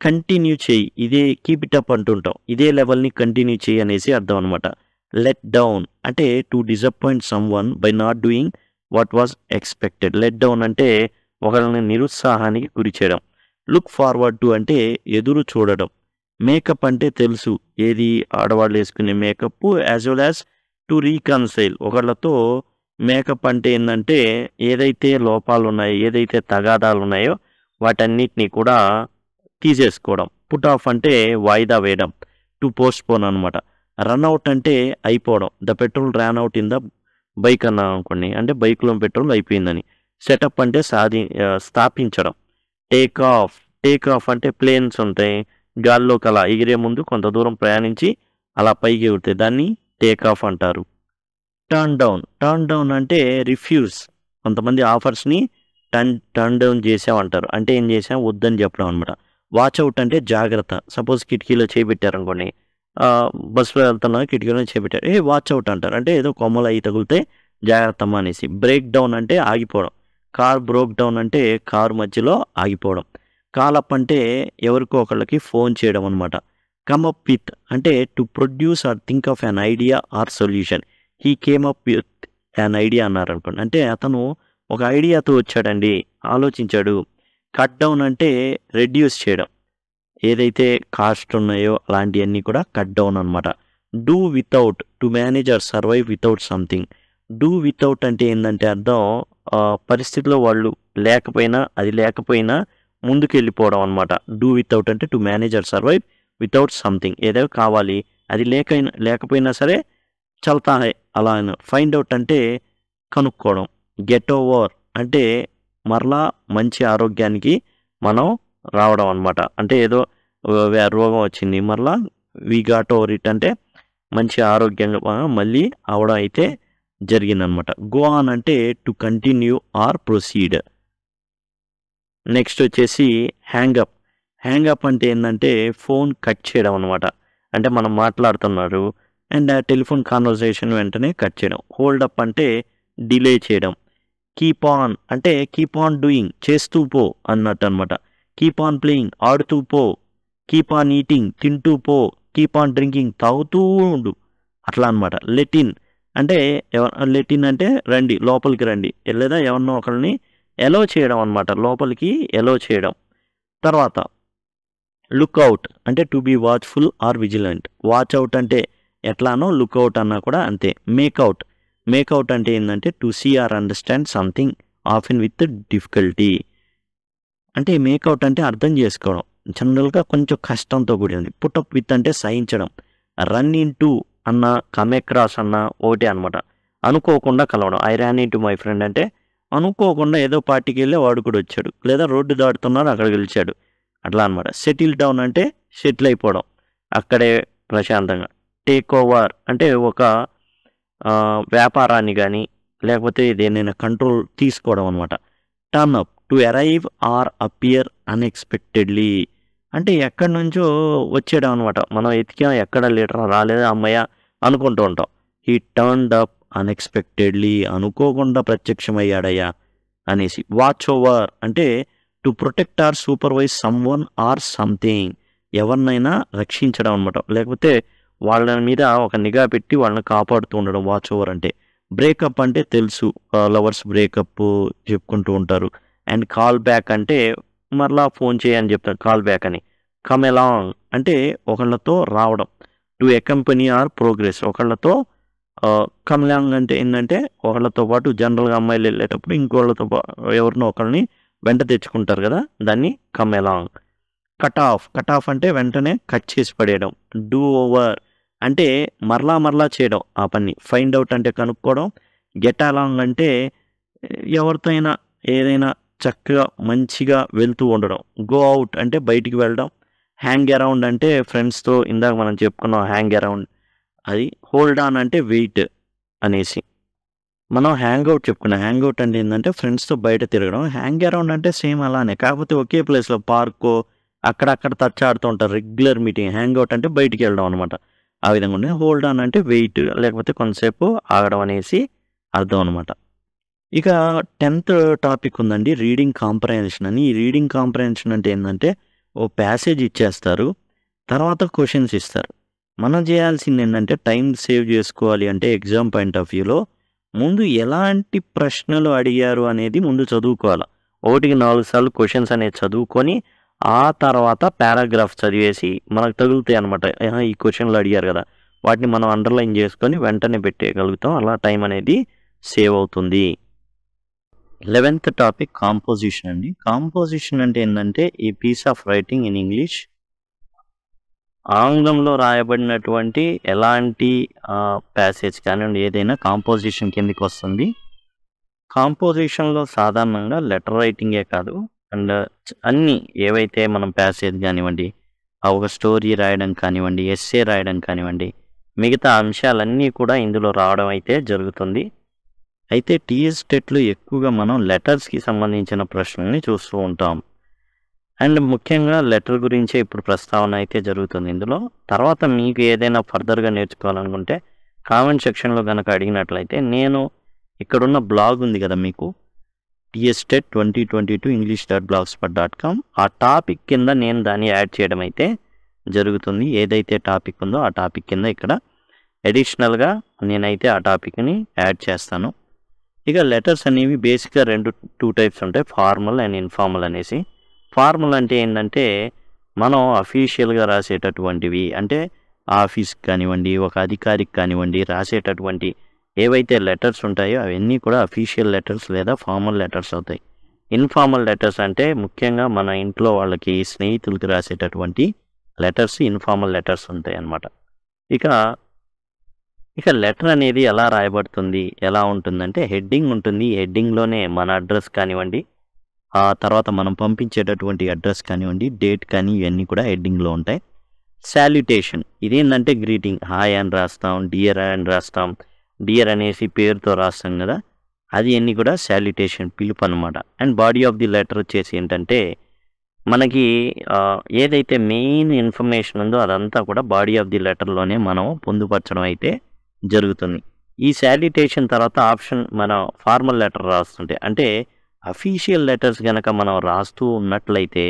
కంటిన్యూ చేయి, ఇదే కీప్ ఇట్ అప్ అంటుంటాం, ఇదే లెవెల్ని కంటిన్యూ చేయి అనేసి అర్థం అనమాట. లెట్ డౌన్ అంటే to disappoint some one by not doing what was expected. Let down అంటే ఒకరిని నిరుత్సాహానికి గురి చేయడం. లుక్ ఫార్వర్డ్ టు అంటే ఎదురు చూడడం. మేకప్ అంటే తెలుసు, ఏది ఆడవాళ్ళు వేసుకునే makeup, as well as to reconcile, ఒకళ్ళతో మేకప్ అంటే ఏంటంటే ఏదైతే లోపాలు ఉన్నాయో, ఏదైతే తగాదాలు ఉన్నాయో వాటన్నిటినీ కూడా తీసేసుకోవడం. పుట్ ఆఫ్ అంటే వాయిదా వేయడం, టు పోస్ట్ పోన్ అనమాట. రన్అవుట్ అంటే అయిపోవడం, the petrol ran out in the bike అన్నాం అనుకోండి, అంటే బైక్లో పెట్రోల్ అయిపోయిందని. సెటప్ అంటే స్థాపించడం. టేక్ ఆఫ్ అంటే ప్లేన్స్ ఉంటాయి, గాల్లోకి అలా ఎగిరే ముందు కొంత దూరం ప్రయాణించి అలా పైకి ఎగురుతాయి, దాన్ని టేక్ ఆఫ్ అంటారు. టర్న్ డౌన్ అంటే రిఫ్యూజ్, కొంతమంది ఆఫర్స్ని టర్న్ డౌన్ చేసామంటారు, అంటే ఏం చేసాం వద్దని చెప్పడం అనమాట. వాచ్ అవుట్ అంటే జాగ్రత్త, సపోజ్ కిటికీలో చేపెట్టారు అనుకోండి, బస్సులో వెళ్తున్నా కిటికీలో చేపెట్టారు, వాచ్ అవుట్ అంటారు, అంటే ఏదో కొమ్మలు అవి తగిలితే జాగ్రత్తమ్మా అనేసి. బ్రేక్ డౌన్ అంటే ఆగిపోవడం, కార్ బ్రోక్ డౌన్ అంటే కారు మధ్యలో ఆగిపోవడం. కాల్ అప్ అంటే ఎవరికో ఒకళ్ళకి ఫోన్ చేయడం అనమాట. కమ్ అప్ విత్ అంటే to produce or think of an idea or solution. He came up with an idea అన్నారు అనుకోండి, అంటే అతను ఒక ఐడియాతో వచ్చాడండి, ఆలోచించాడు. కట్ డౌన్ అంటే రెడ్యూస్ చేయడం, ఏదైతే కాస్ట్ ఉన్నాయో అలాంటివన్నీ కూడా కట్ డౌన్ అనమాట. Do without to manage or survive without something. Do without అంటే ఏంటంటే అర్థం పరిస్థితిలో వాళ్ళు లేకపోయినా ముందుకు వెళ్ళిపోవడం అనమాట. డూ వితౌట్ అంటే to manage or survive without something, ఏదో కావాలి అది లేకపోయినా సరే చల్తా హై అలా. ఫైండ్ అవుట్ అంటే కనుక్కోవడం. గెట్ ఓవర్ అంటే మరలా మంచి ఆరోగ్యానికి మనం రావడం అనమాట, అంటే ఏదో రోగం వచ్చింది మరలా వి గాట్ ఓవర్ ఇట్ అంటే మంచి ఆరోగ్యంగా మళ్ళీ అవడం అయితే జరిగిందనమాట. గో ఆన్ అంటే to continue are proceed. Next వచ్చేసి హ్యాంగప్ అంటే ఏంటంటే ఫోన్ కట్ చేయడం అనమాట, అంటే మనం మాట్లాడుతున్నారు అండ్ ఆ టెలిఫోన్ కాన్వర్సేషన్ వెంటనే కట్ చేయడం. హోల్డప్ అంటే డిలే చేయడం. కీప్ ఆన్ అంటే కీప్ ఆన్ డూయింగ్, చేస్తూ పో అన్నట్టు అనమాట. కీప్ ఆన్ ప్లేయింగ్, ఆడుతూ పో. కీప్ ఆన్ ఈటింగ్, తింటూ పో. కీప్ ఆన్ డ్రింకింగ్, తాగుతూ ఉండు, అట్లా అనమాట. లెటిన్ అంటే రండి, లోపలికి రండి, లేదా ఎవరినో ఒకరిని ఎలో చేయడం అనమాట, లోపలికి ఎలో చేయడం. తర్వాత లుక్అవుట్ అంటే to be watchful or vigilant. Watch out అంటే ఎట్లానో లుక్అవుట్ అన్నా కూడా అంతే. మేక్అవుట్ అంటే ఏంటంటే to see or understand something often with difficulty. అంటే మేక్అవుట్ అంటే అర్థం చేసుకోవడం, జనరల్గా కొంచెం కష్టంతో కూడింది. పుటప్ విత్ అంటే సహించడం. రన్ ఇన్ టు అన్న కమ్ అక్రాస్ అన్న ఒకటే అనమాట, అనుకోకుండా కలవడం. I ran in to my friend అంటే అనుకోకుండా ఏదో పార్టీకి వెళ్ళి వాడు కూడా వచ్చాడు, లేదా రోడ్డు దాటుతున్నారు అక్కడ గెలిచాడు, అట్లా అనమాట. సెటిల్ డౌన్ అంటే సెటిల్ అయిపోవడం, అక్కడే ప్రశాంతంగా. టేక్ ఓవర్ అంటే ఒక వ్యాపారాన్ని కానీ లేకపోతే దేనైనా కంట్రోల్ తీసుకోవడం అనమాట. Turn up to arrive or appear unexpectedly అంటే ఎక్కడి నుంచో వచ్చేయడం అనమాట, మనం ఎతికాం ఎక్కడ లీటర్ రాలేదు అమ్మయ్య అనుకుంటూ ఉంటాం. హీ టర్న్డ్ అప్ అన్ఎక్స్పెక్టెడ్లీ అనుకోకుండా ప్రత్యక్షమయ్యాడయ్యా అనేసి. వాచ్ ఓవర్ అంటే to protect are supervise some one or something, ఎవరినైనా రక్షించడం అనమాట, లేకపోతే వాళ్ళ మీద ఒక నిఘా పెట్టి వాళ్ళని కాపాడుతూ ఉండడం వాచ్ ఓవర్ అంటే. బ్రేకప్ అంటే తెలుసు, లవర్స్ బ్రేకప్ చెప్పుకుంటూ ఉంటారు. అండ్ కాల్ బ్యాక్ అంటే మరలా ఫోన్ చేయని చెప్తారు, కాల్ బ్యాక్ అని. కమ్ అలాంగ్ అంటే ఒకళ్ళతో రావడం. టు అకంపెనీ ఆర్ ప్రోగ్రెస్ ఒకళ్ళతో కమ్ అంటే ఏంటంటే ఒకళ్ళతో పాటు జనరల్గా అమ్మాయిలు వెళ్ళేటప్పుడు ఇంకోళ్ళతో ఎవరినో ఒకరిని వెంట తెచ్చుకుంటారు కదా, దాన్ని కమ్ అలాంగ్. కట్ ఆఫ్ అంటే వెంటనే కట్ చేసి పడేయడం. డూ ఓవర్ అంటే మరలా చేయడం ఆ పని. ఫైండ్ అవుట్ అంటే కనుక్కోవడం. గెట్ అలాంగ్ అంటే ఎవరితో అయినా ఏదైనా చక్కగా మంచిగా వెళ్తూ ఉండడం. గో అవుట్ అంటే బయటికి వెళ్ళడం. హ్యాంగ్ అరౌండ్ అంటే ఫ్రెండ్స్తో ఇందాక మనం చెప్పుకున్నాం హ్యాంగ్ అరౌండ్ అది. హోల్డ్ ఆన్ అంటే వెయిట్ అనేసి. మనం హ్యాంగ్ అవుట్ చెప్పుకున్నాం. హ్యాంగ్ అవుట్ అంటే ఏంటంటే ఫ్రెండ్స్తో బయట తిరగడం. హ్యాంగ్ అరౌండ్ అంటే సేమ్ అలానే, కాకపోతే ఒకే ప్లేస్లో పార్కో అక్కడక్కడ టచ్ ఆడుతూ ఉంటారు. Regular meeting. హ్యాంగ్ అవుట్ అంటే బయటికి వెళ్ళడం అనమాట. ఆ విధంగా ఉండే. హోల్డ్ ఆన్ అంటే వెయిట్ లేకపోతే కొంతసేపు ఆగడం అనేసి అర్థం అనమాట. ఇక 10th టాపిక్ ఉందండి, రీడింగ్ కాంప్రహెన్షన్ అని. ఈ రీడింగ్ కాంప్రహెన్షన్ అంటే ఏంటంటే ఓ ప్యాసేజ్ ఇచ్చేస్తారు, తర్వాత క్వశ్చన్స్ ఇస్తారు. మనం చేయాల్సింది ఏంటంటే టైం సేవ్ చేసుకోవాలి అంటే ఎగ్జామ్ పాయింట్ ఆఫ్ వ్యూలో ముందు ఎలాంటి ప్రశ్నలు అడిగారు అనేది ముందు చదువుకోవాలి. 1కి 4 సార్లు క్వశ్చన్స్ అనేది చదువుకొని ఆ తర్వాత పారాగ్రాఫ్ చదివేసి మనకు తగులుతాయి అనమాట. ఈ క్వశ్చన్లు అడిగారు కదా, వాటిని మనం అండర్లైన్ చేసుకొని వెంటనే పెట్టేయగలుగుతాం. అలా టైం అనేది సేవ్ అవుతుంది. 11th టాపిక్ కాంపోజిషన్ అండి. కాంపోజిషన్ అంటే ఏంటంటే ఈ piece of writing in English, ఆంగ్లంలో రాయబడినటువంటి ఎలాంటి ప్యాసేజ్ కానివ్వండి ఏదైనా కాంపోజిషన్ కిందకి వస్తుంది. కాంపోజిషన్లో సాధారణంగా లెటర్ రైటింగే కాదు అండ్ అన్నీ ఏవైతే మనం ప్యాసేజ్ కానివ్వండి, ఒక స్టోరీ రాయడం కానివ్వండి, ఎస్సే రాయడం కానివ్వండి, మిగతా అంశాలన్నీ కూడా ఇందులో రావడం అయితే జరుగుతుంది. అయితే టీఎస్ టెట్లో ఎక్కువగా మనం లెటర్స్కి సంబంధించిన ప్రశ్నల్ని చూస్తూ ఉంటాం. అండ్ ముఖ్యంగా లెటర్ గురించే ఇప్పుడు ప్రస్తావన అయితే జరుగుతుంది ఇందులో. తర్వాత మీకు ఏదైనా ఫర్దర్గా నేర్చుకోవాలనుకుంటే కామెంట్ సెక్షన్లో కనుక అడిగినట్లయితే నేను ఇక్కడున్న బ్లాగ్ ఉంది కదా మీకు, TSTET 2022 english.blogspot.com, ఆ టాపిక్ కింద నేను దాన్ని యాడ్ చేయడం అయితే జరుగుతుంది. ఏదైతే టాపిక్ ఉందో ఆ టాపిక్ కింద ఇక్కడ అడిషనల్గా నేనైతే ఆ టాపిక్ని యాడ్ చేస్తాను. ఇక లెటర్స్ అనేవి బేసిక్గా 2 టైప్స్ ఉంటాయి, ఫార్మల్ అండ్ ఇన్ఫార్మల్ అనేసి. ఫార్మల్ అంటే ఏంటంటే మనం అఫీషియల్గా రాసేటటువంటివి, అంటే ఆఫీస్కి కానివ్వండి, ఒక అధికారికి కానివ్వండి రాసేటటువంటి ఏవైతే లెటర్స్ ఉంటాయో అవన్నీ కూడా అఫీషియల్ లెటర్స్ లేదా ఫార్మల్ లెటర్స్ అవుతాయి. ఇన్ఫార్మల్ లెటర్స్ అంటే ముఖ్యంగా మన ఇంట్లో వాళ్ళకి, స్నేహితులకి రాసేటటువంటి లెటర్స్ ఇన్ఫార్మల్ లెటర్స్ ఉంటాయి అన్నమాట. ఇక లెటర్ అనేది ఎలా రాయబడుతుంది, ఎలా ఉంటుందంటే హెడ్డింగ్ ఉంటుంది. హెడ్డింగ్లోనే మన అడ్రస్ కానివ్వండి, ఆ తర్వాత మనం పంపించేటటువంటి అడ్రస్ కానివ్వండి, డేట్ కానీ ఇవన్నీ కూడా హెడ్డింగ్లో ఉంటాయి. సాల్యుటేషన్ ఇదేంటంటే గ్రీటింగ్, హాయ్ అని రాస్తాం, డియర్ అని రాస్తాం. డియర్ అనేసి పేరుతో రాస్తాం కదా, అది అన్నీ కూడా సాల్యుటేషన్, పిలుపు అనమాట. And body of the letter వచ్చేసి ఏంటంటే మనకి ఏదైతే మెయిన్ ఇన్ఫర్మేషన్ ఉందో అదంతా కూడా బాడీ ఆఫ్ ది లెటర్లోనే మనం పొందుపరచడం అయితే జరుగుతుంది. ఈ సాల్యుటేషన్ తర్వాత ఆప్షన్ మనం ఫార్మల్ లెటర్ రాస్తుంటే, అంటే అఫీషియల్ లెటర్స్ కనుక మనం రాస్తూ ఉన్నట్లయితే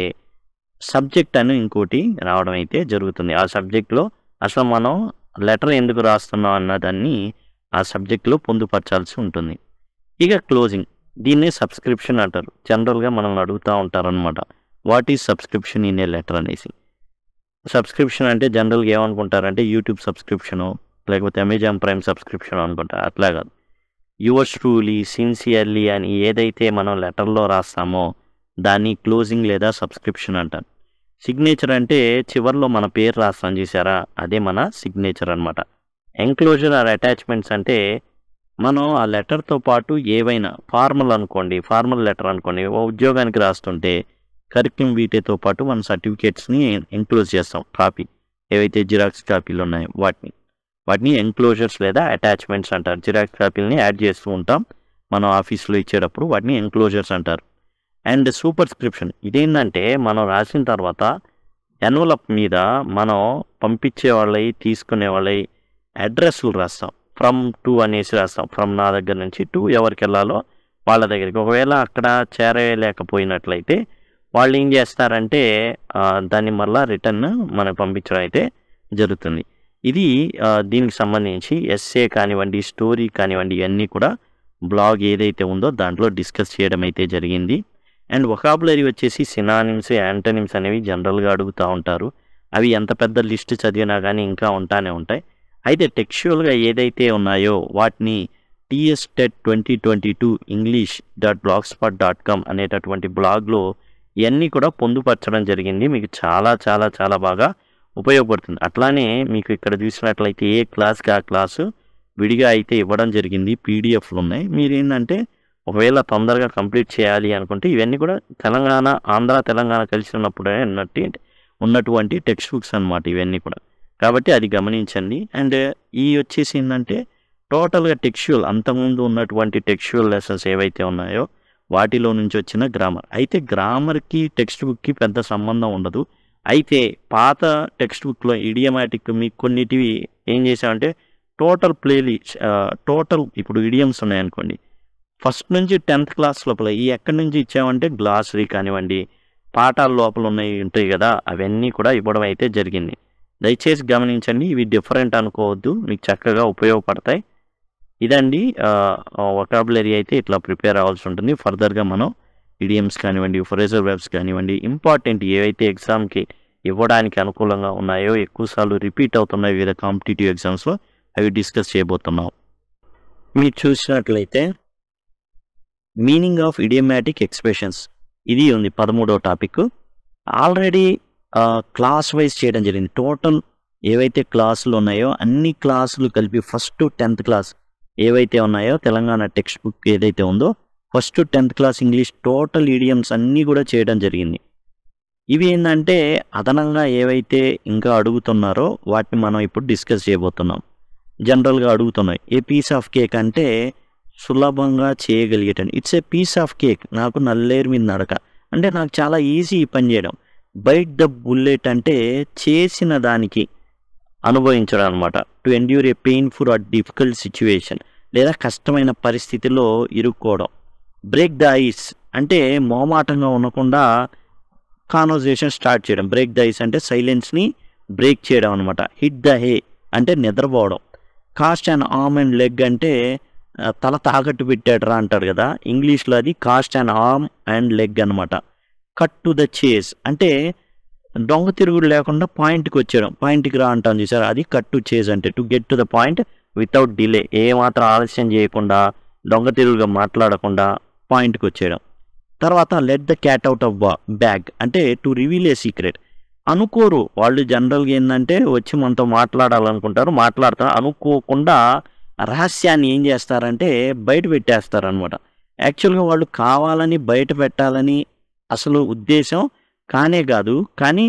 సబ్జెక్ట్ అని ఇంకోటి రావడం అయితే జరుగుతుంది. ఆ సబ్జెక్ట్లో అసలు మనం లెటర్ ఎందుకు రాస్తున్నాం అన్నదాన్ని ఆ సబ్జెక్ట్లో పొందుపరచాల్సి ఉంటుంది. ఇక క్లోజింగ్, దీన్ని సబ్స్క్రిప్షన్ అంటారు. జనరల్గా మనల్ని అడుగుతూ ఉంటారనమాట, what is subscription in a letter అనేసి. సబ్స్క్రిప్షన్ అంటే జనరల్గా ఏమనుకుంటారంటే యూట్యూబ్ సబ్స్క్రిప్షను లేకపోతే అమెజాన్ ప్రైమ్ సబ్స్క్రిప్షన్ అనుకుంటారు. అట్లా కాదు. యువర్స్ ట్రూలీ, సిన్సియర్లీ అని ఏదైతే మనం లెటర్లో రాస్తామో దాన్ని క్లోజింగ్ లేదా సబ్స్క్రిప్షన్ అంటారు. సిగ్నేచర్ అంటే చివరిలో మన పేరు రాస్తాం చూసారా, అదే మన సిగ్నేచర్ అనమాట. ఎంక్లోజర్ ఆర్ అటాచ్మెంట్స్ అంటే మనం ఆ లెటర్తో పాటు ఏవైనా ఫార్మల్ అనుకోండి, ఫార్మల్ లెటర్ అనుకోండి, ఉద్యోగానికి రాస్తుంటే కరిక్యులం వీటేతో పాటు మన సర్టిఫికేట్స్ని ఎంక్లోజ్ చేస్తాం. కాపీ ఏవైతే జిరాక్స్ కాపీలు ఉన్నాయో వాటిని ఎంక్లోజర్స్ లేదా అటాచ్మెంట్స్ అంటారు. జిరాక్స్ కాపీలని యాడ్ చేస్తూ ఉంటాం మనం ఆఫీస్లో ఇచ్చేటప్పుడు, వాటిని ఎంక్లోజర్స్ అంటారు. అండ్ సూపర్స్క్రిప్షన్ ఇదేంటంటే మనం రాసిన తర్వాత ఎన్వలప్ మీద మనం పంపించే వాళ్ళవి తీసుకునే వాళ్ళవి అడ్రస్లు రాస్తాం. ఫ్రమ్ టు అనేసి రాస్తాం. ఫ్రమ్ నా దగ్గర నుంచి టు ఎవరికి వెళ్ళాలో వాళ్ళ దగ్గరికి. ఒకవేళ అక్కడ చేరలేకపోయినట్లయితే వాళ్ళు ఏం చేస్తారంటే దాన్ని మళ్ళీ రిటర్న్ మనకు పంపించడం అయితే జరుగుతుంది. ఇది దీనికి సంబంధించి ఎస్సే కానివ్వండి, స్టోరీ కానివ్వండి, ఇవన్నీ కూడా బ్లాగ్ ఏదైతే ఉందో దాంట్లో డిస్కస్ చేయడం అయితే జరిగింది. అండ్ వొకాబులరీ వచ్చేసి సినానిమ్స్, యాంటనిమ్స్ అనేవి జనరల్గా అడుగుతూ ఉంటారు. అవి ఎంత పెద్ద లిస్ట్ చదివినా కానీ ఇంకా ఉంటానే ఉంటాయి. అయితే టెక్స్చువల్గా ఏదైతే ఉన్నాయో వాటిని TSTET 2022 english.blogspot.com అనేటటువంటి బ్లాగ్లో ఇవన్నీ కూడా పొందుపరచడం జరిగింది. మీకు చాలా చాలా చాలా బాగా ఉపయోగపడుతుంది. అట్లానే మీకు ఇక్కడ చూసినట్లయితే ఏ క్లాస్కి ఆ క్లాసు విడిగా అయితే ఇవ్వడం జరిగింది. పీడిఎఫ్లు ఉన్నాయి. మీరు ఏంటంటే ఒకవేళ తొందరగా కంప్లీట్ చేయాలి అనుకుంటే ఇవన్నీ కూడా ఆంధ్ర తెలంగాణ కలిసి ఉన్నప్పుడే ఉన్నటువంటి టెక్స్ట్ బుక్స్ అనమాట ఇవన్నీ కూడా. కాబట్టి అది గమనించండి. అండ్ ఈ వచ్చేసి ఏంటంటే టోటల్గా టెక్స్చువల్ అంతకుముందు ఉన్నటువంటి టెక్స్చువల్ లెసన్స్ ఏవైతే ఉన్నాయో వాటిలో నుంచి వచ్చిన గ్రామర్. అయితే గ్రామర్కి టెక్స్ట్ బుక్కి పెద్ద సంబంధం ఉండదు. అయితే పాత టెక్స్ట్ బుక్లో ఇడియమాటిక్ మీకు కొన్నిటివి ఏం చేసామంటే టోటల్ ఇప్పుడు ఇడియమ్స్ ఉన్నాయనుకోండి, ఫస్ట్ నుంచి 10th క్లాస్ లోపల ఈ ఎక్కడి నుంచి ఇచ్చామంటే గ్లాసరీ కానివ్వండి, పాఠాల లోపల ఉంటాయి కదా, అవన్నీ కూడా ఇవ్వడం అయితే జరిగింది. దయచేసి గమనించండి. ఇవి డిఫరెంట్ అనుకోవద్దు, మీకు చక్కగా ఉపయోగపడతాయి. ఇదండి వొకాబులరీ అయితే ఇట్లా ప్రిపేర్ అవ్వాల్సి ఉంటుంది. ఫర్దర్గా మనం ఇడియమ్స్ కానివ్వండి, ఫ్రేజల్ వెర్బ్స్ కానివ్వండి, ఇంపార్టెంట్ ఏవైతే ఎగ్జామ్కి ఇవ్వడానికి అనుకూలంగా ఉన్నాయో, ఎక్కువసార్లు రిపీట్ అవుతున్నాయి వివిధ కాంపిటేటివ్ ఎగ్జామ్స్లో, అవి డిస్కస్ చేయబోతున్నాం. మీరు చూసినట్లయితే మీనింగ్ ఆఫ్ ఇడియమాటిక్ ఎక్స్ప్రెషన్స్ ఇది ఉంది 13వ టాపిక్. ఆల్రెడీ క్లాస్ వైజ్ చేయడం జరిగింది. టోటల్ ఏవైతే క్లాసులు ఉన్నాయో అన్ని క్లాసులు కలిపి ఫస్ట్ 10th క్లాస్ ఏవైతే ఉన్నాయో తెలంగాణ టెక్స్ట్ బుక్ ఏదైతే ఉందో first 10th class English total idioms అన్నీ కూడా చేయడం జరిగింది. ఇవి ఏంటంటే అదనంగా ఏవైతే ఇంకా అడుగుతున్నారో వాటిని మనం ఇప్పుడు డిస్కస్ చేయబోతున్నాం. జనరల్గా అడుగుతున్నాయి ఏ పీస్ ఆఫ్ కేక్ అంటే సులభంగా చేయగలిగేటండి. It's a piece of cake. నాకు నల్లేరు మీద నడక అంటే నాకు చాలా ఈజీ ఈ పని చేయడం. బైట్ ద బుల్లెట్ అంటే చేసిన దానికి అనుభవించడం అనమాట. To endure a painful are difficult situation లేదా కష్టమైన పరిస్థితిలో ఇరుక్కోవడం. బ్రేక్ ద ఐస్ అంటే మోమాటంగా ఉండకుండా కాన్వర్జేషన్ స్టార్ట్ చేయడం. బ్రేక్ ద ఐస్ అంటే సైలెన్స్ని బ్రేక్ చేయడం అనమాట. హిట్ ద హే అంటే నిద్రపోవడం. Cost and arm and leg అంటే తల తాకట్టు పెట్టాడరా అంటాడు కదా, ఇంగ్లీష్లో అది cost and arm and leg అనమాట. కట్ టు ద చేస్ అంటే దొంగ తిరుగుడు లేకుండా పాయింట్కి వచ్చేయడం. పాయింట్కి రా అంటాం చూసారు, అది కట్ టు చేస్ అంటే to get to the point without delay. ఏమాత్రం ఆలస్యం చేయకుండా దొంగ తిరుగుగా మాట్లాడకుండా పాయింట్కి వచ్చేయడం. తర్వాత let the cat out of bag అంటే టు రివీల్ ఏ సీక్రెట్. అనుకోరు వాళ్ళు, జనరల్గా ఏంటంటే వచ్చి మనతో మాట్లాడాలనుకుంటారు, మాట్లాడతారు, అనుకోకుండా రహస్యాన్ని ఏం చేస్తారంటే బయట పెట్టేస్తారనమాట. యాక్చువల్గా వాళ్ళు కావాలని బయట పెట్టాలని అసలు ఉద్దేశం కానే కాదు, కానీ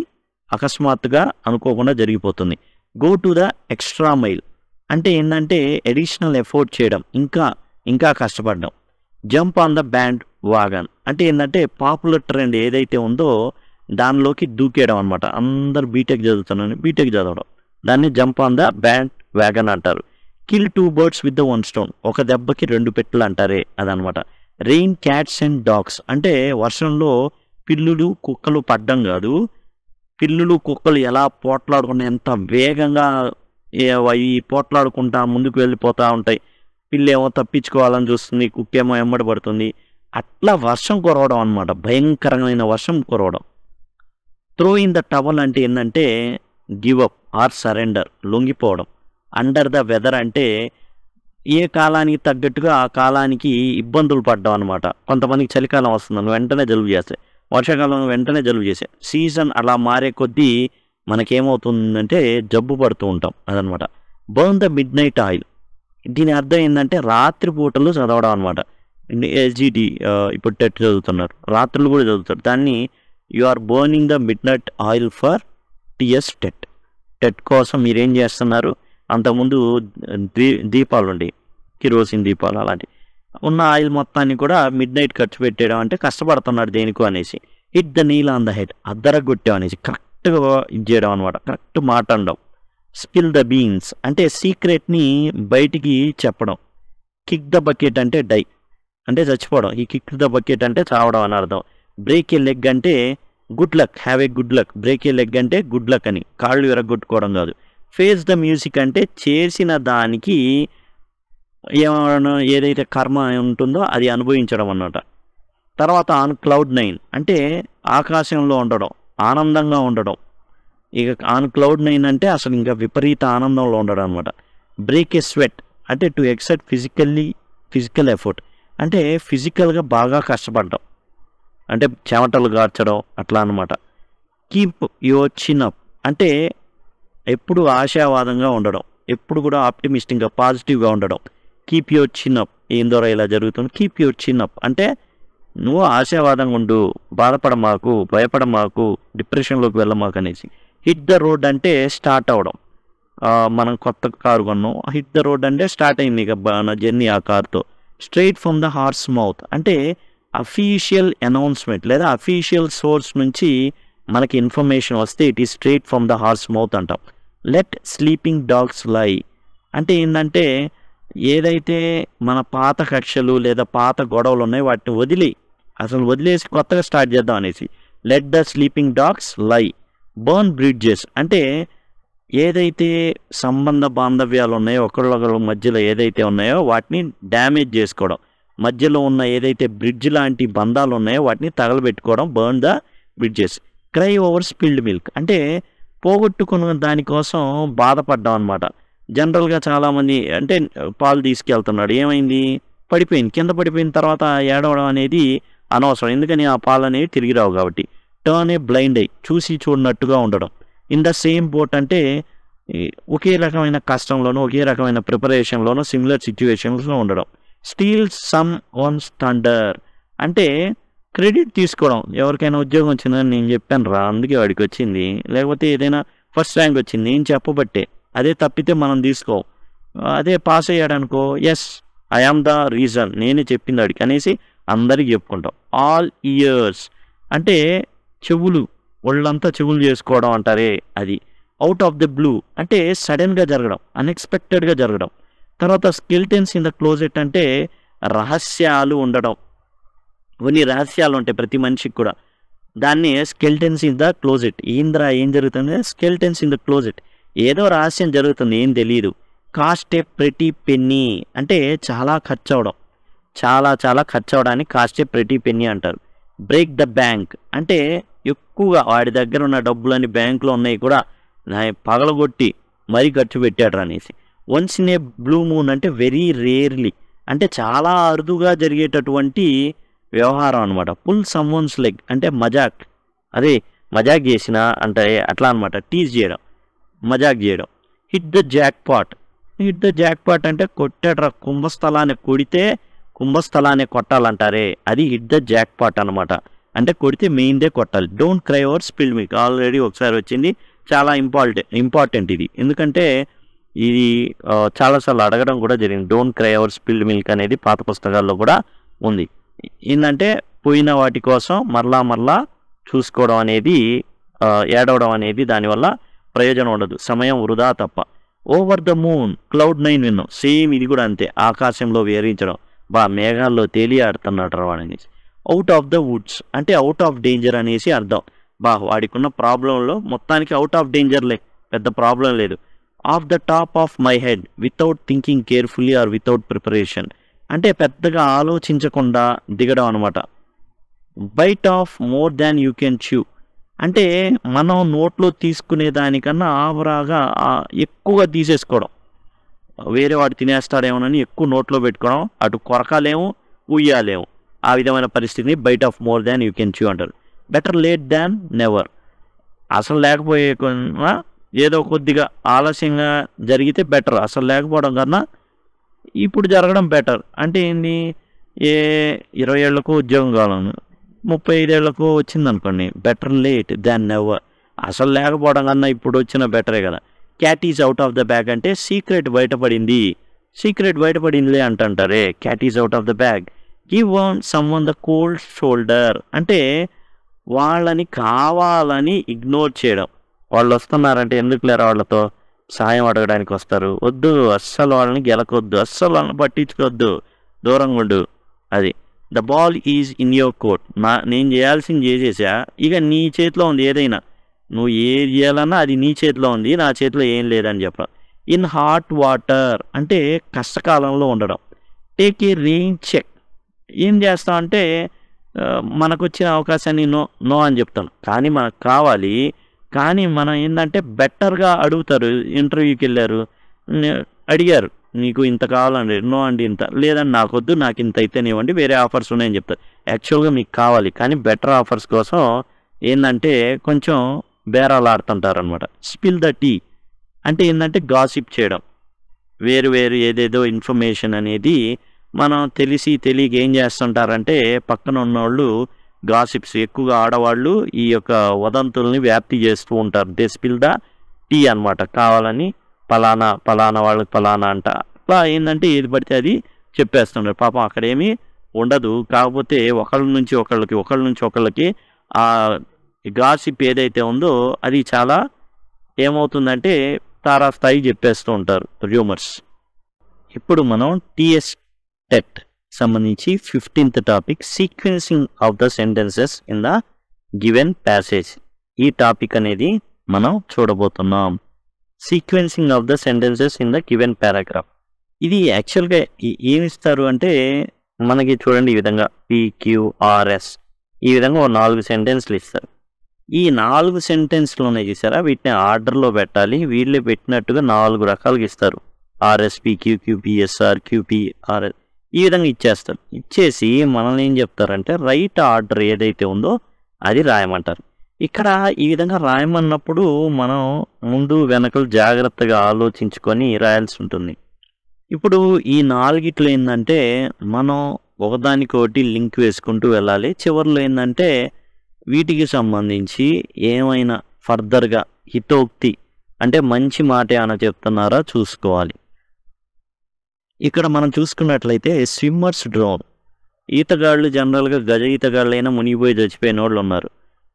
అకస్మాత్తుగా అనుకోకుండా జరిగిపోతుంది. Go to the extra mile అంటే ఏంటంటే అడిషనల్ ఎఫోర్ట్ చేయడం, ఇంకా కష్టపడడం. Jump on the band wagen అంటే ఏంటంటే పాపులర్ ట్రెండ్ ఏదైతే ఉందో దానిలోకి దూకేయడం అనమాట. అందరు బీటెక్ చదవడం, దాన్ని jump on the bandwagon అంటారు. Kill 2 birds with the 1 stone ఒక దెబ్బకి 2 పెట్టెలు అంటారే అదనమాట. రెయిన్ క్యాట్స్ అండ్ డాగ్స్ అంటే వర్షంలో పిల్లులు కుక్కలు పడ్డం కాదు, పిల్లులు కుక్కలు ఎలా పోట్లాడుకుంటా ఎంత వేగంగా అవి పోట్లాడుకుంటా ముందుకు వెళ్ళిపోతూ ఉంటాయి. పిల్లేమో తప్పించుకోవాలని చూస్తుంది, కుక్కేమో ఎమ్మడి పడుతుంది. అట్లా వర్షం కురవడం అనమాట, భయంకరమైన వర్షం కురవడం. త్రో ఇన్ ద టవల్ అంటే ఏంటంటే గివ్ అప్ ఆర్ సరెండర్, లొంగిపోవడం. అండర్ ద వెదర్ అంటే ఏ కాలానికి తగ్గట్టుగా ఆ కాలానికి ఇబ్బందులు పడ్డం అనమాట. కొంతమందికి చలికాలం వస్తుందని వెంటనే జలుబు చేస్తాయి, వర్షాకాలం వెంటనే జలుబు చేస్తాయి. సీజన్ అలా మారే కొద్దీ మనకేమవుతుందంటే జబ్బు పడుతూ ఉంటాం అదనమాట. Burn the midnight oil దీని అర్థం ఏంటంటే రాత్రి పూటలు చదవడం అనమాట. ఎస్జిటి ఇప్పుడు టెట్ చదువుతున్నారు, రాత్రులు కూడా చదువుతారు. దాన్ని you are burning the midnight oil for TS TET కోసం మీరేం చేస్తున్నారు, అంతకుముందు దీపాలు ఉండి కిరోసిన్ దీపాలు అలాంటివి ఉన్న ఆయిల్ మొత్తాన్ని కూడా మిడ్ నైట్ ఖర్చు పెట్టేయడం అంటే కష్టపడుతున్నాడు దేనికో అనేసి. Hit the nail on the head అద్దరగొట్టాం అనేసి కరెక్ట్గా ఇది చేయడం అనమాట, కరెక్ట్ మాట అనడం. స్పిల్ ద బీన్స్ అంటే సీక్రెట్ని బయటికి చెప్పడం. కిక్ ద బకెట్ అంటే డై అంటే చచ్చిపోవడం, ఈ కిక్ ద బకెట్ అంటే చావడం అని అర్థం. బ్రేక్ ఏ లెగ్ అంటే good luck, have a good luck. Break A leg అంటే గుడ్ లక్ అని, కాళ్ళు విరగొట్టుకోవడం కాదు. ఫేస్ ద మ్యూజిక్ అంటే చేసిన దానికి ఏదైతే కర్మ ఉంటుందో అది అనుభవించడం అన్నమాట. తర్వాత ఆన్ క్లౌడ్ 9 అంటే ఆకాశంలో ఉండడం, ఆనందంగా ఉండడం. ఇక ఆన్ క్లౌడ్ 9 అంటే అసలు ఇంకా విపరీత ఆనందంలో ఉండడం అనమాట. బ్రేక్ ఏ స్వెట్ అంటే టు ఎక్సర్ట్ ఫిజికల్ ఎఫర్ట్ అంటే ఫిజికల్గా బాగా కష్టపడడం, అంటే చెమటలు గార్చడం అట్లా అనమాట. కీప్ యువర్ చిన్ అప్ అంటే ఎప్పుడు ఆశావాదంగా ఉండడం, ఎప్పుడు కూడా ఆప్టిమిస్టిక్గా పాజిటివ్గా ఉండడం. కీప్ యువర్ చిన్ అప్ ఏందోరా ఇలా జరుగుతుంది, కీప్ యువర్ చిన్ అప్ అంటే నువ్వు ఆశావాదంగా ఉండు, బాధపడమాకు, భయపడమాకు, డిప్రెషన్లోకి వెళ్ళమాకు అనేసి. హిట్ ద రోడ్ అంటే స్టార్ట్ అవడం, మనం కొత్త కారు కొన్నాం, హిట్ ద రోడ్ అంటే స్టార్ట్ అయింది ఇక నా జర్నీ ఆ కార్తో. Straight from the horse mouth అంటే అఫీషియల్ అనౌన్స్మెంట్ లేదా అఫీషియల్ సోర్స్ నుంచి మనకి ఇన్ఫర్మేషన్ వస్తే it is straight from the horse mouth అంటాం. లెట్ స్లీపింగ్ డాగ్స్ లై అంటే ఏంటంటే ఏదైతే మన పాత కక్షలు లేదా పాత గొడవలు ఉన్నాయో వాటిని వదిలేసి కొత్తగా స్టార్ట్ చేద్దాం అనేసి. లెట్ ద స్లీపింగ్ డాగ్స్ లై. బర్న్ బ్రిడ్జెస్ అంటే ఏదైతే సంబంధ బాంధవ్యాలు ఉన్నాయో ఒకళ్ళొకళ్ళ మధ్యలో ఏదైతే ఉన్నాయో వాటిని డ్యామేజ్ చేసుకోవడం, మధ్యలో ఉన్న ఏదైతే బ్రిడ్జ్ లాంటి బంధాలు ఉన్నాయో వాటిని తగలబెట్టుకోవడం. Burn the bridges. Cry over spilled milk అంటే పోగొట్టుకున్న దానికోసం బాధపడ్డాం అనమాట. జనరల్గా చాలామంది అంటే పాలు తీసుకెళ్తున్నాడు, ఏమైంది, పడిపోయింది, కింద పడిపోయిన తర్వాత ఏడవడం అనేది అనవసరం, ఎందుకని ఆ పాలు అనేవి తిరిగి రావు కాబట్టి. టర్న్ ఏ బ్లైండ్ ఐ చూసి చూడనట్టుగా ఉండడం. ఇన్ ద సేమ్ బోట్ అంటే ఒకే రకమైన కష్టంలోనూ ఒకే రకమైన ప్రిపరేషన్లోనూ సిమిలర్ సిచ్యువేషన్స్లో ఉండడం. స్టీల్ సమ్ వన్స్ థండర్ అంటే క్రెడిట్ తీసుకోవడం. ఎవరికైనా ఉద్యోగం వచ్చిందని నేను చెప్పాను రా అందుకే వాడికి వచ్చింది, లేకపోతే ఏదైనా ఫస్ట్ ర్యాంక్ వచ్చింది నేను చెప్పబట్టే, అదే తప్పితే మనం తీసుకో. అదే పాస్ అయ్యాడనుకో yes I am the reason, నేనే చెప్పింది వాడికి అనేసి అందరికి చెప్పుకుంటాం. ఆల్ ఇయర్స్ అంటే చెవులు, ఒళ్ళంతా చెవులు చేసుకోవడం అంటారే అది. అవుట్ ఆఫ్ ద బ్లూ అంటే సడన్గా జరగడం, అన్ఎక్స్పెక్టెడ్గా జరగడం. తర్వాత స్కెల్టన్స్ ఇన్ ద క్లోజెట్ అంటే రహస్యాలు ఉండడం. కొన్ని రహస్యాలు ఉంటాయి ప్రతి మనిషికి కూడా, దాన్ని స్కెల్టన్స్ ఇన్ ద క్లోజెట్. ఏంద్రా ఏం జరుగుతుంది, స్కెల్టన్స్ ఇన్ ద క్లోజెట్, ఏదో రహస్యం జరుగుతుంది ఏం తెలియదు. కాస్ట్ ఏ ప్రెటీ పెన్నీ అంటే చాలా ఖర్చు అవడం, చాలా ఖర్చు అవడాన్ని కాస్ట్ ఏ ప్రెటీ పెన్నీ అంటారు. బ్రేక్ ద బ్యాంక్ అంటే ఎక్కువగా వాడి దగ్గర ఉన్న డబ్బులని బ్యాంకులో ఉన్నాయి కూడా పగలగొట్టి మరీ ఖర్చు పెట్టాడు అనేసి. Once in a blue moon అంటే వెరీ రేర్లీ అంటే చాలా అరుదుగా జరిగేటటువంటి వ్యవహారం అనమాట. పుల్ సమ్వన్స్ లెగ్ అంటే మజాక్, అదే మజాక్ చేసిన అంటే అట్లా అనమాట, టీజ్ చేయడం, మజాక్ చేయడం. హిట్ ద జాక్ పాట్ అంటే కొట్టాడ్రా, కుంభస్థలాన్ని కొడితే కుంభస్థలాన్ని కొట్టాలంటారే అది హిట్ ద జాక్ పాట్ అనమాట. అంటే కొడితే మెయిన్దే కొట్టాలి. Don't cry over spilled milk already ఒకసారి వచ్చింది, చాలా ఇంపార్టెంట్ ఇది, ఎందుకంటే ఇది చాలాసార్లు అడగడం కూడా జరిగింది. Don't cry over spilled milk అనేది పాత పుస్తకాల్లో కూడా ఉంది. ఏంటంటే పోయిన వాటి కోసం మరలా చూసుకోవడం అనేది, ఏడవడం అనేది దానివల్ల ప్రయోజనం ఉండదు, సమయం వృధా తప్ప. ఓవర్ ద మూన్ క్లౌడ్ 9 విన్నాం, సేమ్ ఇది కూడా అంతే, ఆకాశంలో వేరించడం, మేఘాల్లో తేలి ఆడుతున్నాడు వాడు అనేసి. అవుట్ ఆఫ్ ద వుడ్స్ అంటే అవుట్ ఆఫ్ డేంజర్ అనేసి అర్థం. వాడికున్న ప్రాబ్లంలో మొత్తానికి అవుట్ ఆఫ్ డేంజర్లే, పెద్ద ప్రాబ్లం లేదు. Off the top of my head without thinking carefully or without preparation అంటే పెద్దగా ఆలోచించకుండా దిగడం అనమాట. Bite off more than you can chew అంటే మనం నోట్లో తీసుకునే దానికన్నా ఆవరాగా ఎక్కువగా తీసేసుకోవడం, వేరే వాడు తినేస్తాడేమోనని ఎక్కువ నోట్లో పెట్టుకోవడం, అటు కొరకాలేము ఉయ్యాలేము, ఆ విధమైన పరిస్థితిని bite off more than you can chew అంటారు. బెటర్ లేట్ దాన్ నెవర్ అసలు లేకపోయే ఏదో కొద్దిగా ఆలస్యంగా జరిగితే బెటర్, అసలు లేకపోవడం కన్నా ఇప్పుడు జరగడం బెటర్. అంటే ఏంది, 20 ఏళ్లకు ఉద్యోగం కావాలను 35 ఏళ్లకు వచ్చిందనుకోండి, బెటర్ లేట్ దాన్ నెవర్, అసలు లేకపోవడం కన్నా ఇప్పుడు వచ్చిన బెటరే కదా. Cat is out of the bag అంటే సీక్రెట్ బయటపడిందిలే అంటారే, cat is out of the bag. Give some one the cold shoulder అంటే వాళ్ళని కావాలని ఇగ్నోర్ చేయడం. వాళ్ళు వస్తున్నారంటే ఎందుకు లేరా వాళ్ళతో సాయం అడగడానికి వస్తారు, వద్దు అస్సలు వాళ్ళని గెలకొద్దు, అస్సలు వాళ్ళని పట్టించుకోవద్దు, దూరంగా ఉండు. అది the ball is in your court, నేను చేయాల్సింది చేసేసా, ఇక నీ చేతిలో ఉంది, ఏదైనా నువ్వు ఏది చేయాలన్నా అది నీ చేతిలో ఉంది, నా చేతిలో ఏం లేదని చెప్పడం. ఇన్ హాట్ వాటర్ అంటే కష్టకాలంలో ఉండడం. టేక్ ఏ రెయిన్ చెక్ ఏం చేస్తాం అంటే మనకు వచ్చిన అవకాశాన్ని నో అని చెప్తాను, కానీ మనకు కావాలి, కానీ మనం ఏంటంటే బెటర్గా అడుగుతారు. ఇంటర్వ్యూకి వెళ్ళారు, అడిగారు, మీకు ఇంత కావాలండి, నో అండి ఇంత, లేదండి నాకొద్దు, నాకు ఇంత అయితేనేవ్వండి, వేరే ఆఫర్స్ ఉన్నాయని చెప్తారు. యాక్చువల్గా మీకు కావాలి, కానీ బెటర్ ఆఫర్స్ కోసం ఏంటంటే కొంచెం బేరాలు ఆడుతుంటారనమాట. స్పిల్ ద టీ అంటే ఏంటంటే గాసిప్ చేయడం, వేరు వేరు ఏదేదో ఇన్ఫర్మేషన్ అనేది మనం తెలియక ఏం చేస్తుంటారంటే పక్కన ఉన్నవాళ్ళు గాసిప్స్, ఎక్కువగా ఆడవాళ్ళు ఈ యొక్క వదంతుల్ని వ్యాప్తి చేస్తూ ఉంటారు. దే స్పిల్ ద టీ అనమాట. కావాలని పలానా వాళ్ళకి పలానా అంట, అట్లా ఏంటంటే ఏది పడితే అది చెప్పేస్తున్నారు. పాపం అక్కడేమీ ఉండదు, కాకపోతే ఒకళ్ళ నుంచి ఒకళ్ళకి ఆ గాసిప్ ఏదైతే ఉందో అది చాలా ఏమవుతుందంటే తారాస్థాయి చెప్పేస్తూ ఉంటారు, రూమర్స్. ఇప్పుడు మనం టీఎస్ టెట్ సంబంధించి 15th topic, sequencing of the sentences in the given passage. ఈ టాపిక్ అనేది మనం చూడబోతున్నాం. Sequencing of the sentences in the given paragraph. ఇది యాక్చువల్గా ఏమిస్తారు అంటే మనకి చూడండి, ఈ విధంగా PQRS ఈ విధంగా ఒక 4 సెంటెన్స్లు ఇస్తారు. ఈ 4 సెంటెన్స్లు ఉన్నాయి చూసారా, వీటిని ఆర్డర్లో పెట్టాలి. వీళ్ళే పెట్టినట్టుగా 4 రకాలుగా ఇస్తారు. RSP, QQ, PSR, QPRS ఈ విధంగా ఇచ్చేస్తారు. ఇచ్చేసి మనల్ని ఏం చెప్తారంటే రైట్ ఆర్డర్ ఏదైతే ఉందో అది రాయమంటారు. ఇక్కడ ఈ విధంగా రాయమన్నప్పుడు మనం ముందు వెనకలు జాగ్రత్తగా ఆలోచించుకొని రాయాల్సి ఉంటుంది. ఇప్పుడు ఈ 4 ఏంటంటే మనం ఒకదానికొకటి లింక్ వేసుకుంటూ వెళ్ళాలి. చివరిలో ఏంటంటే వీటికి సంబంధించి ఏమైనా ఫర్దర్గా హితోక్తి అంటే మంచి మాట ఏమైనా చెప్తున్నారా చూసుకోవాలి. ఇక్కడ మనం చూసుకున్నట్లయితే స్విమ్మర్స్ డ్రోన్, ఈతగాళ్ళు జనరల్గా గజ ఈతగాళ్ళైనా మునిగిపోయి చచ్చిపోయిన వాళ్ళు ఉన్నారు.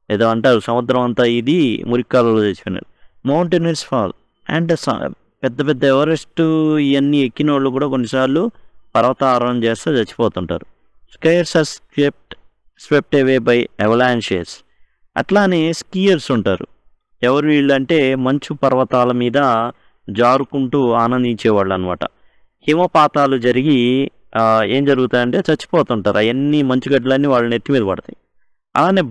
ఏదో అంటారు సముద్రం అంతా ఇది మురికాలలో చచ్చిపోయినారు. మౌంటైనర్స్ ఫాల్ అండ్ పెద్ద పెద్ద ఎవరెస్ట్ ఇవన్నీ ఎక్కిన వాళ్ళు కూడా కొన్నిసార్లు పర్వతారోహణ చేస్తే చచ్చిపోతుంటారు. స్కైర్స్ are swept away by avalanches. అట్లానే స్కీయర్స్ ఉంటారు. ఎవరు వీళ్ళు అంటే మంచు పర్వతాల మీద జారుకుంటూ ఆనందించేవాళ్ళు అనమాట. హిమపాతాలు జరిగి ఏం జరుగుతాయంటే చచ్చిపోతుంటారు. అవన్నీ మంచుగడ్డలన్నీ వాళ్ళ నెత్తి మీద పడతాయి. అలానే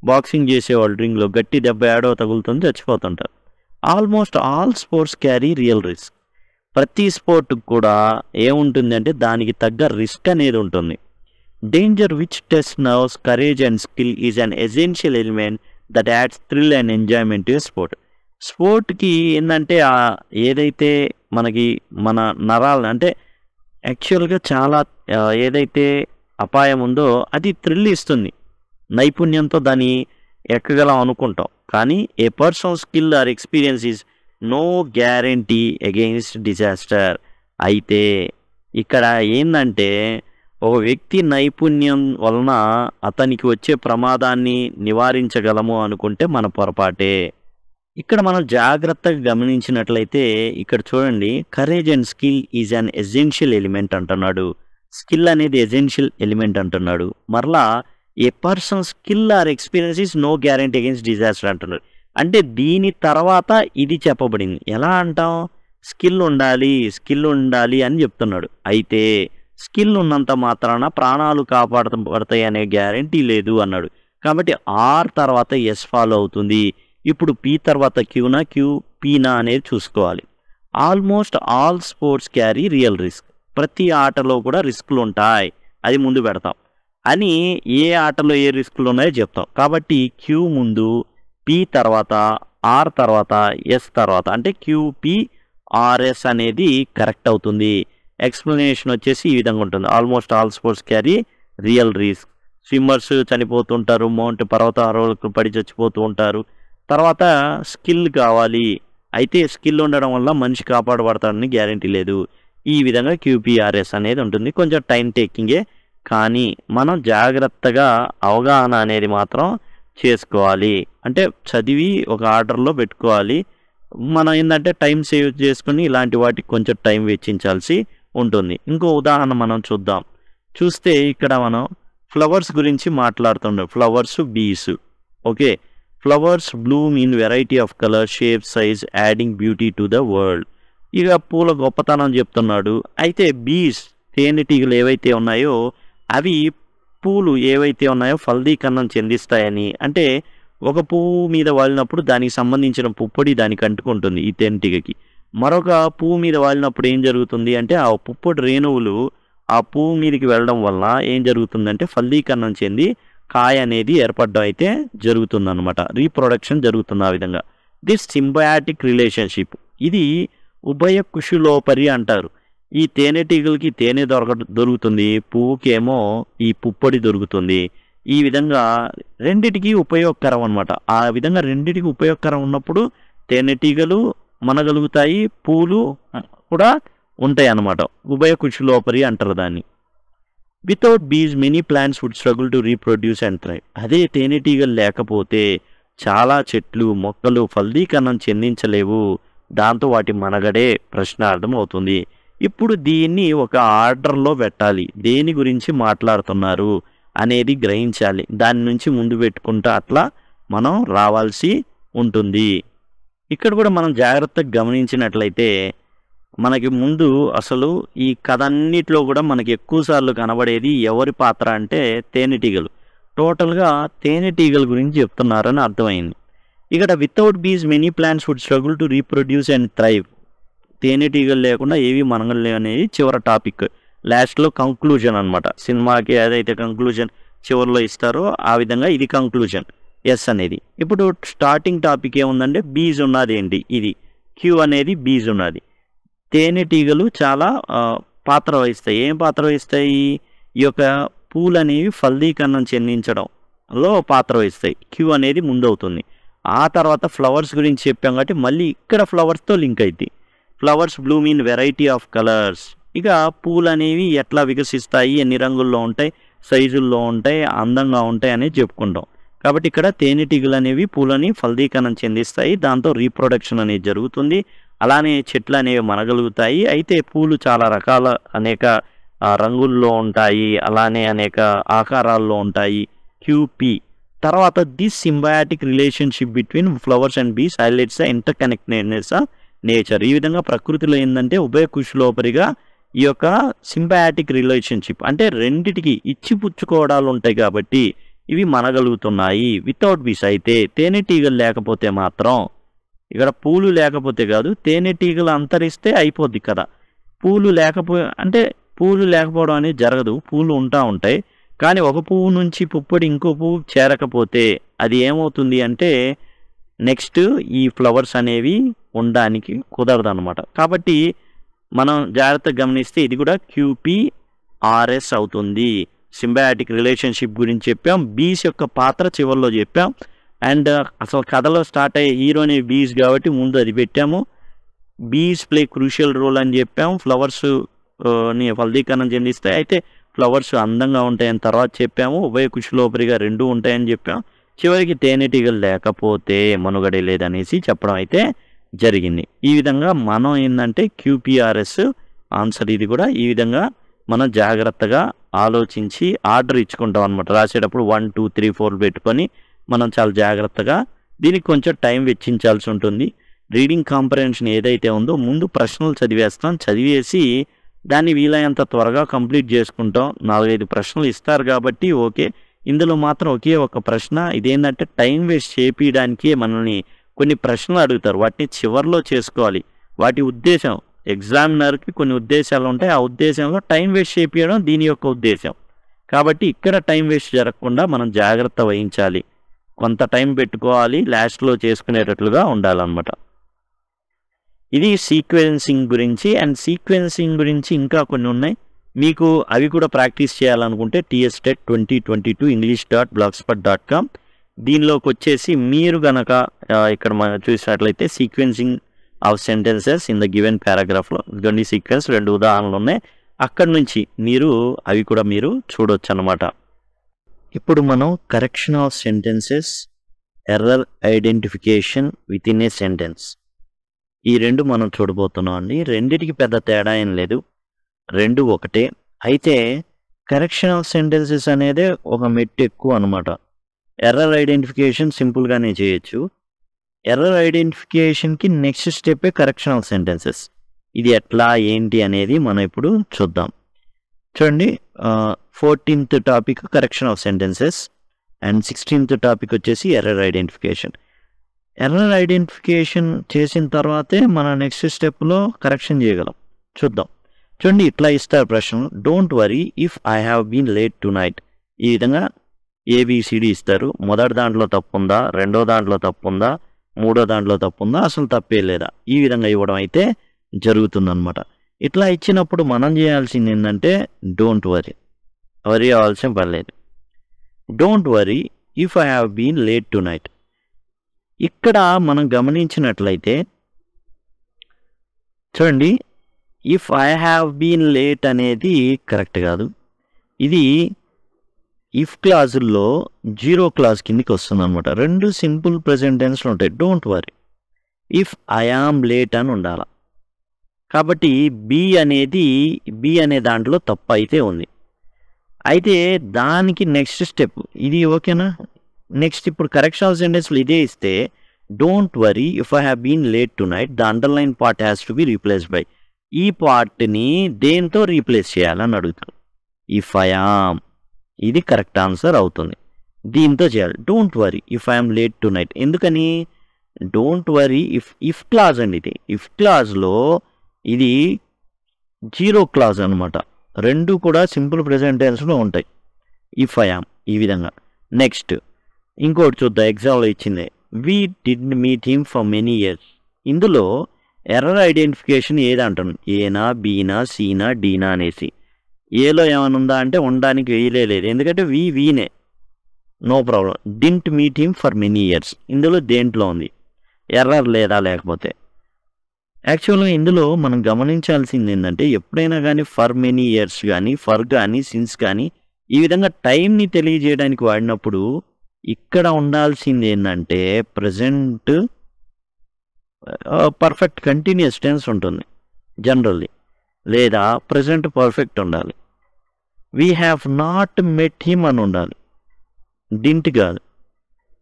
బాక్సింగ్ చేసేవాళ్ళు రింగ్లో గట్టి దెబ్బ ఏడో తగులుతుంది, చచ్చిపోతుంటారు. Almost all sports carry real risk. ప్రతి స్పోర్ట్కి కూడా ఏముంటుంది అంటే దానికి తగ్గ రిస్క్ అనేది ఉంటుంది. Danger which test nerves, courage and skill is an essential element that adds thrill and enjoyment to sport. స్పోర్ట్కి ఏంటంటే ఏదైతే మనకి మన నరాలు అంటే యాక్చువల్గా చాలా ఏదైతే అపాయం ఉందో అది థ్రిల్ ఇస్తుంది. నైపుణ్యంతో దాన్ని ఎక్కగలం అనుకుంటాం, కానీ a person skill or experience is no guarantee against disaster. అయితే ఇక్కడ ఏంటంటే ఒక వ్యక్తి నైపుణ్యం వలన అతనికి వచ్చే ప్రమాదాన్ని నివారించగలము అనుకుంటే మన పొరపాటే. ఇక్కడ మనం జాగ్రత్తగా గమనించినట్లయితే ఇక్కడ చూడండి, courage and skill is an essential element అంటున్నాడు. స్కిల్ అనేది ఎసెన్షియల్ ఎలిమెంట్ అంటున్నాడు. మరలా a person skill or experience is no guarantee against disaster అంటున్నాడు. అంటే దీని తర్వాత ఇది చెప్పబడింది. ఎలా అంటాం, స్కిల్ ఉండాలి అని చెప్తున్నాడు. అయితే స్కిల్ ఉన్నంత మాత్రాన ప్రాణాలు కాపాడతాయి అనే గ్యారంటీ లేదు అన్నాడు. కాబట్టి ఆర్ తర్వాత ఎస్ ఫాలో అవుతుంది. ఇప్పుడు పి తర్వాత క్యూనా పీనా అనేది చూసుకోవాలి. Almost all sports carry real risk. ప్రతి ఆటలో కూడా రిస్కులు ఉంటాయి, అది ముందు పెడతాం. అని ఏ ఆటలో ఏ రిస్కులు ఉన్నాయో చెప్తాం. కాబట్టి క్యూ ముందు, పి తర్వాత, ఆర్ తర్వాత, ఎస్ తర్వాత, అంటే QPRS అనేది కరెక్ట్ అవుతుంది. ఎక్స్ప్లెనేషన్ వచ్చేసి ఈ విధంగా ఉంటుంది. Almost all sports carry real risk. Swimmers చనిపోతుంటారు, పర్వతారోహకులు పడి చచ్చిపోతూ ఉంటారు. తర్వాత స్కిల్ కావాలి, అయితే స్కిల్ ఉండడం వల్ల మనిషి కాపాడబడతాడని గ్యారంటీ లేదు. ఈ విధంగా QPRS అనేది ఉంటుంది. కొంచెం టైం టేకింగే, కానీ మనం జాగ్రత్తగా అవగాహన అనేది మాత్రం చేసుకోవాలి. అంటే చదివి ఒక ఆర్డర్లో పెట్టుకోవాలి. మనం ఏంటంటే టైం సేవ్ చేసుకుని ఇలాంటి వాటికి కొంచెం టైం వెచ్చించాల్సి ఉంటుంది. ఇంకో ఉదాహరణ మనం చూస్తే ఇక్కడ మనం ఫ్లవర్స్ గురించి మాట్లాడుతున్నాం. ఫ్లవర్స్, బీస్. Okay, flowers Bloom in variety of colour, shape, size, adding beauty to the world. ఇక పూల గొప్పతనం చెప్తున్నాడు. అయితే బీస్, తేనెటీగలు ఏవైతే ఉన్నాయో అవి పూలు ఏవైతే ఉన్నాయో ఫలదీకరణం చెందిస్తాయని, అంటే ఒక పువ్వు మీద వాలినప్పుడు దానికి సంబంధించిన పుప్పొడి దానికి అంటుకుంటుంది ఈ తేనెటీగకి. మరొక పువ్వు మీద వాలినప్పుడు ఏం జరుగుతుంది అంటే ఆ పుప్పొడి రేణువులు ఆ పువ్వు మీదకి వెళ్ళడం వల్ల ఏం జరుగుతుందంటే ఫలీకరణం చెంది కాయ అనేది ఏర్పడడం అయితే జరుగుతుందన్నమాట. రీప్రొడక్షన్ జరుగుతుంది ఆ విధంగా. దిస్ సింబయాటిక్ రిలేషన్షిప్ ఇది ఉభయ కుశలోపరి అంటారు. ఈ తేనెటీగలకి తేనె దొరుకుతుంది, పువ్వుకేమో ఈ పుప్పొడి దొరుకుతుంది. ఈ విధంగా రెండిటికి ఉపయోగకరం అనమాట. ఆ విధంగా రెండిటికి ఉపయోగకరం ఉన్నప్పుడు తేనెటీగలు మనగలుగుతాయి, పూలు కూడా ఉంటాయి అన్నమాట. ఉభయ కుశలోపరి అంటారు దాన్ని. Without bees many plants would struggle to reproduce and thrive. అదే తేనెటీగలు లేకపోతే చాలా చెట్లు మొక్కలు ఫలీకరణం చెందించలేవు. దాంతో వాటి మనగడే ప్రశ్నార్థం అవుతుంది. ఇప్పుడు దీన్ని ఒక ఆర్డర్లో పెట్టాలి. దేని గురించి మాట్లాడుతున్నారు అనేది గ్రహించాలి. దాని నుంచి ముందు పెట్టుకుంటూ అట్లా మనం రావాల్సి ఉంటుంది. ఇక్కడ కూడా మనం జాగ్రత్తగా గమనించినట్లయితే మనకి ముందు అసలు ఈ కథ అన్నిటిలో కూడా మనకి ఎక్కువసార్లు కనబడేది ఎవరి పాత్ర అంటే తేనెటీగలు. టోటల్గా తేనెటీగల గురించి చెప్తున్నారని అర్థమైంది. ఇక్కడ without bees many plants would struggle to reproduce and thrive. తేనెటీగలు లేకుండా ఏవి మనగలేవు అనేది చివరి టాపిక్, లాస్ట్లో కంక్లూజన్ అనమాట. సినిమాకి ఏదైతే కంక్లూజన్ చివరిలో ఇస్తారో ఆ విధంగా ఇది కంక్లూజన్ ఎస్ అనేది. ఇప్పుడు స్టార్టింగ్ టాపిక్ ఏముందంటే బీజ్ ఉన్నది ఏంటి, ఇది క్యూ అనేది బీజ్ ఉన్నది. తేనెటీగలు చాలా పాత్ర వహిస్తాయి. ఏం పాత్ర వహిస్తాయి? ఈ యొక్క పూలు అనేవి ఫలీకరణం చెందించడంలో పాత్ర వహిస్తాయి. క్యూ అనేది ముందవుతుంది. ఆ తర్వాత ఫ్లవర్స్ గురించి చెప్పాం కాబట్టి మళ్ళీ ఇక్కడ ఫ్లవర్స్తో లింక్ అవుతుంది. Flowers Bloom in variety of colours. ఇక పూలు అనేవి ఎట్లా వికసిస్తాయి, ఎన్ని రంగుల్లో ఉంటాయి, సైజుల్లో ఉంటాయి, అందంగా ఉంటాయి అనేది చెప్పుకుంటాం. కాబట్టి ఇక్కడ తేనెటీగలు అనేవి పూలని ఫలీకరణం చెందిస్తాయి. దాంతో రీప్రొడక్షన్ అనేది జరుగుతుంది. అలానే చెట్లు అనేవి మనగలుగుతాయి. అయితే పూలు చాలా రకాల అనేక రంగుల్లో ఉంటాయి, అలానే అనేక ఆకారాల్లో ఉంటాయి. క్యూపీ తర్వాత this symbiotic relationship between flowers and bees highlights the interconnectedness of nature. ఈ విధంగా ప్రకృతిలో ఏంటంటే ఉభయ కుశలోపరిగా ఈ యొక్క సింబయాటిక్ రిలేషన్షిప్ అంటే రెండిటికి ఇచ్చిపుచ్చుకోవడాలు ఉంటాయి కాబట్టి ఇవి మనగలుగుతున్నాయి. వితౌట్ బీస్ అయితే తేనెటీగలు లేకపోతే మాత్రం, ఇక్కడ పూలు లేకపోతే కాదు, తేనెటీగలు అంతరిస్తే అయిపోద్ది కదా. పూలు లేకపోవడం అనేది జరగదు. పూలు ఉంటాయి. కానీ ఒక పువ్వు నుంచి పుప్పొడి ఇంకో పువ్వు చేరకపోతే అది ఏమవుతుంది అంటే నెక్స్ట్ ఈ ఫ్లవర్స్ అనేవి ఉండడానికి కుదరదు అనమాట. కాబట్టి మనం జాగ్రత్తగా గమనిస్తే ఇది కూడా క్యూపీఆర్ఎస్ అవుతుంది. సింబయాటిక్ రిలేషన్షిప్ గురించి చెప్పాం. బీస్ యొక్క పాత్ర చివరిలో చెప్పాం. అండ్ అసలు కథలో స్టార్ట్ అయ్యే హీరోని బీస్ కాబట్టి ముందు అది పెట్టాము. బీస్ ప్లే క్రూషియల్ రోల్ అని చెప్పాము. ఫ్లవర్స్ ని ఫలీకరణం చెందిస్తాయి. అయితే ఫ్లవర్స్ అందంగా ఉంటాయని తర్వాత చెప్పాము. ఉభయ కుశలోపరిగా రెండు ఉంటాయని చెప్పాం. చివరికి తేనెటీగలు లేకపోతే మనుగడే లేదనేసి చెప్పడం అయితే జరిగింది. ఈ విధంగా మనం ఏంటంటే క్యూపీఆర్ఎస్ ఆన్సర్ ఇది కూడా. ఈ విధంగా మనం జాగ్రత్తగా ఆలోచించి ఆర్డర్ ఇచ్చుకుంటాం అనమాట. రాసేటప్పుడు 1 2 3 4 పెట్టుకొని మనం చాలా జాగ్రత్తగా దీనికి కొంచెం టైం వెచ్చించాల్సి ఉంటుంది. రీడింగ్ కాంప్రహెన్షన్ ఏదైతే ఉందో ముందు ప్రశ్నలు చదివేస్తాం. చదివేసి దాన్ని వీలైనంత త్వరగా కంప్లీట్ చేసుకుంటాం. 4-5 ప్రశ్నలు ఇస్తారు కాబట్టి ఓకే. ఇందులో మాత్రం ఒకే ఒక ప్రశ్న, ఇదేంటంటే టైం వేస్ట్ చేపించడానికి మనల్ని కొన్ని ప్రశ్నలు అడుగుతారు. వాటిని చివరిలో చేసుకోవాలి. వాటి ఉద్దేశం ఎగ్జామినర్కి కొన్ని ఉద్దేశాలు ఉంటాయి. ఆ ఉద్దేశంలో టైం వేస్ట్ చేపించడం దీని యొక్క ఉద్దేశం. కాబట్టి ఇక్కడ టైం వేస్ట్ జరగకుండా మనం జాగ్రత్త వహించాలి. కొంత టైం పెట్టుకోవాలి, లాస్ట్లో చేసుకునేటట్లుగా ఉండాలన్నమాట. ఇది సీక్వెన్సింగ్ గురించి. అండ్ సీక్వెన్సింగ్ గురించి ఇంకా కొన్ని ఉన్నాయి. మీకు అవి కూడా ప్రాక్టీస్ చేయాలనుకుంటే TSTET 2022 english.blogspot.com దీనిలోకి వచ్చేసి మీరు గనక ఇక్కడ మనం చూసినట్లయితే sequencing of sentences in the given పారాగ్రాఫ్లో కొన్ని సీక్వెన్స్ 2 ఉదాహరణలు ఉన్నాయి. అక్కడి నుంచి అవి కూడా మీరు చూడొచ్చు అన్నమాట. ఇప్పుడు మనం correction of sentences, error identification with in a sentence, ఈ రెండు మనం చూడబోతున్నాం అండి. రెండిటికి పెద్ద తేడా ఏం లేదు, రెండు ఒకటే. అయితే కరెక్షన్ ఆఫ్ సెంటెన్సెస్ అనేది ఒక మెట్టు ఎక్కువ అనమాట. ఎర్రర్ ఐడెంటిఫికేషన్ సింపుల్గానే చేయొచ్చు. ఎర్రర్ ఐడెంటిఫికేషన్కి నెక్స్ట్ స్టెప్పే కరెక్షన్ ఆఫ్ సెంటెన్సెస్. ఇది ఎట్లా ఏంటి అనేది మనం ఇప్పుడు చూద్దాం. చూడండి, 14th topic correction of sentences and 16th topic వచ్చేసి ఎర్రర్ ఐడెంటిఫికేషన్. ఎర్రర్ ఐడెంటిఫికేషన్ చేసిన తర్వాతే మన నెక్స్ట్ స్టెప్లో కరెక్షన్ చేయగలం. చూద్దాం. చూడండి, ఇట్లా ఇస్తారు ప్రశ్న. Don't worry if I have been late tonight. ఈ విధంగా ఏబిసిడి ఇస్తారు. మొదటి దాంట్లో తప్పు ఉందా, రెండో దాంట్లో తప్పు ఉందా, మూడో దాంట్లో తప్పు ఉందా, అసలు తప్పే లేదా, ఈ విధంగా ఇవ్వడం అయితే జరుగుతుందన్నమాట. ఇట్లా ఇచ్చినప్పుడు మనం చేయాల్సింది ఏంటంటే డోంట్ వరీ అవ్వాల్సిన పని లేదు. Don't worry if I have been late tonight. ఇక్కడ మనం గమనించినట్లయితే చూడండి, if I have been late అనేది కరెక్ట్ కాదు. ఇది ఇఫ్ క్లాజుల్లో జీరో క్లాజ్ కిందికి వస్తుంది అనమాట. రెండు సింపుల్ ప్రెజెంట్ టెన్స్లు ఉంటాయి. Don't worry if I am late అని ఉండాలి. కాబట్టి బి అనే దాంట్లో తప్పు అయితే ఉంది. అయితే దానికి నెక్స్ట్ స్టెప్ ఇది. ఓకేనా? నెక్స్ట్ ఇప్పుడు కరెక్షన్ సెంటెన్స్లో ఇదే ఇస్తే don't worry if I have been late tonight the underline part has to be replace by. ఈ పార్ట్ని దేంతో రీప్లేస్ చేయాలని అడుగుతాం. ఇఫ్ ఐ ఆమ్, ఇది కరెక్ట్ ఆన్సర్ అవుతుంది. దీంతో చేయాలి. Don't worry if I am late tonight. ఎందుకని? డోంట్ వరీ ఇఫ్ క్లాజ్ అండి. ఇది ఇఫ్ క్లాజ్లో ఇది జీరో క్లాజ్ అనమాట. రెండు కూడా సింపుల్ ప్రెజెంట్ టెన్స్లో ఉంటాయి. ఇఫ్ ఐ ఆమ్ ఈ విధంగా. నెక్స్ట్ ఇంకోటి చూద్దాం. ఎగ్జామ్లో ఇచ్చింది. We did meet him for many years. ఇందులో ఎర్రర్ ఐడెంటిఫికేషన్ ఏది అంటాను? ఏనా, బీనా, సీనా, డీనా అనేసి. ఏలో ఏమైనా ఉందా అంటే ఉండడానికి వేయలేదు. ఎందుకంటే వీనే, no problem. Didn't meet him for many years ఇందులో దేంట్లో ఉంది? ఎర్రర్ లేదా లేకపోతే? యాక్చువల్గా ఇందులో మనం గమనించాల్సింది ఏంటంటే ఎప్పుడైనా కానీ ఫర్ మెనీ ఇయర్స్ కానీ, ఫర్ కానీ, సిన్స్ కానీ ఈ విధంగా టైంని తెలియజేయడానికి వాడినప్పుడు ఇక్కడ ఉండాల్సింది ఏంటంటే ప్రజెంట్ పర్ఫెక్ట్ కంటిన్యూస్ టెన్స్ ఉంటుంది జనరల్లీ, లేదా ప్రజెంట్ పర్ఫెక్ట్ ఉండాలి. We have not met him అని ఉండాలి. డింట్ కాదు.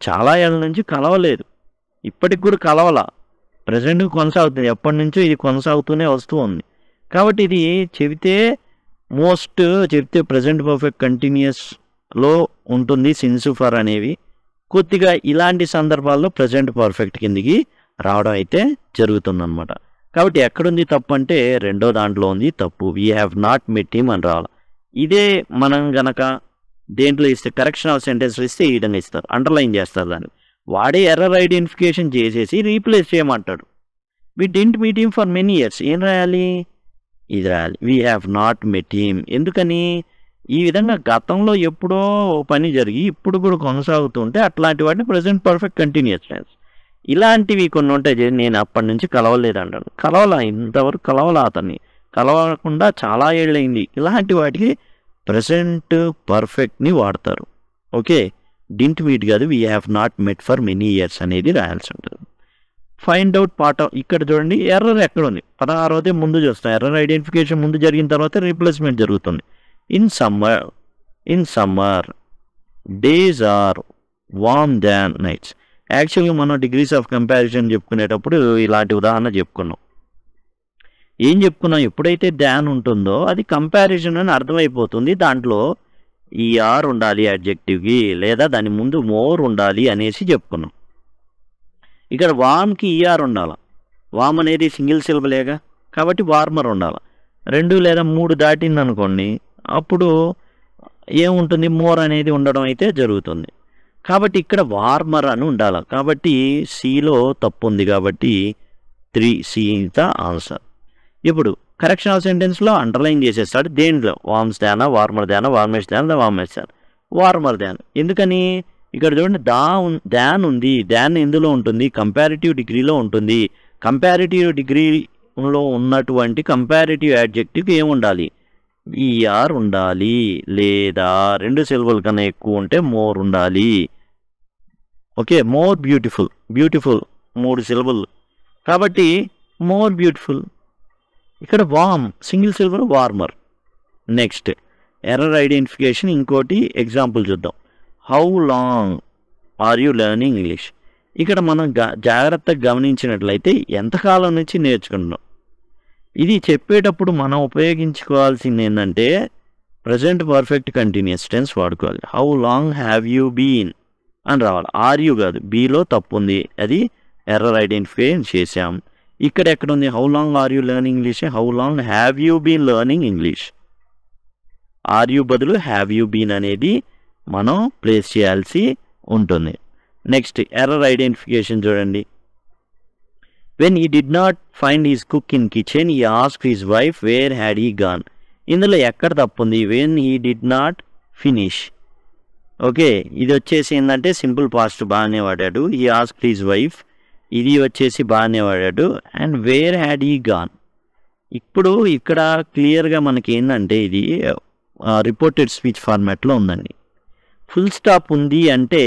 చాలా ఏళ్ళ నుంచి కలవలేదు, ఇప్పటికి కూడా కలవలా, ప్రజెంట్ కొనసాగుతుంది. ఎప్పటి నుంచో ఇది కొనసాగుతూనే వస్తూ ఉంది. కాబట్టి ఇది చెబితే చెప్తే ప్రజెంట్ పర్ఫెక్ట్ కంటిన్యూస్లో ఉంటుంది సిన్స్, ఫర్ అనేవి. కొద్దిగా ఇలాంటి సందర్భాల్లో ప్రజెంట్ పర్ఫెక్ట్ కిందికి రావడం అయితే జరుగుతుందన్నమాట. కాబట్టి ఎక్కడుంది తప్పు అంటే రెండో దాంట్లో ఉంది తప్పు. We have not met him అని రావాలి. ఇదే మనం గనక దేంట్లో ఇస్తే కరెక్షన్ ఆఫ్ సెంటెన్స్లో ఇస్తే ఈ విధంగా ఇస్తారు, అండర్లైన్ చేస్తారు. దాన్ని వాడే ఎర్రర్ ఐడెంటిఫికేషన్ చేసేసి రీప్లేస్ చేయమంటాడు. We didn't meet him for many years. ఏం రాయాలి? ఇది రాయాలి. We have not met him. ఎందుకని? ఈ విధంగా గతంలో ఎప్పుడో పని జరిగి ఇప్పుడు కూడా కొనసాగుతుంటే అట్లాంటి వాటిని ప్రజెంట్ పర్ఫెక్ట్ కంటిన్యూస్ టెన్స్. ఇలాంటివి కొన్ని ఉంటాయి. నేను అప్పటి నుంచి కలవలేదు అంటాను. ఇంతవరకు కలవలా, అతన్ని కలవకుండా చాలా ఏళ్ళైంది. ఇలాంటి వాటికి ప్రజెంట్ పర్ఫెక్ట్ని వాడతారు. ఓకే, డింట్ మీట్ కాదు, we have not met for many years అనేది రాయాల్సి ఉంటుంది. Find out part. ఇక్కడ చూడండి ఎర్రర్ ఎక్కడ ఉంది? 16వ ముందు చూస్తాం. ఎర్రర్ ఐడెంటిఫికేషన్ ముందు జరిగిన తర్వాత రీప్లేస్మెంట్ జరుగుతుంది. In summer days are warm than nights. యాక్చువల్గా మనం డిగ్రీస్ ఆఫ్ కంపారిజన్ చెప్పుకునేటప్పుడు ఇలాంటి ఉదాహరణ చెప్పుకున్నాం. ఏం చెప్పుకున్నాం? ఎప్పుడైతే డాన్ ఉంటుందో అది కంపారిజన్ అని అర్థమైపోతుంది. దాంట్లో ఆర్ ఉండాలి అడ్జెక్టివ్కి, లేదా దాని ముందు మోర్ ఉండాలి అనేసి చెప్పుకున్నాం. ఇక్కడ వామ్కి ఈఆర్ ఉండాలి. వామ్ అనేది సింగిల్ సిలబలేగా, కాబట్టి వార్మర్ ఉండాలి. 2 లేదా 3 దాటింది అనుకోండి, అప్పుడు ఏముంటుంది? మోర్ అనేది ఉండడం అయితే జరుగుతుంది. కాబట్టి ఇక్కడ వార్మర్ అని ఉండాలి. కాబట్టి సిలో తప్పు ఉంది, కాబట్టి 3C ఇస్ ద ఆన్సర్. ఇప్పుడు కరెక్షన్ ఆఫ్ సెంటెన్స్లో అండర్లైన్ చేసేస్తాడు. దేంట్లో? వార్మ్స్ దానా, వార్మర్ దానా, వార్మెస్ దానా, వార్మెస్ దానా, వార్మర్ దాన్. ఎందుకని? ఇక్కడ చూడండి దాన్ ఉంది. దాన్ ఎందులో ఉంటుంది? కంపారిటివ్ డిగ్రీలో ఉంటుంది. కంపారిటివ్ డిగ్రీలో ఉన్నటువంటి కంపారిటివ్ యాడ్జెక్టివ్కి ఏముండాలి? ఈఆర్ ఉండాలి, లేదా 2 సిలబుల్ కన్నా ఎక్కువ ఉంటే మోర్ ఉండాలి. Okay, more beautiful. 3 సిలబుల్ కాబట్టి మోర్ బ్యూటిఫుల్. ఇక్కడ warm single syllable, warmer. Next error identification. ఇంకోటి ఎగ్జాంపుల్ చూద్దాం. How long are you learning English? ఇక్కడ మనం జాగ్రత్తగా గమనించినట్లయితే ఎంతకాలం నుంచి నేర్చుకుంటున్నాం. ఇది చెప్పేటప్పుడు మనం ఉపయోగించుకోవాల్సింది ఏంటంటే ప్రజెంట్ పర్ఫెక్ట్ కంటిన్యూస్ టెన్స్ వాడుకోవాలి. How long have you been అని రావాలి. ఆర్ యూ కాదు, బీలో తప్పు ఉంది, అది ఎర్రర్ ఐడెంటిఫై చేసాం. ఇక్కడ ఎక్కడ ఉంది how long are you learning English, how long have you been learning English. Are you బదులు హ్యావ్ యూ బీన్ అనేది మనం ప్లేస్ చేయాల్సి ఉంటుంది. నెక్స్ట్ ఎర్రర్ ఐడెంటిఫికేషన్ చూడండి. When he did not find his cook in kitchen he asked his wife where had he gone. ఇందులో ఎక్కడ తప్పు ఉంది? When he did not finish. Okay, ఇది వచ్చేసి ఏంటంటే సింపుల్ పాస్ట్ బాగానే వాడాడు. హీ ఆస్క్డ్ హిస్ వైఫ్, ఇది వచ్చేసి బాగానే వాడాడు. And wear had he gone. ఇప్పుడు ఇక్కడ క్లియర్గా మనకి ఏంటంటే ఇది రిపోర్టెడ్ స్పీచ్ ఫార్మాట్లో ఉందండి. ఫుల్ స్టాప్ ఉంది అంటే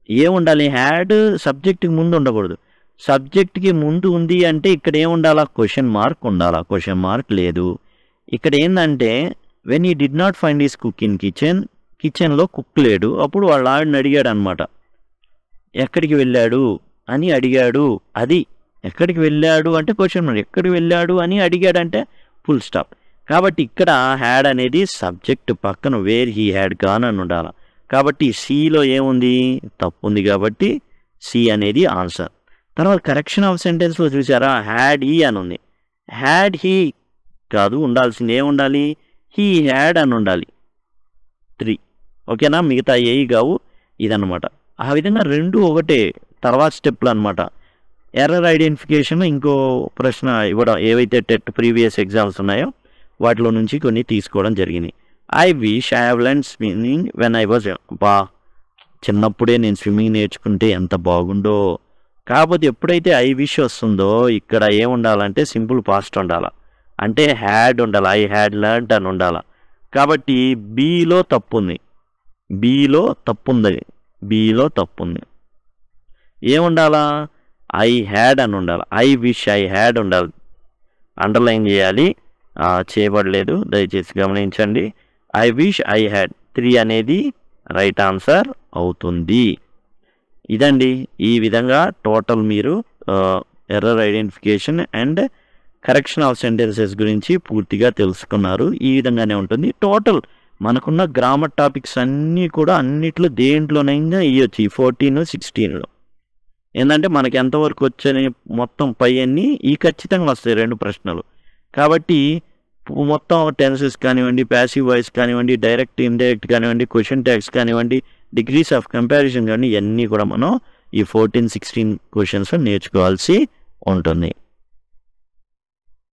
ఏముండాలి? హ్యాడ్ సబ్జెక్ట్కి ముందు ఉండకూడదు. సబ్జెక్ట్కి ముందు ఉంది అంటే ఇక్కడ ఏముండాలా? క్వశ్చన్ మార్క్ ఉండాలా. క్వశ్చన్ మార్క్ లేదు. ఇక్కడ ఏంటంటే when he did not find his cook in kitchen, కిచెన్లో కుక్ లేడు. అప్పుడు వాళ్ళ ఆవిడని అడిగాడు అనమాట, ఎక్కడికి వెళ్ళాడు అని అడిగాడు. అది ఎక్కడికి వెళ్ళాడు అంటే క్వశ్చన్ మార్క్, ఎక్కడికి వెళ్ళాడు అని అడిగాడంటే ఫుల్ స్టాప్. కాబట్టి ఇక్కడ హ్యాడ్ అనేది సబ్జెక్ట్ పక్కన వేర్ హీ హ్యాడ్ గాన్ అని ఉండాలి. కాబట్టి సిలో ఏముంది? తప్పు ఉంది. కాబట్టి సి అనేది ఆన్సర్. తర్వాత కరెక్షన్ ఆఫ్ సెంటెన్స్లో చూసారా, హ్యాడ్ హీ అని ఉంది. హ్యాడ్ హీ కాదు, ఉండాల్సింది ఏముండాలి? హీ హ్యాడ్ అని ఉండాలి. 3. ఓకేనా? మిగతా ఏవి కావు. ఇదన్నమాట. ఆ విధంగా రెండు ఒకటే తర్వాత స్టెప్లు అనమాట. ఎర్రర్ ఐడెంటిఫికేషన్ ఇంకో ప్రశ్న ఇవ్వడం, ఏవైతే టెట్ ప్రీవియస్ ఎగ్జామ్స్ ఉన్నాయో వాటిలో నుంచి కొన్ని తీసుకోవడం జరిగింది. I wish I have learned swimming when I was, చిన్నప్పుడే నేను స్విమ్మింగ్ నేర్చుకుంటే ఎంత బాగుండో. కాకపోతే ఎప్పుడైతే ఐ విష్ వస్తుందో ఇక్కడ ఏముండాలంటే సింపుల్ పాస్ట్ ఉండాలి. అంటే హ్యాడ్ ఉండాలి. ఐ హ్యాడ్ లెర్న్డ్ అని ఉండాలి. కాబట్టి బీలో తప్పు ఉంది. బీలో తప్పు ఉంది. ఏముండాలా? ఐ హ్యాడ్ అని ఉండాలి. ఐ విష్ ఐ హ్యాడ్ ఉండాలి. అండర్లైన్ చేయాలి. చేయబడలేదు, దయచేసి గమనించండి. ఐ విష్ ఐ హ్యాడ్ 3 అనేది రైట్ ఆన్సర్ అవుతుంది. ఇదండి, ఈ విధంగా టోటల్ మీరు error identification and correction of sentences గురించి పూర్తిగా తెలుసుకున్నారు. ఈ విధంగానే ఉంటుంది. టోటల్ మనకున్న గ్రామర్ టాపిక్స్ అన్నీ కూడా అన్నిట్లో దేంట్లోనైనా ఇవ్వచ్చు. ఈ 14, 16లో ఏంటంటే మనకి ఎంతవరకు వచ్చని మొత్తం పై అన్నీ ఈ ఖచ్చితంగా వస్తాయి 2 ప్రశ్నలు. కాబట్టి మొత్తం టెన్సెస్ కానివ్వండి, ప్యాసివ్ వాయిస్ కానివ్వండి, డైరెక్ట్ ఇండైరెక్ట్ కానివ్వండి, క్వశ్చన్ ట్యాగ్స్ కానివ్వండి, డిగ్రీస్ ఆఫ్ కంపారిజన్ కానీ ఇవన్నీ కూడా మనం ఈ 14, 16 క్వశ్చన్స్ నేర్చుకోవాల్సి ఉంటుంది.